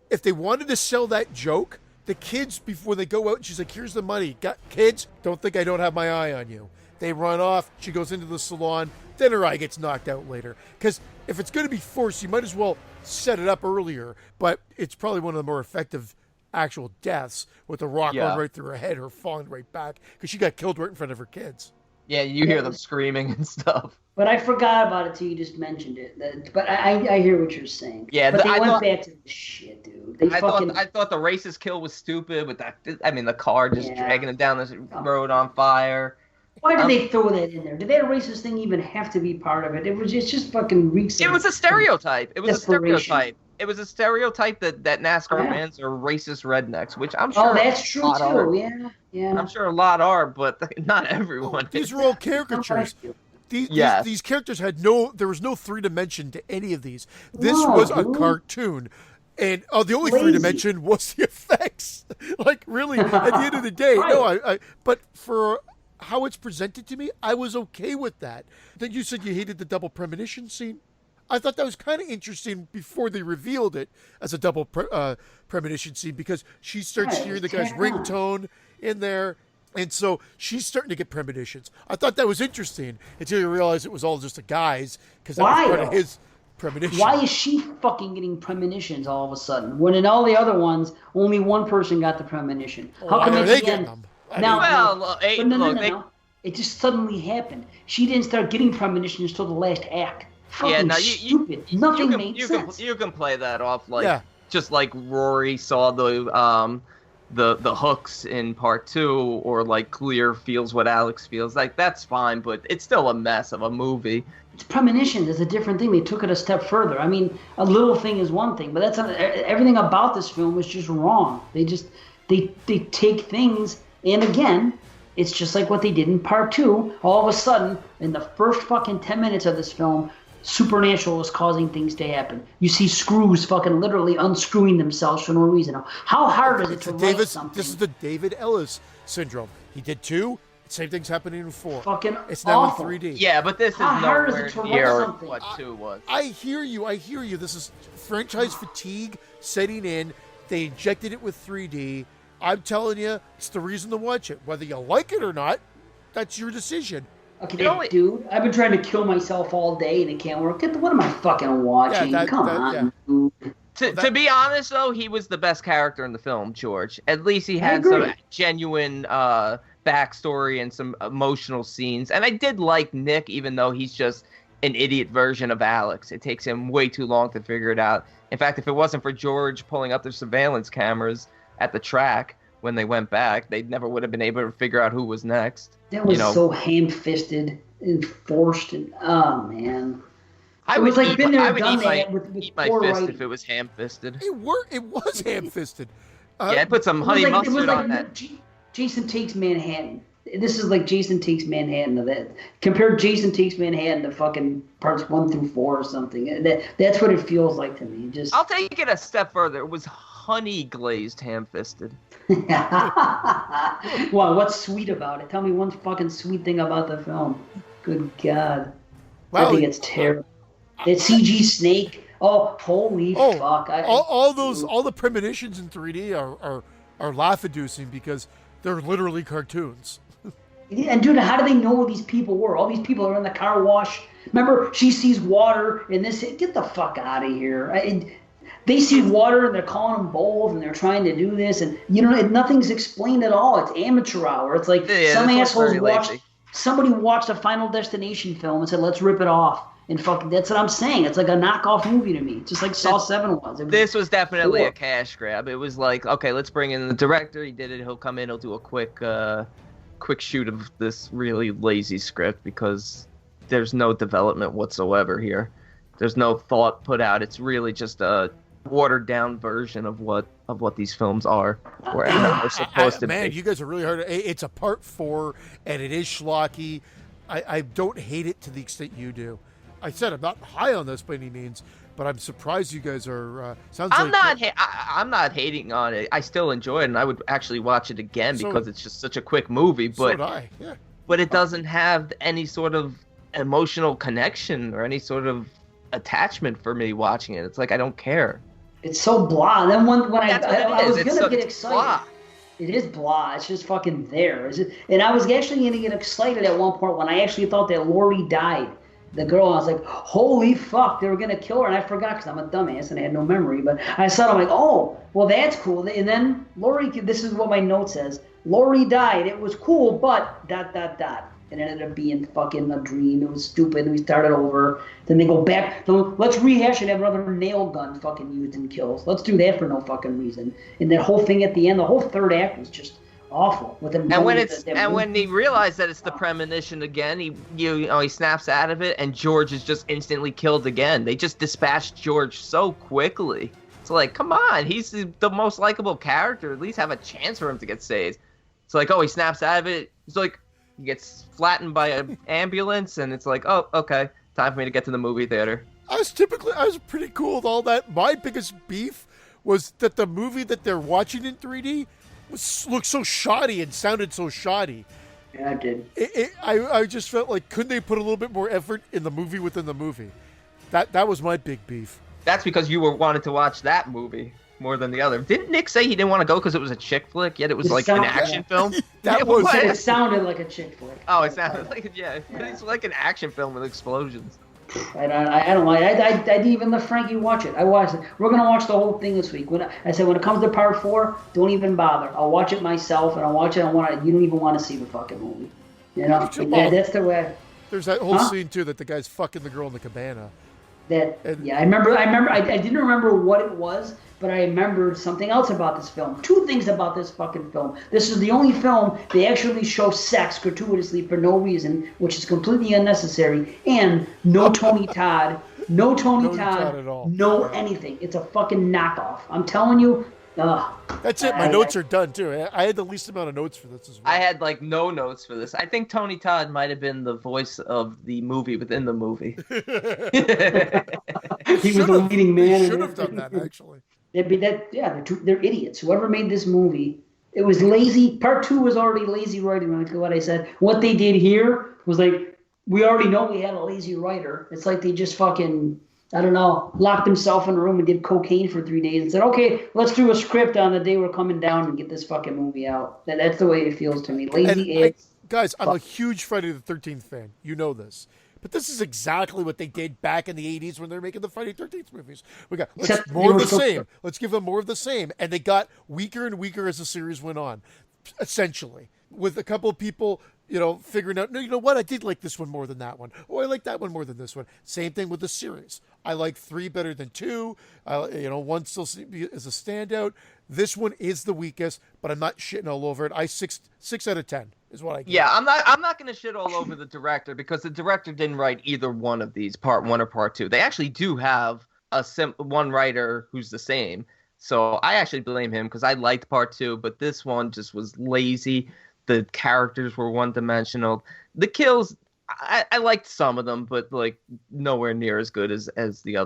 If they wanted to sell that joke, the kids, before they go out, she's like, here's the money. Kids, don't think I don't have my eye on you. They run off. She goes into the salon. Then her eye gets knocked out later. Because if it's going to be forced, you might as well set it up earlier. But it's probably one of the more effective actual deaths with the rock going right through her head, her falling right back. Because she got killed right in front of her kids. Yeah, you hear them screaming and stuff. But I forgot about it till you just mentioned it. But I hear what you're saying. Yeah, but they went back to the shit, dude. I thought the racist kill was stupid with that. I mean, the car just dragging it down this road on fire. Why did they throw that in there? Did that racist thing even have to be part of it? It's just fucking reeks. It was a stereotype. It was a stereotype. It was a stereotype that NASCAR fans are racist rednecks, which I'm sure. Oh, that's true too. Yeah. I'm sure a lot are, but not everyone. These were all caricatures. These characters had there was no 3 dimension to any of these. This was a cartoon. And the only 3 dimension was the effects. Like, really, at the end of the day, but for how it's presented to me, I was okay with that. Then you said you hated the double premonition scene. I thought that was kind of interesting before they revealed it as a double premonition scene, because she starts hearing the guy's ringtone in there, and so she's starting to get premonitions. I thought that was interesting until you realize it was all just a guy's, because that was part of his premonition. Why is she fucking getting premonitions all of a sudden, when in all the other ones, only one person got the premonition? How come they get them? No. It just suddenly happened. She didn't start getting premonitions until the last act. Fucking stupid. Nothing made sense. You can play that off just like Rory saw the hooks in part 2, or like Clear feels what Alex feels. Like, that's fine, but it's still a mess of a movie. It's premonitions is a different thing. They took it a step further. I mean, a little thing is one thing, but that's everything about this film is just wrong. They take things, and again, it's just like what they did in part 2. All of a sudden, in the first fucking 10 minutes of this film, supernatural is causing things to happen. You see screws fucking literally unscrewing themselves for no reason. How hard is it to write something? This is the David Ellis syndrome. He did 2. Same thing's happening in 4. Fucking it's now awful. in 3D. Yeah, but this is nowhere near what 2 was. I hear you. This is franchise fatigue setting in. They injected it with 3D. I'm telling you, it's the reason to watch it. Whether you like it or not, that's your decision. Okay, dude, I've been trying to kill myself all day and it can't work. What am I fucking watching? Come on, dude. To be honest, though, he was the best character in the film, George. At least he had some genuine backstory and some emotional scenes. And I did like Nick, even though he's just an idiot version of Alex. It takes him way too long to figure it out. In fact, if it wasn't for George pulling up the surveillance cameras at the track when they went back, they never would have been able to figure out who was next. That was so ham-fisted and forced, and oh man, I would eat my fist if it was ham-fisted. It was ham-fisted. Yeah, put some It was honey like mustard on that. Jason Takes Manhattan. This is like Jason Takes Manhattan to that. Compare Jason Takes Manhattan to fucking parts 1 through 4 or something. That's what it feels like to me. Just I'll take it a step further. It was honey glazed ham-fisted. Well, what's sweet about it? Tell me one fucking sweet thing about the film. Good God. Wow. I think it's terrible. That CG snake. Oh, holy fuck. All the premonitions in 3D are laugh-inducing because they're literally cartoons. And dude, how do they know who these people were? All these people are in the car wash. Remember, she sees water and this. Get the fuck out of here. They see water and they're calling them bold and they're trying to do this. And, nothing's explained at all. It's amateur hour. It's like some assholes somebody watched a Final Destination film and said, let's rip it off. And fucking, that's what I'm saying. It's like a knockoff movie to me, just like Saw 7 was. This was definitely a cash grab. It was like, okay, let's bring in the director. He did it. He'll come in. He'll do a quick shoot of this really lazy script because there's no development whatsoever here. There's no thought put out. It's really just a watered down version of what these films are or are supposed to be. Man, you guys are really hard. It's a part 4 and it is schlocky. I don't hate it to the extent you do. I said I'm not high on this by any means, but I'm surprised you guys are. I'm not hating on it. I still enjoy it, and I would actually watch it again because it's just such a quick movie. But so did I. Yeah. But it doesn't have any sort of emotional connection or any sort of attachment for me watching it. It's like I don't care. It's so blah. And then when I was gonna get excited. Blah. It is blah. It's just fucking there. And I was actually gonna get excited at one point when I actually thought that Laurie died. The girl, I was like, holy fuck, they were going to kill her. And I forgot because I'm a dumbass and I had no memory. But I saw it, I'm like, oh, well, that's cool. And then Laurie, this is what my note says. Laurie died. It was cool, but ... It ended up being fucking a dream. It was stupid. We started over. Then they go back. Let's rehash it. Have another nail gun fucking used in kills. Let's do that for no fucking reason. And that whole thing at the end, the whole third act was just awful. With them when he realized that it's the premonition again, he snaps out of it, and George is just instantly killed again. They just dispatched George so quickly. It's like, come on, he's the most likable character. At least have a chance for him to get saved. It's like, oh, he snaps out of it. It's like he gets flattened by an ambulance, and it's like, oh, okay, time for me to get to the movie theater. I was pretty cool with all that. My biggest beef was that the movie that they're watching in 3D looked so shoddy and sounded so shoddy. Yeah, I did. I just felt like, couldn't they put a little bit more effort in the movie within the movie? That was my big beef. That's because you wanted to watch that movie more than the other. Didn't Nick say he didn't want to go because it was a chick flick, yet it was like an action film? It sounded like a chick flick. Oh, it sounded like it's like an action film with explosions. I don't like. I didn't even let Frankie watch it. I watched it. We're gonna watch the whole thing this week. When it comes to part 4, don't even bother. I'll watch it myself, and I'll watch it. You don't even want to see the fucking movie. That's the way. There's that whole scene too that the guy's fucking the girl in the cabana. I remember. I didn't remember what it was, but I remembered something else about this film. 2 things about this fucking film. This is the only film they actually show sex gratuitously for no reason, which is completely unnecessary, and no Tony Todd. No Tony Todd at all. No anything. It's a fucking knockoff. I'm telling you. That's it. My notes are done too. I had the least amount of notes for this as well. I had like no notes for this. I think Tony Todd might have been the voice of the movie within the movie. He was the leading man. He should have done that actually. They're idiots. Whoever made this movie, it was lazy. Part 2 was already lazy writing. Like what I said. What they did here was like, we already know we had a lazy writer. It's like they just fucking, I don't know, locked himself in a room and did cocaine for 3 days and said, okay, let's do a script on the day we're coming down and get this fucking movie out. That's the way it feels to me. Lazy. Guys, I'm a huge Friday the 13th fan. You know this. But this is exactly what they did back in the 80s when they were making the Friday the 13th movies. Let's more of the same. Let's give them more of the same. And they got weaker and weaker as the series went on, essentially. With a couple of people, figuring out, no, you know what? I did like this one more than that one. Oh, I like that one more than this one. Same thing with the series. I like 3 better than 2. 1 still is a standout. This one is the weakest, but I'm not shitting all over it. 6 out of 10 is what I get. Yeah, I'm not going to shit all over the director because the director didn't write either one of these, part 1 or part 2. They actually do have one writer who's the same. So I actually blame him because I liked part 2, but this one just was lazy. The characters were one-dimensional. The kills, I liked some of them, but like nowhere near as good as the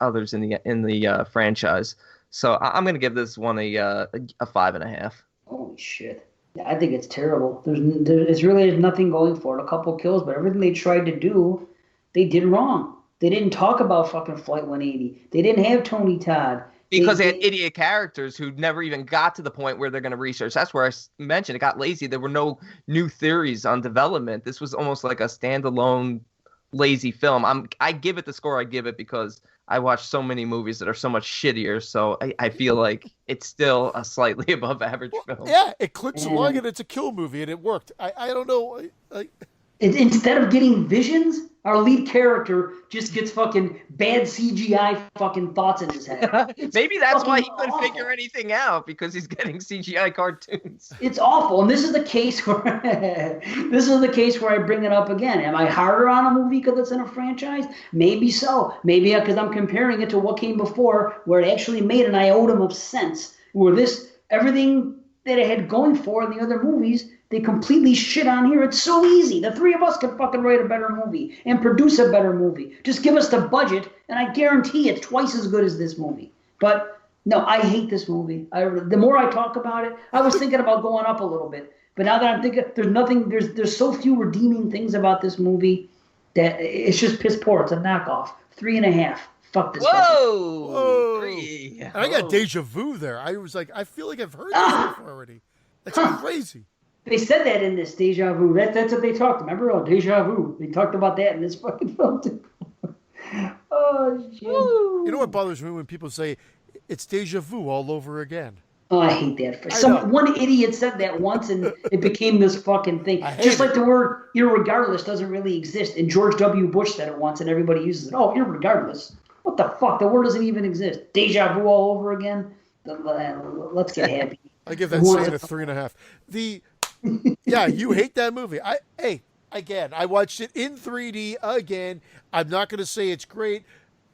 others in the franchise. So I'm gonna give this one a 5.5. Holy shit. Yeah, I think it's terrible. It's really nothing going for it. A couple kills, but everything they tried to do, they did wrong. They didn't talk about fucking Flight 180. They didn't have Tony Todd. Because they had idiot characters who never even got to the point where they're going to research. That's where I mentioned it got lazy. There were no new theories on development. This was almost like a standalone lazy film. I give it the score I give it because I watched so many movies that are so much shittier. So I feel like it's still a slightly above average film. Yeah, it clicks along and it's a kill movie and it worked. I don't know. Instead of getting visions, our lead character just gets fucking bad CGI fucking thoughts in his head. Maybe that's why he couldn't figure anything out, because he's getting CGI cartoons. It's awful, and this is the case where I bring it up again. Am I harder on a movie because it's in a franchise? Maybe so. Maybe because I'm comparing it to what came before, where it actually made an iota of sense. Where everything that it had going for in the other movies, they completely shit on here. It's so easy. The three of us could fucking write a better movie and produce a better movie. Just give us the budget, and I guarantee it's twice as good as this movie. But no, I hate this movie. The more I talk about it, I was thinking about going up a little bit. But now that I'm thinking, there's so few redeeming things about this movie that it's just piss poor. It's a knockoff. 3.5. Fuck this. Whoa! 3. And I got deja vu there. I was like, I feel like I've heard this before already. That's crazy. They said that in this deja vu. That's what they talked. Remember? Oh, deja vu. They talked about that in this fucking film too. Oh shit! You know what bothers me when people say it's deja vu all over again? Oh, I hate that. One idiot said that once, and it became this fucking thing. Just like the word "irregardless" doesn't really exist, and George W. Bush said it once, and everybody uses it. Oh, irregardless. What the fuck? The word doesn't even exist. Deja vu all over again. Let's get happy. I give that saying a 3.5. Yeah, you hate that movie. I watched it in 3D again. I'm not going to say it's great.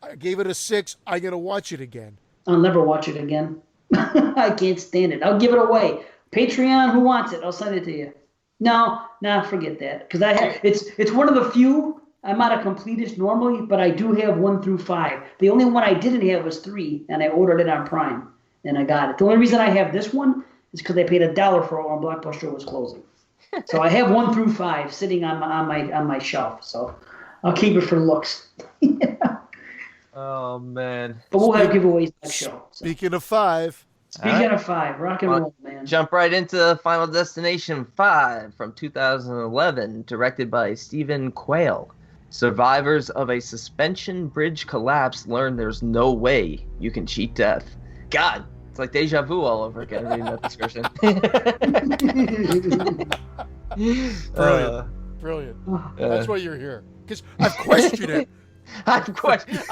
I gave it a 6. I'm going to watch it again. I'll never watch it again. I can't stand it. I'll give it away. Patreon, who wants it? I'll send it to you. No, forget that. Because it's one of the few. I'm not a completist normally, but I do have 1 through 5. The only one I didn't have was 3, and I ordered it on Prime, and I got it. The only reason I have this one is because I paid $1 for it when Blockbuster was closing. So I have 1 through 5 sitting on my shelf. So I'll keep it for looks. Oh man! But we'll have giveaways next show. So. Speaking of 5. Of 5, rock and roll, man. Jump right into Final Destination 5 from 2011, directed by Stephen Quayle. Survivors of a suspension bridge collapse learn there's no way you can cheat death. God, it's like deja vu all over again reading that description. Brilliant. That's why you're here. Because I've questioned it. I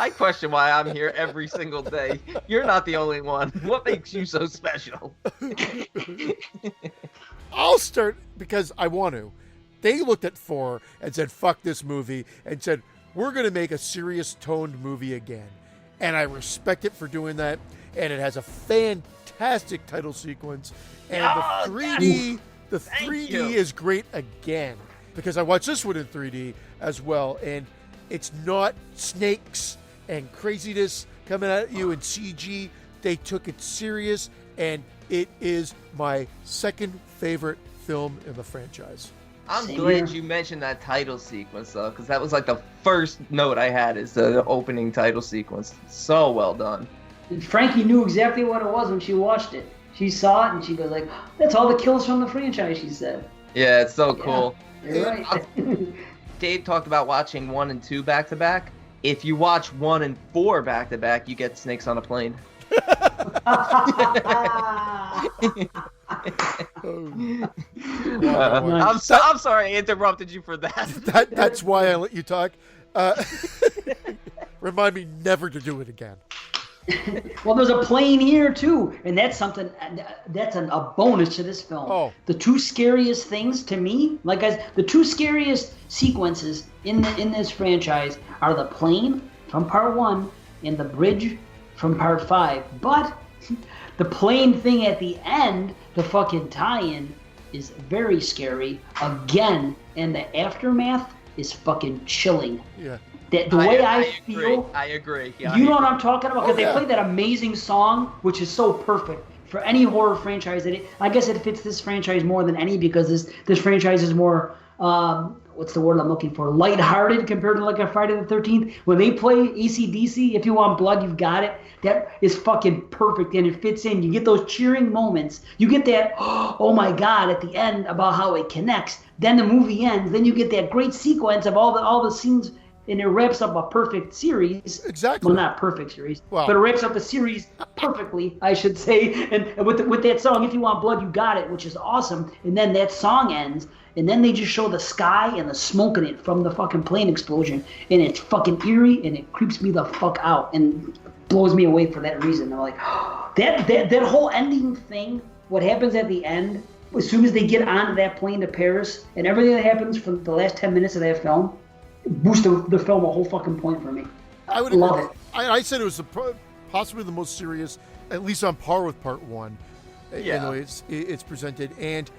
question why I'm here every single day. You're not the only one. What makes you so special? I'll start because I want to. They looked at 4 and said, fuck this movie, and said, we're going to make a serious toned movie again. And I respect it for doing that. And it has a fantastic title sequence. And the 3D is great again. Because I watched this one in 3D as well. And it's not snakes and craziness coming at you in CG. They took it serious. And it is my second favorite film in the franchise. I'm glad you mentioned that title sequence, though, because that was like the first note I had is the opening title sequence. So well done. And Frankie knew exactly what it was when she watched it. She saw it and she goes like, that's all the kills from the franchise, she said. Yeah, it's so cool. You're right. Dave talked about watching 1 and 2 back-to-back. If you watch 1 and 4 back-to-back, you get Snakes on a Plane. I'm sorry I interrupted you for that. That's why I let you talk. Remind me never to do it again. Well, there's a plane here too, and that's something. That's a bonus to this film. Oh. The 2 scariest things to me, like guys, the 2 scariest sequences in this franchise are the plane from part 1 and the bridge from part 5. But The plane thing at the end, the fucking tie-in, is very scary. Again, and the aftermath is fucking chilling. Yeah. The way I feel. I agree. Yeah, You know what I'm talking about? Because Oh, yeah. they played that amazing song, which is so perfect for any horror franchise. I guess it fits this franchise more than any because this franchise is more, what's the word I'm looking for? Lighthearted compared to like a Friday the 13th. When they play AC/DC, If You Want Blood, You've Got It. That is fucking perfect and it fits in. You get those cheering moments. You get that, oh my God, at the end about how it connects. Then the movie ends. Then you get that great sequence of all the scenes. And it wraps up a perfect series. Exactly. Well, not perfect series, Well. but it wraps up the series perfectly, I should say. And with that song, If You Want Blood, You Got It, which is awesome. And then that song ends, and then they just show the sky and the smoke in it from the fucking plane explosion. And it's fucking eerie, and it creeps me the fuck out and blows me away for that reason. I'm like, that whole ending thing, what happens at the end, as soon as they get onto that plane to Paris, and everything that happens for the last 10 minutes of that film, boost the film a whole fucking point for me. I would love agree. it. I said it was possibly the most serious, at least on par with part one. Yeah. You know, it's presented, and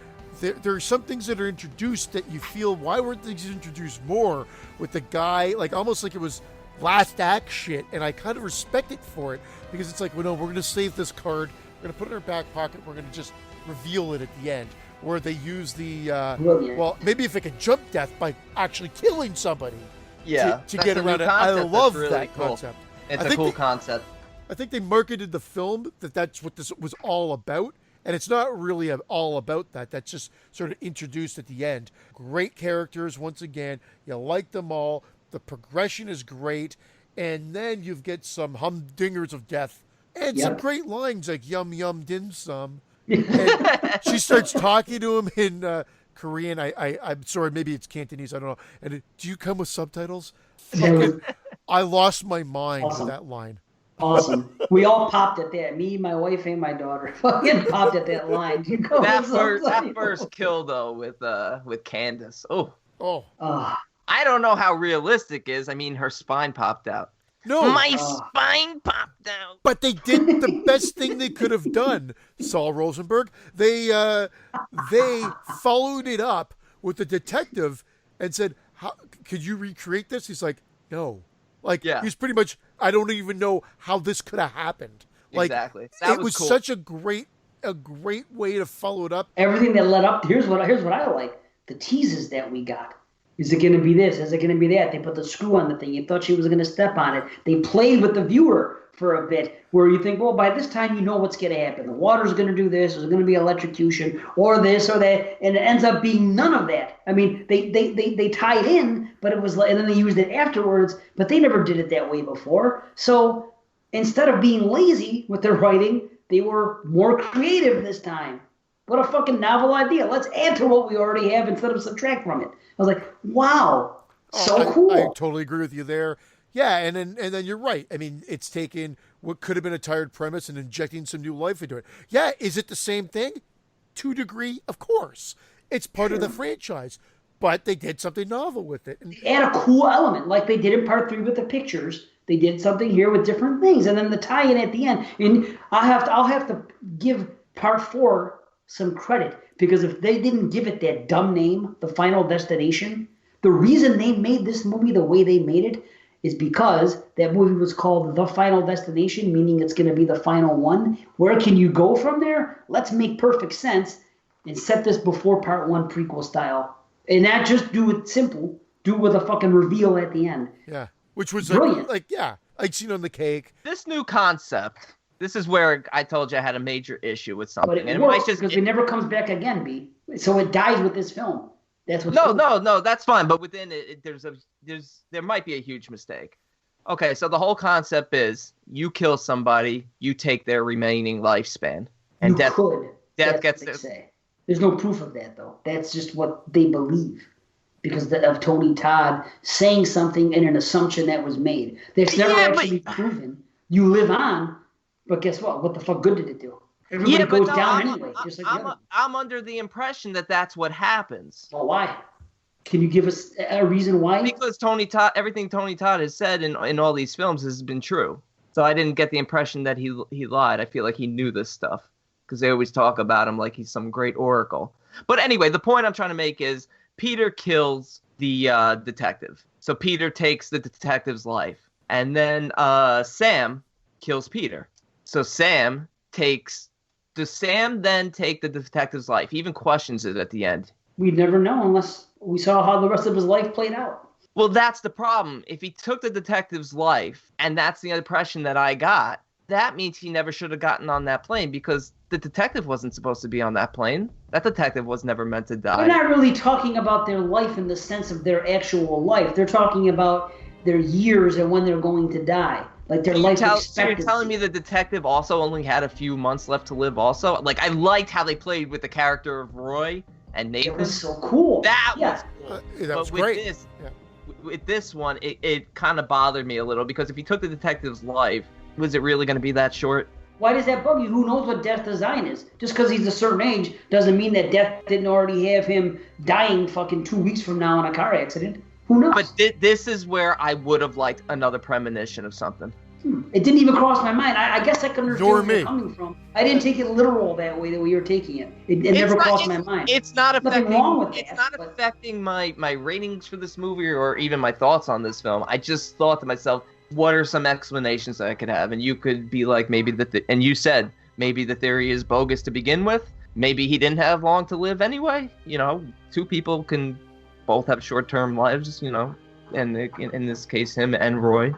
there are some things that are introduced that you feel, why weren't these introduced more with the guy, like almost like it was last act shit, and I kind of respect it for it because it's like, well, no, we're going to save this card, we're going to put it in our back pocket, we're going to just reveal it at the end. Where they use the, Brilliant. well, maybe if it could jump death by actually killing somebody. Yeah, to that's get a new around it. I concept. love That's really that cool. concept. It's I a think cool they- concept. I think they marketed the film that's what this was all about, and it's not really all about that. That's just sort of introduced at the end. Great characters, once again. You like them all. The progression is great, and then you get some humdingers of death and some Yep. great lines like "Yum Yum Dim Sum." And she starts talking to him in Korean. I'm sorry, maybe it's Cantonese. I don't know. And do you come with subtitles? That was I lost my mind Awesome. with that line. awesome. We all popped at that. Me, my wife, and my daughter fucking popped at that line. You go That with first subtitles. kill though with Candace. Oh, Oh I don't know how realistic it is. I mean, her spine popped out. no! My spine popped out. But they did the best thing they could have done, Saul Rosenberg. They followed it up with the detective and said, "How could you recreate this?" He's like, "No." Like Yeah. he's pretty much, I don't even know how this could have happened. Like Exactly. That it was cool. such a great way to follow it up. Everything that led up. Here's what I like. The teases that we got. Is it going to be this? Is it going to be that? They put the screw on the thing. You thought she was going to step on it. They played with the viewer for a bit where you think, well, by this time you know what's going to happen. The water's going to do this. There's going to be electrocution or this or that. And it ends up being none of that. I mean, they tied in, but it was like, and then they used it afterwards, but they never did it that way before. So instead of being lazy with their writing, they were more creative this time. What a fucking novel idea. Let's add to what we already have instead of subtract from it. I was like, wow, so cool. I totally agree with you there. Yeah, and then you're right. I mean, it's taken what could have been a tired premise and injecting some new life into it. Yeah, is it the same thing? To a degree, of course. It's part of the franchise, but they did something novel with it. And Add a cool element like they did in part 3 with the pictures. They did something here with different things, and then the tie-in at the end. And I'll have to give part 4 some credit because if they didn't give it that dumb name, The Final Destination, the reason they made this movie the way they made it is because that movie was called The Final Destination, meaning it's going to be the final one. Where can you go from there? Let's make perfect sense and set this before part 1 prequel style. And not just do it simple, do it with a fucking reveal at the end. yeah, which was Brilliant. like icing on the cake. This new concept. This is where I told you I had a major issue with something. But it and works might just because it never comes back again, B. So it dies with this film. That's what. No, that's fine. But within it, there might be a huge mistake. Okay, so the whole concept is you kill somebody, you take their remaining lifespan, and You death could. death That's gets what they say. There's no proof of that though. That's just what they believe because of Tony Todd saying something in an assumption that was made. That's never Yeah, but- actually proven. You live on, but guess what? What the fuck good did it do? Everybody yeah, but goes no, down I'm, anyway. Just like the other. I'm under the impression that that's what happens. Well, why? Can you give us a reason why? Because Tony Todd, everything Tony Todd has said in all these films has been true. So I didn't get the impression that he lied. I feel like he knew this stuff because they always talk about him like he's some great oracle. But anyway, the point I'm trying to make is Peter kills the detective. So Peter takes the detective's life. And then Sam kills Peter. So does Sam then take the detective's life? He even questions it at the end. We'd never know unless we saw how the rest of his life played out. Well, that's the problem. If he took the detective's life, and that's the impression that I got, that means he never should have gotten on that plane because the detective wasn't supposed to be on that plane. That detective was never meant to die. They're not really talking about their life in the sense of their actual life. They're talking about their years and when they're going to die. Like their life expectancy. So you're telling me the detective also only had a few months left to live also? Like, I liked how they played with the character of Roy and Nathan. It was so cool. That was cool. That was but great. With this one, it kind of bothered me a little because if he took the detective's life, was it really going to be that short? Why does that bug you? Who knows what death's design is? Just because he's a certain age doesn't mean that death didn't already have him dying fucking 2 weeks from now in a car accident. Who knows? But this is where I would have liked another premonition of something. It didn't even cross my mind. I guess I can understand Nor where me. you're coming from. I didn't take it literal that way you're taking it. It never crossed my mind. It's not Nothing affecting. wrong with that, It's not but- affecting my ratings for this movie or even my thoughts on this film. I just thought to myself, what are some explanations that I could have? And you could be like, maybe and you said maybe the theory is bogus to begin with. Maybe he didn't have long to live anyway. You know, two people can both have short-term lives. You know, and in this case, him and Roy.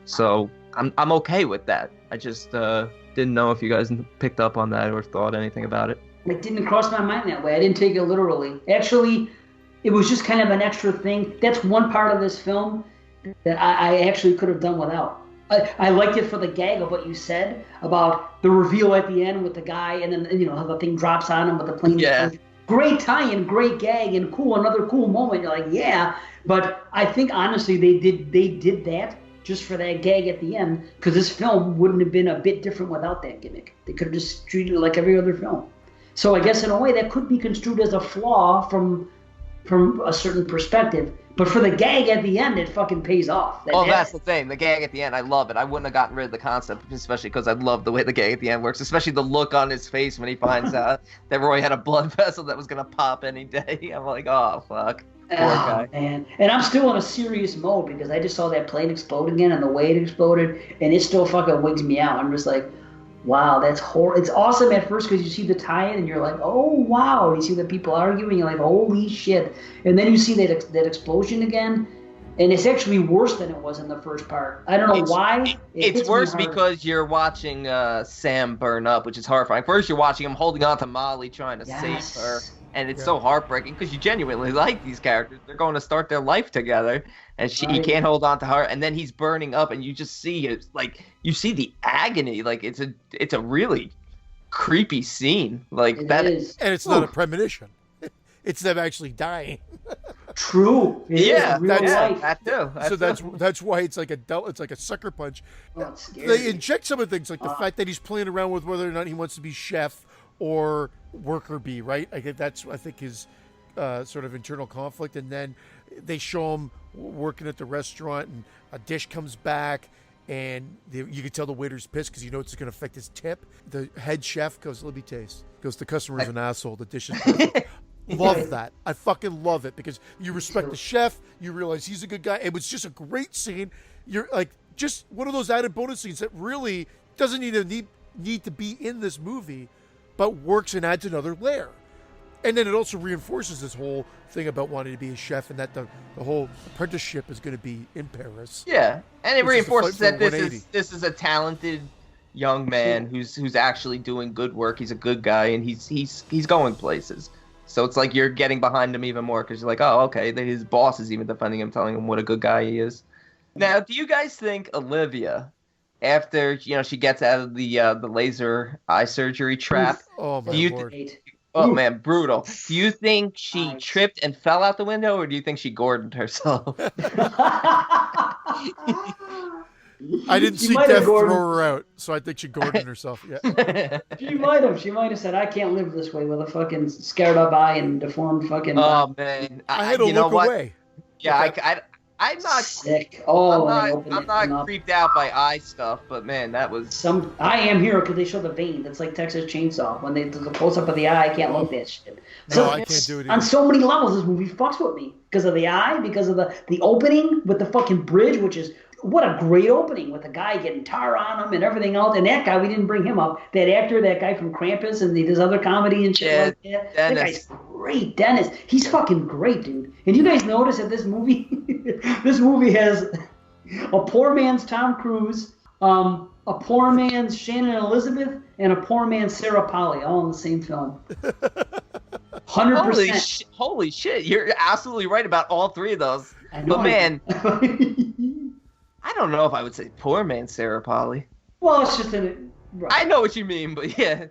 So I'm okay with that. I just didn't know if you guys picked up on that or thought anything about it. It didn't cross my mind that way. I didn't take it literally. Actually, it was just kind of an extra thing. That's one part of this film that I actually could have done without. I liked it for the gag of what you said about the reveal at the end with the guy, and then how the thing drops on him with the plane. Yeah. Great tie-in, great gag, and cool. Another cool moment. You're like, yeah. But I think honestly, they did that just for that gag at the end, because this film wouldn't have been a bit different without that gimmick. They could have just treated it like every other film. So I guess in a way that could be construed as a flaw from a certain perspective. But for the gag at the end, it fucking pays off. That's the thing. The gag at the end, I love it. I wouldn't have gotten rid of the concept, especially because I love the way the gag at the end works, especially the look on his face when he finds out that Roy had a blood vessel that was going to pop any day. I'm like, oh, fuck. Poor guy. Man. And I'm still in a serious mode because I just saw that plane explode again and the way it exploded, and it still fucking wigs me out. I'm just like, wow, that's horrible. It's awesome at first because you see the tie-in and you're like, oh, wow. You see the people arguing, you're like, holy shit. And then you see that explosion again, and it's actually worse than it was in the first part. I don't know why. It's worse because you're watching Sam burn up, which is horrifying. First, you're watching him holding on to Molly, trying to save her. And it's so heartbreaking because you genuinely like these characters. They're going to start their life together, and he can't hold on to her. And then he's burning up, and you just see it, like you see the agony. Like it's a really creepy scene. Like it that is. And it's not a premonition. It's them actually dying. True. It is real life. that too. That's why it's like a sucker punch. Oh, it's scary. They inject some of the things, like the fact that he's playing around with whether or not he wants to be chef or worker bee, right? I think his sort of internal conflict. And then they show him working at the restaurant, and a dish comes back, and you can tell the waiter's pissed because it's going to affect his tip. The head chef goes, "Let me taste." Goes, "The customer's an asshole. The dish is perfect." Love that. I fucking love it because you respect the chef. You realize he's a good guy. It was just a great scene. You're like, just one of those added bonus scenes that really doesn't need to be in this movie, but works and adds another layer. And then it also reinforces this whole thing about wanting to be a chef, and that the whole apprenticeship is going to be in Paris. Yeah, and it reinforces that this this is a talented young man who's actually doing good work. He's a good guy, and he's going places. So it's like you're getting behind him even more because you're like, oh, okay, his boss is even defending him, telling him what a good guy he is. Now, do you guys think Olivia, after she gets out of the laser eye surgery trap, Oh my Lord. Oh man, brutal. Do you think she tripped and fell out the window, or do you think she Gordoned herself? I didn't see Death throw her out, so I think she Gordoned herself. Yeah. She might have said, "I can't live this way with a fucking scared up eye and deformed fucking." Oh man, I had to look away. Yeah, I'm not sick. Oh, I'm not creeped out by eye stuff, but man, that was I am here because they show the vein. That's like Texas Chainsaw. When they do the close up of the eye, I can't look at that shit. No, I can't do it either. On so many levels, this movie fucks with me because of the eye, because of the opening with the fucking bridge, which is what a great opening with the guy getting tar on him and everything else. And that guy, we didn't bring him up. That actor, that guy from Krampus and his other comedy and shit like that. Dennis. That guy's great, Dennis. He's fucking great, dude. And you guys notice that this movie, this movie has a poor man's Tom Cruise, a poor man's Shannon Elizabeth, and a poor man's Sarah Polley, all in the same film. 100%. Holy shit! You're absolutely right about all three of those. But man, I don't know if I would say poor man Sarah Polley. Well, it's just right. I know what you mean, but yeah.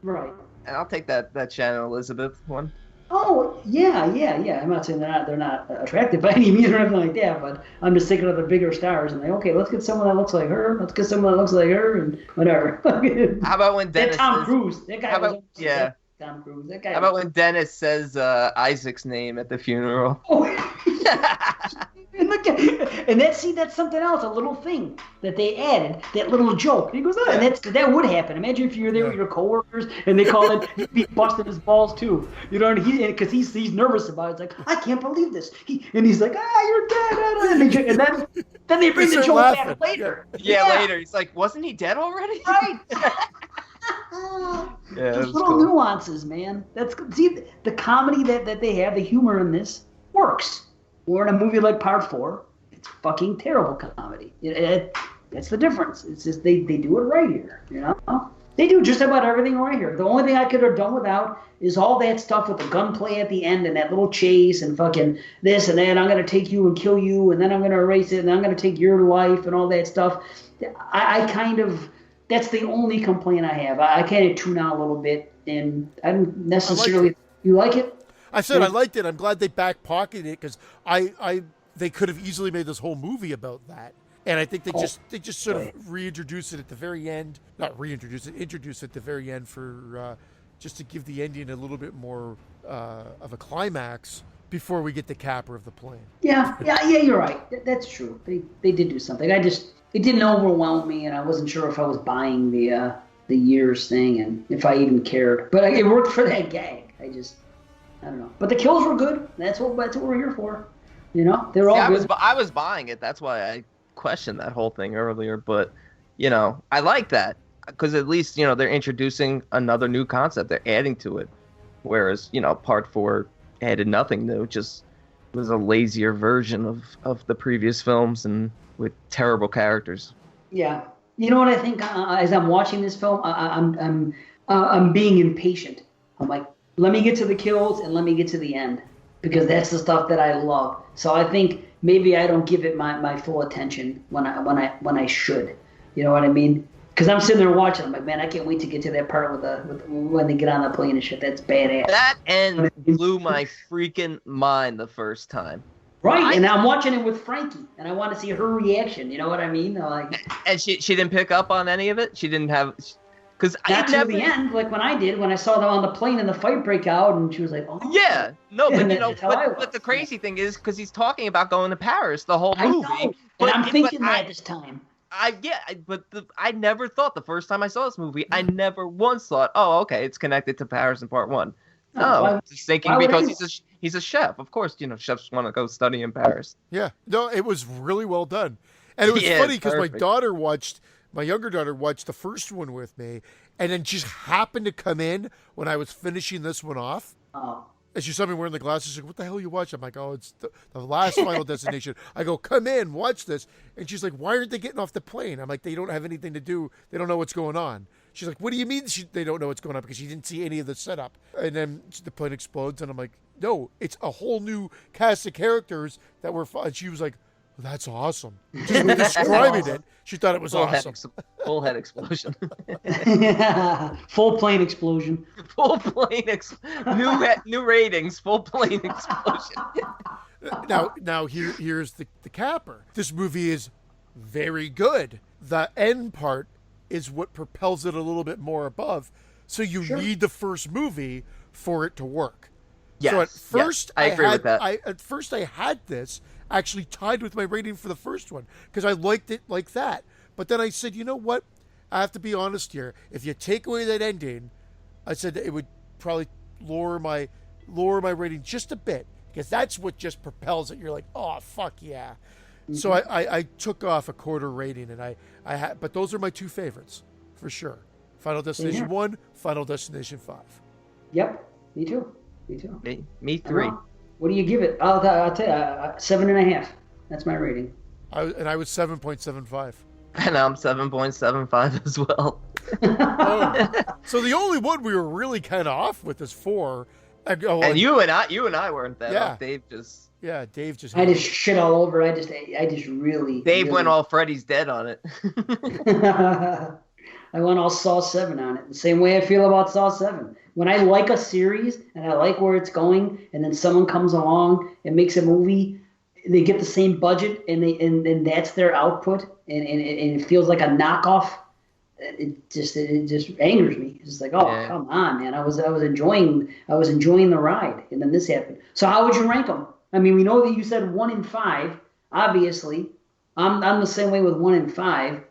Right. And I'll take that Shannon Elizabeth one. Oh, yeah. I'm not saying they're not attractive by any means or anything like that, but I'm just thinking of the bigger stars and like, okay, let's get someone that looks like her. Let's get someone that looks like her and whatever. How about when Dennis Tom Cruise. That guy Tom Cruise. That guy. How about when Dennis says Isaac's name at the funeral? Oh. And look that's something else, a little thing that they added, that little joke. He goes, and that would happen. Imagine if you were there with your coworkers and they call it, he'd be busting his balls too. You know, because he's nervous about it. It's like, I can't believe this. He's like, you're dead. And then they bring the joke back later. Yeah, later. He's like, wasn't he dead already? Right. Those little nuances, man. The comedy that they have, the humor in this works. Or in a movie like Part 4, it's fucking terrible comedy. That's the difference. It's just they do it right here, you know? They do just about everything right here. The only thing I could have done without is all that stuff with the gunplay at the end and that little chase and fucking this and that. I'm going to take you and kill you, and then I'm going to erase it, and then I'm going to take your life and all that stuff. I kind of... That's the only complaint I have. I kind of tune out a little bit, and I don't necessarily... You like it? I said I liked it. I'm glad they back-pocketed it because they could have easily made this whole movie about that. And I think they just sort of reintroduced it at the very end. Not reintroduce it, introduce it at the very end for just to give the ending a little bit more of a climax before we get the capper of the plane. Yeah, you're right. That's true. They did do something. It didn't overwhelm me, and I wasn't sure if I was buying the years thing and if I even cared. But it worked for that gag. I don't know. But the kills were good. That's what we're here for. You know, they're all good. I was buying it. That's why I questioned that whole thing earlier. But, you know, I like that because at least, you know, they're introducing another new concept. They're adding to it. Whereas, you know, Part 4 added nothing new. Just was a lazier version of the previous films and with terrible characters. Yeah. You know what I think? As I'm watching this film, I'm being impatient. I'm like, let me get to the kills and let me get to the end because that's the stuff that I love. So I think maybe I don't give it my full attention when I should. You know what I mean? Because I'm sitting there watching. I'm like, man, I can't wait to get to that part with when they get on the plane and shit. That's badass. That end blew my freaking mind the first time. Right, and I'm watching it with Frankie, and I want to see her reaction. You know what I mean? And she didn't pick up on any of it. She didn't have. Because not to the end, like when I saw them on the plane and the fight break out, and she was like, "Oh." Yeah, no, but you know, but the crazy thing is, because he's talking about going to Paris the whole movie. I know, and I'm thinking that this time. I never thought the first time I saw this movie, I never once thought, oh, okay, it's connected to Paris in Part 1. No, just thinking because he's a chef. Of course, you know, chefs want to go study in Paris. Yeah, no, it was really well done, and it was funny because my younger daughter watched the first one with me, and then just happened to come in when I was finishing this one off. Oh. And she saw me wearing the glasses. She's like, what the hell are you watching? I'm like, oh, it's the last Final Destination. I go, come in, watch this. And she's like, why aren't they getting off the plane? I'm like, they don't have anything to do. They don't know what's going on. She's like, what do you mean they don't know what's going on? Because she didn't see any of the setup. And then the plane explodes, and I'm like, no, it's a whole new cast of characters that were fun. And she was like, that's awesome. Just describing it, she thought it was awesome. Full head explosion. Full plane explosion. Full plane new ratings. Full plane explosion. Now here's the capper. This movie is very good. The end part is what propels it a little bit more above. So you need the first movie for it to work. Yes. So at first, I agree with that. At first I had this. actually tied with my rating for the first one because I liked it like that. But then I said, you know what? I have to be honest here. If you take away that ending, I said it would probably lower my rating just a bit because that's what just propels it. You're like, oh fuck yeah. Mm-hmm. So I took off a quarter rating, and I had, but those are my two favorites for sure. Final Destination 1, Final Destination 5. Yep, me too. Me 3. What do you give it? I'll tell you, 7.5. That's my rating. I was 7.75. And I'm 7.75 as well. So the only one we were really kind of off with is 4. And you and I weren't that off. Dave just. Yeah, Dave just. I just shit all over. I just really. Dave went all Freddy's Dead on it. I went all Saw 7 on it. The same way I feel about Saw 7. When I like a series and I like where it's going, and then someone comes along and makes a movie, they get the same budget and that's their output, and it feels like a knockoff. It just angers me. It's just like, come on, man. I was enjoying the ride, and then this happened. So how would you rank them? I mean, we know that you said 1 and 5. Obviously, I'm the same way with 1 and 5.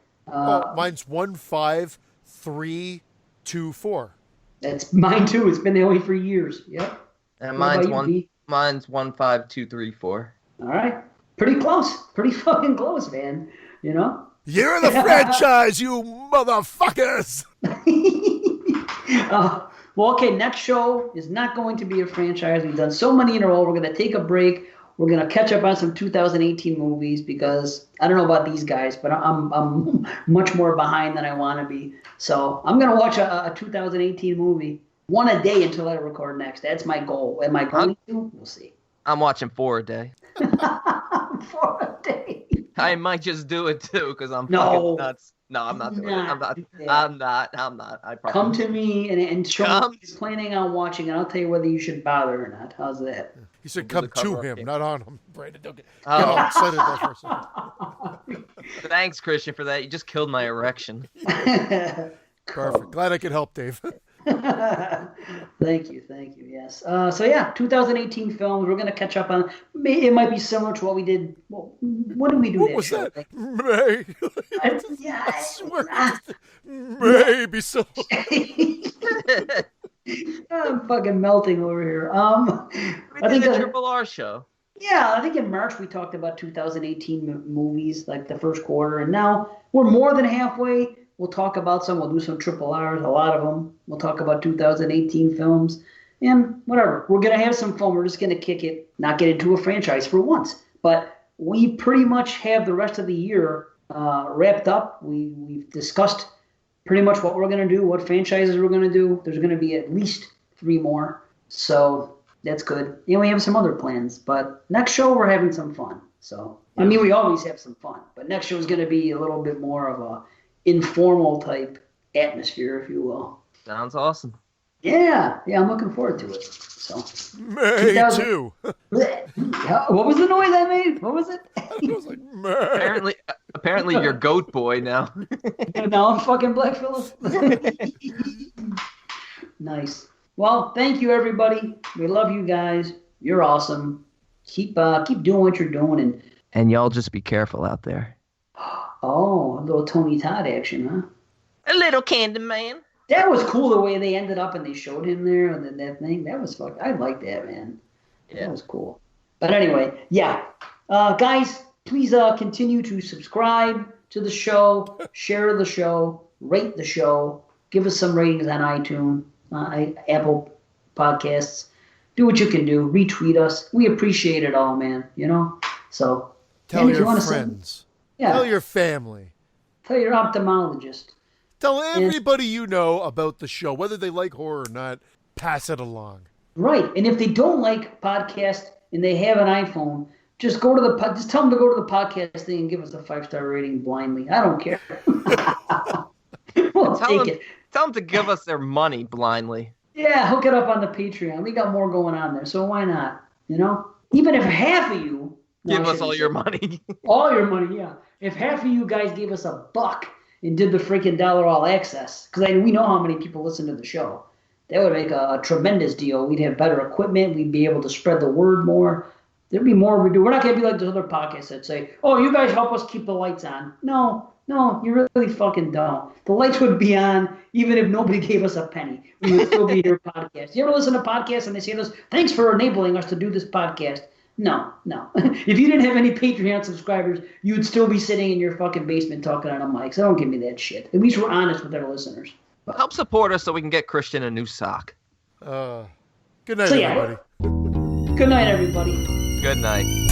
Mine's 1, 5, 3, 2, 4. That's mine too. It's been that way for years. Yep. And mine's 1, 5, 2, 3, 4. All right. Pretty close. Pretty fucking close, man. You know? You're the franchise, you motherfuckers! Well, okay, next show is not going to be a franchise. We've done so many in a row. We're going to take a break. We're going to catch up on some 2018 movies because I don't know about these guys, but I'm much more behind than I want to be. So I'm going to watch a 2018 movie, one a day until I record next. That's my goal. Am I going to? We'll see. I'm watching 4 a day. 4 a day. I might just do it too because I'm fucking nuts. No, I'm not doing it. I'm not. I promise. Come to me and show me what you're planning on watching, and I'll tell you whether you should bother or not. How's that? He said come to him, not on him. Brandon, don't get all excited there for a second. Thanks, Christian, for that. You just killed my erection. Perfect. Glad I could help, Dave. Thank you. Yes. So yeah, 2018 films. We're gonna catch up on. It might be similar to what we did. Well, what did we do? What was show? that? May. I swear. Maybe so. I'm fucking melting over here. I think the Triple R show. Yeah, I think in March we talked about 2018 movies, like the first quarter, and now we're more than halfway. We'll talk about some. We'll do some triple R's, a lot of them. We'll talk about 2018 films and whatever. We're going to have some fun. We're just going to kick it, not get into a franchise for once. But we pretty much have the rest of the year wrapped up. We've discussed pretty much what we're going to do, what franchises we're going to do. There's going to be at least 3 more. So that's good. And we have some other plans. But next show, we're having some fun. So, I mean, we always have some fun. But next show is going to be a little bit more of a informal type atmosphere, if you will. Sounds awesome. Yeah, I'm looking forward to it. So May too. What was the noise I made? What was it? I was like, May. Apparently you're goat boy now. Now I'm fucking Black Phillip. Nice. Well, thank you everybody. We love you guys. You're awesome. Keep doing what you're doing, and y'all just be careful out there. Oh, a little Tony Todd action, huh? A little Candyman. That was cool the way they ended up and they showed him there and then that thing. That was fucking. I like that, man. Yeah. That was cool. But anyway, yeah. Guys, please continue to subscribe to the show, share the show, rate the show, give us some ratings on iTunes, Apple Podcasts. Do what you can do. Retweet us. We appreciate it all, man. You know? So tell your friends. Yeah. Tell your family. Tell your ophthalmologist. Tell everybody you know about the show, whether they like horror or not. Pass it along. Right, and if they don't like podcast and they have an iPhone, just tell them to go to the podcast thing and give us a 5-star rating blindly. I don't care. We'll take it. Tell them to give us their money blindly. Yeah, hook it up on the Patreon. We got more going on there, so why not? You know, even if half of you give us all your money. All your money, yeah. If half of you guys gave us $1 and did the freaking $1 all access, because we know how many people listen to the show, that would make a tremendous deal. We'd have better equipment. We'd be able to spread the word more. There'd be more we do. We're not going to be like those other podcasts that say, oh, you guys help us keep the lights on. No, you really fucking don't. The lights would be on even if nobody gave us a penny. We would still be here podcast. You ever listen to podcasts and they say to us, thanks for enabling us to do this podcast? No. If you didn't have any Patreon subscribers, you would still be sitting in your fucking basement talking on a mic. So don't give me that shit. At least we're honest with our listeners. Help support us so we can get Christian a new sock. Good night, everybody. Good night, everybody. Good night.